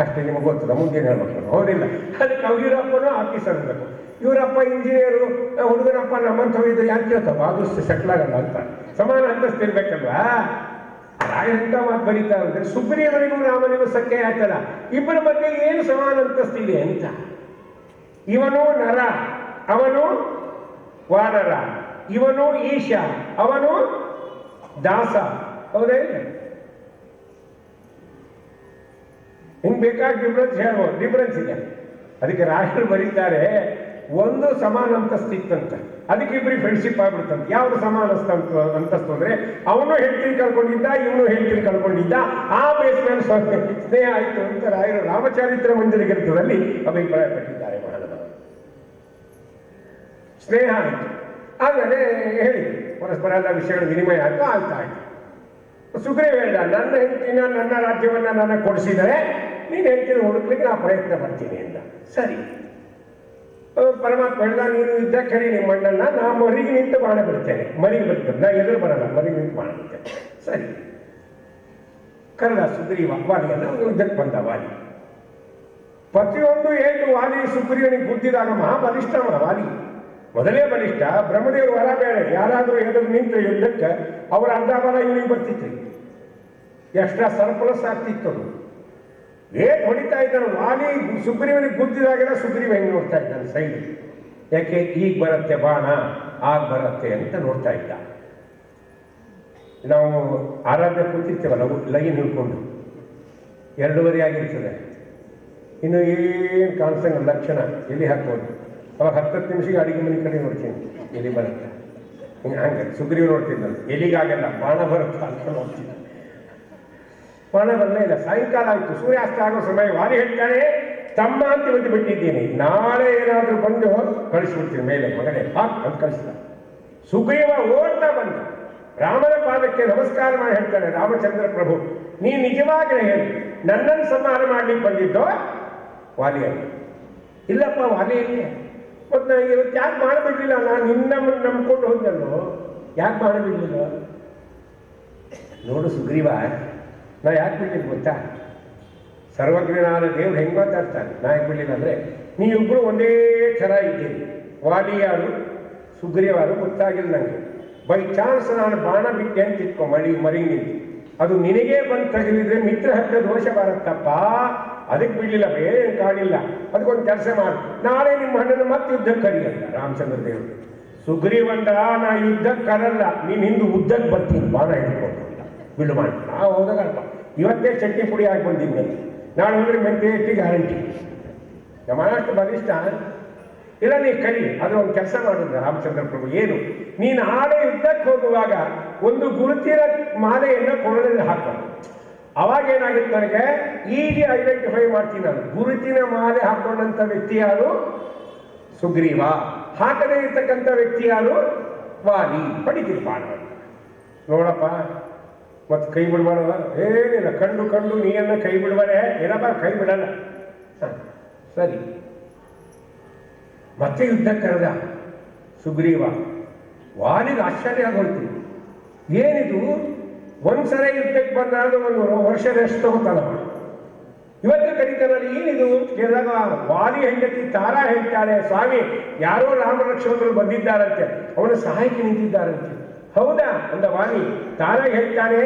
ಅಷ್ಟೇ ನಿಮಗೆ ಗೊತ್ತದ, ಮುಂದಿನ ಹೇಳ್ಬೇಕು. ಹೌದಿಲ್ಲ, ಅದಕ್ಕೆ ಇವರಪ್ಪನೂ ಆಫೀಸರ್ ಇರಬೇಕು. ಇವರಪ್ಪ ಇಂಜಿನಿಯರು, ಹುಡುಗನಪ್ಪ ನಮ್ಮಂಥವು ಇದ್ರೆ ಯಾಕೆ ಕೇಳ್ತಾವ, ಅದು ಸೆಟ್ಲ್ ಆಗಲ್ಲ ಅಂತ. ಸಮಾನ ಅಂತಸ್ತು ಇರ್ಬೇಕಲ್ವಾ. ಎಂತ ಮಾತು ಬರೀತಾರೆ ಅಂದ್ರೆ ಸುಗ್ರೀವನಿಗೂ ರಾಮನಿಗೂ ಸಖ್ಯ ಆಯ್ತಲ್ಲ, ಇಬ್ಬರ ಮಧ್ಯೆ ಏನು ಸಮಾನ ಅಂತಸ್ತಿದೆ ಅಂತ. ಇವನು ನರ, ಅವನು ವಾನರ, ಇವನು ಈಶ, ಅವನು ದಾಸ. ಹೌದಾ ಇಲ್ಲ, ಹಿಂಗೆ ಬೇಕಾದ ಡಿಫ್ರೆನ್ಸ್ ಹೇಳ್ಬೋದು, ಡಿಫ್ರೆನ್ಸ್ ಇದೆ. ಅದಕ್ಕೆ ರಾಯರು ಬರೀತಾರೆ, ಒಂದು ಸಮಾನ ಅಂತಸ್ತು ಇತ್ತಂತ, ಅದಕ್ಕೆ ಇಬ್ಬರಿಗೆ ಫ್ರೆಂಡ್ಶಿಪ್ ಆಗ್ಬಿಡ್ತಂತೆ. ಯಾವುದು ಸಮಾನ ಅಂತಸ್ತು ಅಂದ್ರೆ ಅವನು ಹೆಂಡತಿನ ಕಳ್ಕೊಂಡಿದ್ದ, ಇವನು ಹೆಂಡತಿನ ಕಳ್ಕೊಂಡಿದ್ದ, ಆ ಬೇಸ್ ಮೇಲೆ ಸ್ನೇಹ ಆಯಿತು ಅಂತ ರಾಯರು ರಾಮಚರಿತ್ರ ಮಂಜರಿ ಗ್ರಂಥದಲ್ಲಿ ಅಭಿಪ್ರಾಯ ಪಟ್ಟಿದ್ದಾರೆ. ಮಹಾನವ ಸ್ನೇಹ ಆಯಿತು, ಆಮೇಲೆ ಹೇಳಿ ಪರಸ್ಪರ ಎಲ್ಲ ವಿಷಯಗಳ ವಿನಿಮಯ ಆಯಿತು, ಆಯ್ತು. ಸುಗ್ರೀವ ಹೇಳ್ದ, ನನ್ನ ಹೆಂಡತಿನ ನನ್ನ ರಾಜ್ಯವನ್ನ ನನಗೆ ಕೊಡಿಸಿದರೆ ನೀನು ಹೆಂಡತಿನ ಹುಡುಕ್ಲಿಕ್ಕೆ ನಾ ಪ್ರಯತ್ನ ಮಾಡ್ತೀನಿ ಅಂತ. ಸರಿ, ಪರಮಾತ್ಮ ಹೇಳ್ದ, ನೀನು ಇದ್ದ ಕರಿ ನಿಮ್ಮ ಅಣ್ಣನ್ನ ನಾ ಮರಿಗೆ ನಿಂತು ಬಾಣ ಬಿಡ್ತೇನೆ, ಮರಿಗೆ ಬಿಡ್ತೇನೆ, ನಾ ಎದುರು ಬರಲ್ಲ, ಮರಿಗೆ ನಿಂತು ಬಾಣ ಬಿಡ್ತೇನೆ. ಸರಿ, ಕರೆದ ಸುಗ್ರೀವ ವಾಲಿಯನ್ನ, ಯುದ್ಧಕ್ಕೆ ಬಂದ ವಾಲಿ. ಪ್ರತಿಯೊಂದು ಏಟು ವಾಲಿ ಸುಗ್ರೀವನಿಗೆ ಗುದ್ದಿದಾಗ ಮಹಾಬಲಿಷ್ಠ ವಾಲಿ, ಮೊದಲೇ ಬಲಿಷ್ಠ. ಬ್ರಹ್ಮದೇವರು ವರ ಬೇಡ, ಯಾರಾದರೂ ಎದುರು ನಿಂತರೆ ಯುದ್ಧಕ್ಕೆ ಅವರ ಅರ್ಧ ಬಲ ಇವನಿಗೆ ಬರ್ತಿತ್ತು, ಎಷ್ಟ ಸರ್ಪ್ಲಸ್ ಆಗ್ತಿತ್ತು. ಏಟ್ ಹೊಡಿತಾ ಇದ್ದಾನೆ ವಾಲಿ. ಸುಗ್ರೀವನಿಗೆ ಗುದ್ದಿದಾಗೆಲ್ಲ ಸುಗ್ರೀವ ಹೆಂಗೆ ನೋಡ್ತಾ ಇದ್ದಾನೆ ಸೈಡ್, ಯಾಕೆ ಈಗ ಬರುತ್ತೆ ಬಾಣ, ಆಗ ಬರುತ್ತೆ ಅಂತ ನೋಡ್ತಾ ಇದ್ದ. ನಾವು ಆರಾಧ್ಯ ಕೂತಿರ್ತೇವಲ್ಲ ಲೈನ್ ಹಿಡ್ಕೊಂಡು, 2:30 ಆಗಿರ್ತದೆ, ಇನ್ನು ಏನು ಕಾಣಿಸಂಗ ಲಕ್ಷಣ ಎಲ್ಲಿ ಹಾಕ್ಬೋದು. ಅವಾಗ 10 ನಿಮಿಷಕ್ಕೆ ಅಡಿಗೆ ಮನೆ ಕಡೆ ನೋಡ್ತೀನಿ ಎಲ್ಲಿ ಬರುತ್ತೆ, ಹಂಗೆ ಸುಗ್ರೀವ ನೋಡ್ತಿದ್ದ. ಎಲ್ಲಿಗಾಗಲ್ಲ, ಬಾಣ ಬರುತ್ತಾ ಅಂತ ನೋಡ್ತಿದ್ದ. ಬಾಣ ಬರಲೇ ಇಲ್ಲ. ಸಾಯಂಕಾಲ ಆಯಿತು, ಸೂರ್ಯಾಸ್ತ ಆಗೋ ಸಮಯ. ವಾಲಿ ಹೇಳ್ತಾನೆ, ತಮ್ಮ ಅಂತ ಇವತ್ತು ಬಿಟ್ಟಿದ್ದೀನಿ, ನಾಳೆ ಏನಾದರೂ ಬಂದು ಕಳಿಸ್ಬಿಡ್ತೀನಿ ಮೇಲೆ, ಮಗನೇ ಹಾಕ್ ಅಂತ ಕಳಿಸ್ತಾನೆ. ಸುಗ್ರೀವ ಓಡ್ತಾ ಬಂದ ರಾಮನ ಪಾದಕ್ಕೆ ನಮಸ್ಕಾರ ಮಾಡಿ ಹೇಳ್ತಾನೆ, ರಾಮಚಂದ್ರ ಪ್ರಭು ನೀ ನಿಜವಾಗಲೇ ಹೇಳಿ ನನ್ನನ್ನು ಸಂಹಾರ ಮಾಡ್ಲಿಕ್ಕೆ ಬಂದಿದ್ದೋ ವಾಲಿಯಲ್ಲಿ? ಇಲ್ಲಪ್ಪ ವಾಲಿಯಲ್ಲಿ. ಮತ್ತು ನನಗೆ ಇವತ್ತು ಯಾಕೆ ಮಾಡಬಿಡ್ಲಿಲ್ಲ? ನಾನು ನಿನ್ನ ನಂಬ್ಕೊಂಡು ಹೋದನು, ಯಾಕೆ ಮಾಡಬಿಡ್ಲಿಲ್ಲ? ನೋಡು ಸುಗ್ರೀವ, ನಾ ಯಾಕೆ ಬಿಡ್ಲಿಲ್ಲ ಗೊತ್ತಾ? ಸರ್ವಜ್ಞನಾದ ದೇವ್ರು ಹೆಂಗೆ ಮಾತಾಡ್ತಾನೆ. ನಾ ಯಾಕೆ ಬಿಡ್ಲಿಲ್ಲ ಅಂದರೆ, ನೀವಿಬ್ಬರು ಒಂದೇ ಥರ ಇದ್ದೀರಿ. ವಾಲಿಯಾರು ಸುಗ್ರೀವಾರು ಗೊತ್ತಾಗಿಲ್ಲ ನನಗೆ. ಬೈ ಚಾನ್ಸ್ ನಾನು ಬಾಣ ಬಿಟ್ಟೆ ಅಂತ ಇಟ್ಕೊ, ಮರಿ ನಿಂತು ಅದು ನಿನಗೇ ಬಂದು ತಗಲಿದ್ರೆ ಮಿತ್ರ ಹಕ್ಕ ದೋಷ ಬರುತ್ತಪ್ಪ. ಅದಕ್ಕೆ ಬಿಡಲಿಲ್ಲ, ಬೇರೆ ಕಾಣಿಲ್ಲ. ಅದಕ್ಕೊಂದು ಕೆಲಸ ಮಾಡು, ನಾಳೆ ನಿಮ್ಮ ಹಣ್ಣನ್ನು ಮತ್ತೆ ಯುದ್ಧಕ್ಕೆ ಕರಿಯಲ್ಲ ರಾಮಚಂದ್ರ ದೇವರು. ಸುಗ್ರೀವಂದ ನಾ ಯುದ್ಧಕ್ಕೆ ಕರಲ್ಲ, ನೀನು ಹಿಂದೆ ಉದ್ದಕ್ಕೆ ಬರ್ತೀನಿ ಬಾಣ ಹಿಡ್ಕೊಂಡು ಬಿಡು ಮಾಡಿ. ನಾವು ಹೋದಾಗಲ್ಪ ಇವತ್ತೇ ಚಟ್ನಿ ಪುಡಿ ಹಾಕಿ ಬಂದಿದ್ದೆ, ನಾಳೆ ಹೋದ್ರೆ ಮೆಂತೆ ಇಟ್ಟು ಗ್ಯಾರಂಟಿ. ನಮ್ಮ ಅಷ್ಟು ಬಲಿಷ್ಠ ಇಲ್ಲ, ನೀ ಕರಿ. ಅದು ಒಂದು ಕೆಲಸ ಮಾಡಿದ ರಾಮಚಂದ್ರ ಪ್ರಭು, ಏನು ನೀನು ನಾಳೆ ಯುದ್ಧಕ್ಕೆ ಹೋಗುವಾಗ ಒಂದು ಗುರುತಿನ ಮಾಲೆಯನ್ನು ಕೊರಳಲ್ಲಿ ಹಾಕೋದು. ಅವಾಗ ಏನಾಗುತ್ತೆ ನನಗೆ ಈಜಿ ಐಡೆಂಟಿಫೈ ಮಾಡ್ತೀನಿ ನಾನು. ಗುರುತಿನ ಮಾಲೆ ಹಾಕೊಂಡಂಥ ವ್ಯಕ್ತಿ ಯಾರು? ಸುಗ್ರೀವ. ಹಾಕದೇ ಇರ್ತಕ್ಕಂಥ ವ್ಯಕ್ತಿ ಯಾರು? ವಾಲಿ. ಪಡಿತೀನಿ ಬಾಣ. ನೋಡಪ್ಪ ಮತ್ತು ಕೈ ಬಿಡ್ಬಾರ್ದ? ಏನಿಲ್ಲ, ಕಂಡು ನೀಯನ್ನ ಕೈ ಬಿಡ್ಬಾರೆ. ಏನಪ್ಪ ಕೈ ಬಿಡಲ್ಲ. ಸರಿ, ಮತ್ತೆ ಯುದ್ಧಕ್ಕೆ ಕರೆದ ಸುಗ್ರೀವ. ವಾಲಿಗೆ ಆಶ್ಚರ್ಯ ಆಗೋಯ್ತು, ಏನಿದು ಒಂದ್ಸಲ ಯುದ್ಧಕ್ಕೆ ಬಂದಾಗ ಒಂದು ವರ್ಷ ರೆಸ್ಟ್ ತಗೋತಾನ, ಇವತ್ತು ಕರೀತಾನಲ್ಲ ಏನಿದು ಅಂತ ಕೇಳಿದಾಗ ವಾಲಿ ಹೆಂಡತಿ ತಾರಾ ಹೇಳ್ತಾಳೆ, ಸ್ವಾಮಿ ಯಾರೋ ರಾಮ ಲಕ್ಷ್ಮಣರು ಬಂದಿದ್ದಾರಂತೆ, ಅವನ ಸಹಾಯಕ್ಕೆ ನಿಂತಿದ್ದಾರಂತೆ. ಹೌದಾ ಅಂದ ವಾಲಿ. ತಾರಾ ಹೇಳ್ತಾನೆ,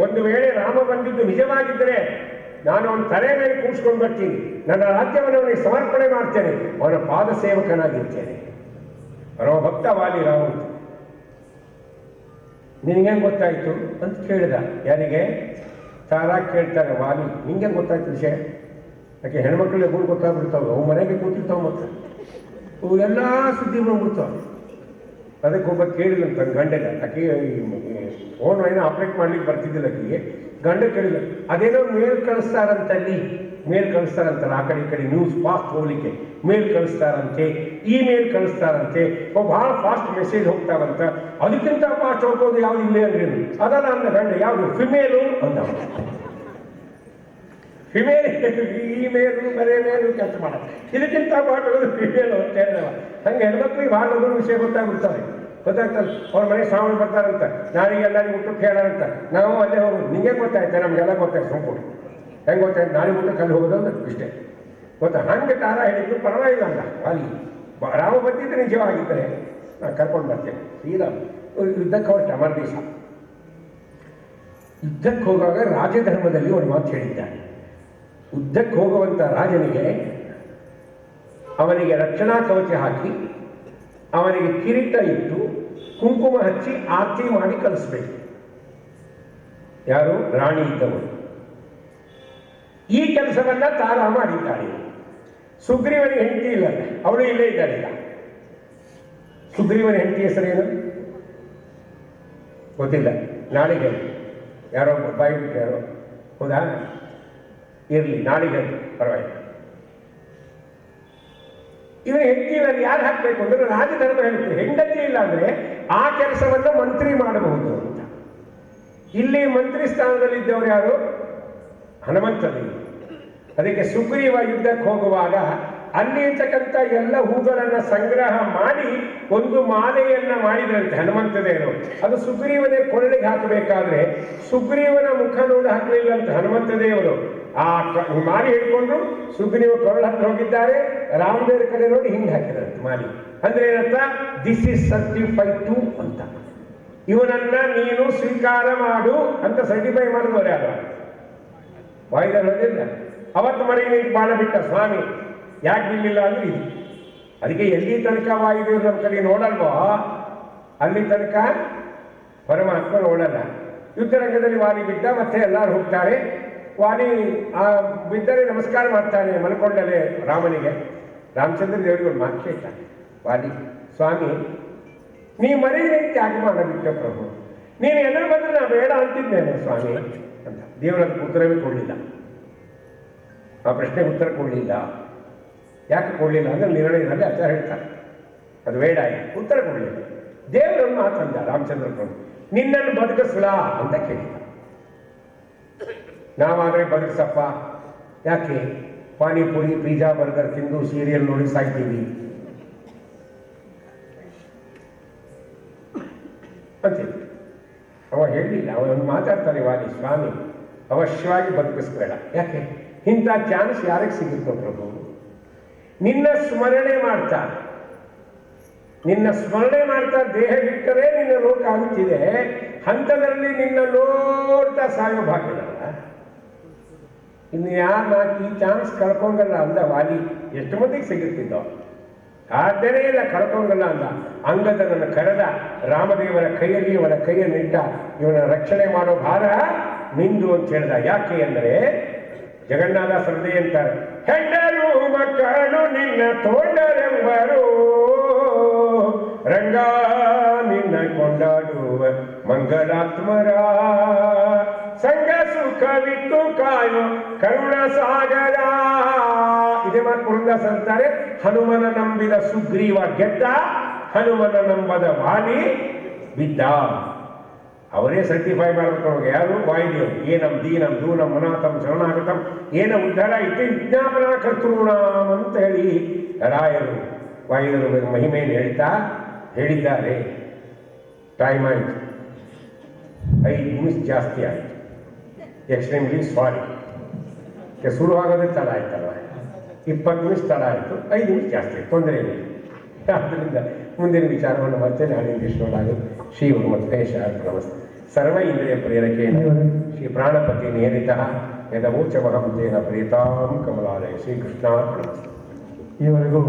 ಒಂದು ವೇಳೆ ರಾಮ ಬಂದಿದ್ದು ನಿಜವಾಗಿದ್ದರೆ ನಾನು ಅವನ ತಲೆ ಮೇಲೆ ಕೂಡ್ಸ್ಕೊಂಡು ಬರ್ತೀನಿ, ನನ್ನ ರಾಜ್ಯವನ್ನು ಅವನಿಗೆ ಸಮರ್ಪಣೆ ಮಾಡ್ತೇನೆ, ಅವನ ಪಾದ ಸೇವಕನಾಗಿರ್ತೇನೆ. ಪರಮ ಭಕ್ತ ವಾಲಿ ರಾಮ. ನಿನಗೇನು ಗೊತ್ತಾಯ್ತು ಅಂತ ಕೇಳಿದ. ಯಾರಿಗೆ? ತಾರಾ ಕೇಳ್ತಾರೆ ವಾಲಿ, ನಿಂಗೆ ಗೊತ್ತಾಯ್ತು ವಿಷಯ? ಯಾಕೆ ಹೆಣ್ಮಕ್ಳು ಎಬ್ಬರು ಗೊತ್ತಾಗ್ಬಿಡ್ತಾವೆ, ಅವು ಮನೆಗೆ ಕೂತಿರ್ತಾವೆ, ಮತ್ತೆ ಅವು ಎಲ್ಲ ಸುದ್ದಿ ಬಂದ್ಬಿಡ್ತಾವೆ. ಅದಕ್ಕೆ ಒಬ್ಬ ಕೇಳಿಲ್ಲ ತನ್ನ ಗಂಡಗ, ಆಕೆ ಫೋನ್ ಏನೋ ಆಪ್ರೇಟ್ ಮಾಡ್ಲಿಕ್ಕೆ ಬರ್ತಿದ್ದಿಲ್ಲ ಆಕೆಗೆ. ಗಂಡ ಕೇಳಿಲ್ಲ, ಅದೇನೋ ಮೇಲ್ ಕಳಿಸ್ತಾರಂತಲ್ಲಿ, ಮೇಲ್ ಕಳಿಸ್ತಾರಂತಲ್ಲ ಆ ಕಡೆ ಈ ಕಡೆ ನ್ಯೂಸ್ ಫಾಸ್ಟ್ ಹೋಗ್ಲಿಕ್ಕೆ ಮೇಲ್ ಕಳಿಸ್ತಾರಂತೆ, ಇಮೇಲ್ ಕಳಿಸ್ತಾರಂತೆ, ಭಾಳ ಫಾಸ್ಟ್ ಮೆಸೇಜ್ ಹೋಗ್ತಾವಂತ. ಅದಕ್ಕಿಂತ ಫಾಸ್ಟ್ ಹೋಗೋದು ಯಾವ್ದು ಇಲ್ಲೇ ಅಂದ್ರೆ ಅದಲ್ಲ ಅಂದ ಗಂಡ. ಯಾವುದು? ಫಿಮೇಲು ಅಂತ. ಫಿಮೇಲ್ ಇಮೇಲು ಬರೇ ಮೇಲು ಕೆಲಸ ಮಾಡೋದು, ಇದಕ್ಕಿಂತ ಫಾಸ್ಟ್ ಹೋಗೋದು ಫಿಮೇಲು ಅಂತ ಹೇಳಿದವ. ಹಂಗೆ ಹೆಣ್ಮಕ್ಳಿಗೆ ಭಾಳ ಲಗು ವಿಷಯ ಗೊತ್ತಾಗ್ಬಿಡ್ತಾರೆ. ಗೊತ್ತಾಗ್ತಲ್ಲ, ಅವ್ರ ಮನೆ ಸಾವನ್ ಬರ್ತಾರಂತ, ನಾಳೆಗೆ ಎಲ್ಲರಿಗೂ ಊಟಕ್ಕೆ ಹೇಳಾರಂತ, ನಾವು ಅಲ್ಲೇ ಹೋಗೋದು. ನಿಂಗೆ ಗೊತ್ತಾಯ್ತು? ನಮಗೆಲ್ಲ ಗೊತ್ತಾಯ್ತು. ಸುಮ್ಕೊಂಡು ಹೆಂಗೆ ಗೊತ್ತಾಯ್ತು? ನಾಳೆ ಊಟಕ್ಕೆ ಅಲ್ಲಿ ಹೋಗೋದು ಅಂದ್ರೆ ಇಷ್ಟೇ ಗೊತ್ತಾ. ಹಂಗೆ ತಾರಾ ಹೇಳಿದ್ದು ಪರವಾಗಿಲ್ಲ ಅಂತ ವಾಲಿ. ರಾಮ ಬಂದಿದ್ರೆ ನಿಜವಾಗಿದ್ದರೆ ನಾನು ಕರ್ಕೊಂಡು ಬರ್ತೇನೆ. ಸೀದಾ ಯುದ್ಧಕ್ಕೆ ಹೊರಟ ಮರುದಿವಸ. ಯುದ್ಧಕ್ಕೆ ಹೋಗುವಾಗ ರಾಜಧರ್ಮದಲ್ಲಿ ಒಂದು ಮಾತು ಹೇಳಿದ್ದಾನೆ. ಯುದ್ಧಕ್ಕೆ ಹೋಗುವಂಥ ರಾಜನಿಗೆ ಅವನಿಗೆ ರಕ್ಷಣಾ ಕವಚ ಹಾಕಿ, ಅವನಿಗೆ ಕಿರೀಟ ಇಟ್ಟು, ಕುಂಕುಮ ಹಚ್ಚಿ ಆರತಿ ಮಾಡಿ ಕಳಿಸ್ಬೇಕು. ಯಾರು? ರಾಣಿ ಇದ್ದವರು. ಈ ಕೆಲಸವನ್ನ ತಾರಾ ಮಾಡಿದ್ದಾಳೆ. ಸುಗ್ರೀವನಿಗೆ ಹೆಂಡತಿ ಇಲ್ಲ, ಅವಳು ಇಲ್ಲೇ ಇದ್ದಾಳೆ. ಈಗ ಸುಗ್ರೀವನ ಹೆಂಡತಿ ಹೆಸರೇನು ಗೊತ್ತಿಲ್ಲ, ನಾಳೆಗೆ ಯಾರೋ ಬಾಯಿ ಬಿಟ್ಟು ಯಾರೋ. ಹೌದಾ? ಇರಲಿ, ನಾಳೆಗೆ ಪರವಾಗಿಲ್ಲ. ಇವನು ಹೆಂಡತಿನಲ್ಲಿ ಯಾರು ಹಾಕಬೇಕು ಅಂದ್ರೆ ರಾಜಧರ್ಮ ಹೇಳುತ್ತೆ, ಹೆಂಡತಿ ಇಲ್ಲ ಅಂದ್ರೆ ಆ ಕೆಲಸವನ್ನು ಮಂತ್ರಿ ಮಾಡಬಹುದು ಅಂತ. ಇಲ್ಲಿ ಮಂತ್ರಿ ಸ್ಥಾನದಲ್ಲಿದ್ದವರು ಯಾರು? ಹನುಮಂತದೇವರು. ಅದಕ್ಕೆ ಸುಗ್ರೀವ ಯುದ್ಧಕ್ಕೆ ಹೋಗುವಾಗ ಅಲ್ಲಿ ಇರ್ತಕ್ಕಂಥ ಎಲ್ಲ ಹೂಗಳನ್ನು ಸಂಗ್ರಹ ಮಾಡಿ ಒಂದು ಮಾಲೆಯನ್ನ ಮಾಡಿದ್ರಂತೆ ಹನುಮಂತದೇವರು. ಅದು ಸುಗ್ರೀವನೇ ಕೊರಳಿಗೆ ಹಾಕಬೇಕಾದ್ರೆ ಸುಗ್ರೀವನ ಮುಖ ನೋಡಿ ಹಾಕಲಿಲ್ಲ ಅಂತ ಹನುಮಂತದೇವರು. ಆ ಮಾಲಿ ಹಿಡ್ಕೊಂಡು ಸುಗ್ರೀವ ಕೊರಳು ಹತ್ರ ಹೋಗಿದ್ದಾರೆ, ರಾಮದೇವರ ಕಡೆ ನೋಡಿ ಹಿಂಗೆ ಹಾಕಿದಂತೆ ಮಾಲಿ. ಅಂದ್ರೆ ಏನಂತ? ದಿಸ್ ಇಸ್ ಸರ್ಟಿಫೈಡ್ ಟು ಅಂತ, ಇವನನ್ನ ನೀನು ಸ್ವೀಕಾರ ಮಾಡು ಅಂತ ಸರ್ಟಿಫೈ ಮಾಡಿದವರು ಯಾರು? ವಾಯುದೇವರು ಹೇಳಿಲ್ಲ. ಅವತ್ತು ಮನೆಗೆ ನಿಂತು ಬಾಣ ಬಿಟ್ಟ ಸ್ವಾಮಿ. ಯಾಕೆ ನಿಲ್ಲಿಲ್ಲ ಅಂದ್ರೆ ಇದು. ಅದಕ್ಕೆ ಎಲ್ಲಿ ತನಕ ವಾಯುದೇವರು ನಮ್ಮ ಕಡೆ ನೋಡಲ್ವೋ ಅಲ್ಲಿ ತನಕ ಪರಮಾತ್ಮ ನೋಡಲ್ಲ. ಯುದ್ಧರಂಗದಲ್ಲಿ ವಾಲಿ ಬಿದ್ದ, ಮತ್ತೆ ಎಲ್ಲರೂ ಹೋಗ್ತಾರೆ. ವಾಲಿ ಬಿದ್ದರೆ ನಮಸ್ಕಾರ ಮಾಡ್ತಾನೆ ಮಲ್ಕೊಂಡಲೆ ರಾಮನಿಗೆ. ರಾಮಚಂದ್ರ ದೇವರಿಗೆ ಒಂದು ಮಾತು ಕೇಳ್ತಾನೆ ವಾಲಿ, ಸ್ವಾಮಿ ನೀ ಮನೆಗೆ ತ್ಯಾಗ ಮಾಡ ಬಿಟ್ಟ ಪ್ರಭು, ನೀನು ಎಲ್ಲರೂ ಬಂದ್ರೆ ನಾ ಬೇಡ ಅಂತಿದ್ದೇನೆ ಸ್ವಾಮಿ ಅಂತ. ದೇವರ ಉತ್ತರವೇ ಕೊಡಲಿಲ್ಲ, ಆ ಪ್ರಶ್ನೆಗೆ ಉತ್ತರ ಕೊಡಲಿಲ್ಲ. ಯಾಕೆ ಕೊಡಲಿಲ್ಲ ಅಂದರೆ ನಿರ್ಣಯದಲ್ಲಿ ಆಚಾರ್ಯ ಹೇಳ್ತಾರೆ ಅದು ಬೇಡ ಆಯ್ತು, ಉತ್ತರ ಕೊಡಲಿಲ್ಲ. ದೇವರನ್ನು ಮಾತಂದ ರಾಮಚಂದ್ರ ಪ್ರಭು, ನಿನ್ನನ್ನು ಬದುಕಿಸ್ಲಾ ಅಂತ ಕೇಳಿದ. ನಾವಾದರೆ ಬದುಕಿಸಪ್ಪ, ಯಾಕೆ ಪಾನಿಪುರಿ ಪಿಜ್ಜಾ ಬರ್ಗರ್ ತಿಂದು ಸೀರಿಯಲ್ ನೋಡಿ ಸಾಯ್ತೀವಿ ಅಂತೀವಿ. ಅವ ಹೇಳಲಿಲ್ಲ, ಅವನು ಮಾತಾಡ್ತಾನೆ ವಾಲಿ, ಸ್ವಾಮಿ ಅವಶ್ಯವಾಗಿ ಬದುಕಿಸ್ಬೇಡ. ಯಾಕೆ ಇಂಥ ಚಾನ್ಸ್ ಯಾರಿಗೆ ಸಿಗುತ್ತೋ ಪ್ರಭು? ನಿನ್ನ ಸ್ಮರಣೆ ಮಾಡ್ತಾ ದೇಹ ಬಿಟ್ಟರೆ ನಿನ್ನ ಲೋಕ ಆಗುತ್ತಿದೆ, ಹಂತದಲ್ಲಿ ನಿನ್ನ ನೋಡ್ತಾ ಸಾಯೋ ಭಾಗ್ಯದಲ್ಲ. ಇನ್ನು ಯಾರು ಈ ಚಾನ್ಸ್ ಕಳ್ಕೊಂಗಲ್ಲ ಅಂದ ವಾಲಿ. ಎಷ್ಟು ಮಂದಿಗೆ ಸಿಗುತ್ತಿದ್ದೋ? ಸಾಧ್ಯನೇ ಇಲ್ಲ, ಕಳ್ಕೊಂಗಲ್ಲ ಅಂದ. ಅಂಗದನನ್ನು ಕರೆದ, ರಾಮದೇವರ ಕೈಯಲ್ಲಿ ಇವನ ಕೈಯನ್ನಿಟ್ಟ, ಇವನ ರಕ್ಷಣೆ ಮಾಡೋ ಭಾರ ನಿಂದು ಅಂತ ಹೇಳ್ದ. ಯಾಕೆ ಅಂದರೆ ಜಗನ್ನಾಥ ಸರದಿ ಅಂತಾರೆ, ಹೆಂಡರು ಮಕ್ಕಳು ನಿನ್ನ ತೋಂಡರೆಂಬರು, ರಂಗ ನಿನ್ನ ಕೊಂಡಾಡುವ ಮಂಗಳಾತ್ಮರ, ಸಂಗ ಸುಖವಿತ್ತು ಕಾಯೋ ಕರುಣ ಸಾಗರ. ಇದೇ ಮಾತು ಪುರಂದಾಸ ಅಂತಾರೆ, ಹನುಮನ ನಂಬಿದ ಸುಗ್ರೀವ ಗೆದ್ದ, ಹನುಮನ ನಂಬದ ವಾಲಿ ಬಿದ್ದ. ಅವರೇ ಸರ್ಟಿಫೈ ಮಾಡಬೇಕು. ಯಾರು? ವಾಯುದೇವರು. ಏನಂ ದೀನಂ ದೂನಂ ಮನಾಥಂ ಶರಣಾಗತಂ ಏನ ಉದ್ಧಾರ ಇತಿ ವಿಜ್ಞಾಪನ ಕರ್ತೃಣಾಮ್ ಅಂತ ಹೇಳಿ ರಾಯರು ವಾಯುದೇವರು ಮಹಿಮೆಯನ್ನು ಹೇಳಿದ್ದಾರೆ. ಟೈಮ್ ಆಯಿತು, 5 ನಿಮಿಷ ಜಾಸ್ತಿ ಆಯಿತು. Extremely sorry. ಶುರುವಾಗೋದೇ ತಡ ಆಯ್ತಲ್ಲ, 20 ನಿಮಿಷ ತಡ ಆಯಿತು, 5 ನಿಮಿಷ ಜಾಸ್ತಿ ಆಯಿತು, ತೊಂದರೆ ಇಲ್ಲ. ಆದ್ದರಿಂದ ಮುಂದಿನ ವಿಚಾರವನ್ನು ಮತ್ತೆ ನಾಳಿನ ಕೃಷ್ಣನಾಗದು. ಶ್ರೀ ಗುರುಮತ್ಕೇಶ ನಮಸ್ತೆ. ಸರ್ವ ಇಂದ್ರಿಯ ಪ್ರೇರಕೇಣ ಶ್ರೀ ಪ್ರಾಣಪತಿ ನೇರಿತ ಯದವೋಚಮಹಂ ತೇನ ಪ್ರೇತಾಂ ಕಮಲಾಲಯ. ಶ್ರೀಕೃಷ್ಣ ನಮಸ್ತೆ. ಈವರೆಗೂ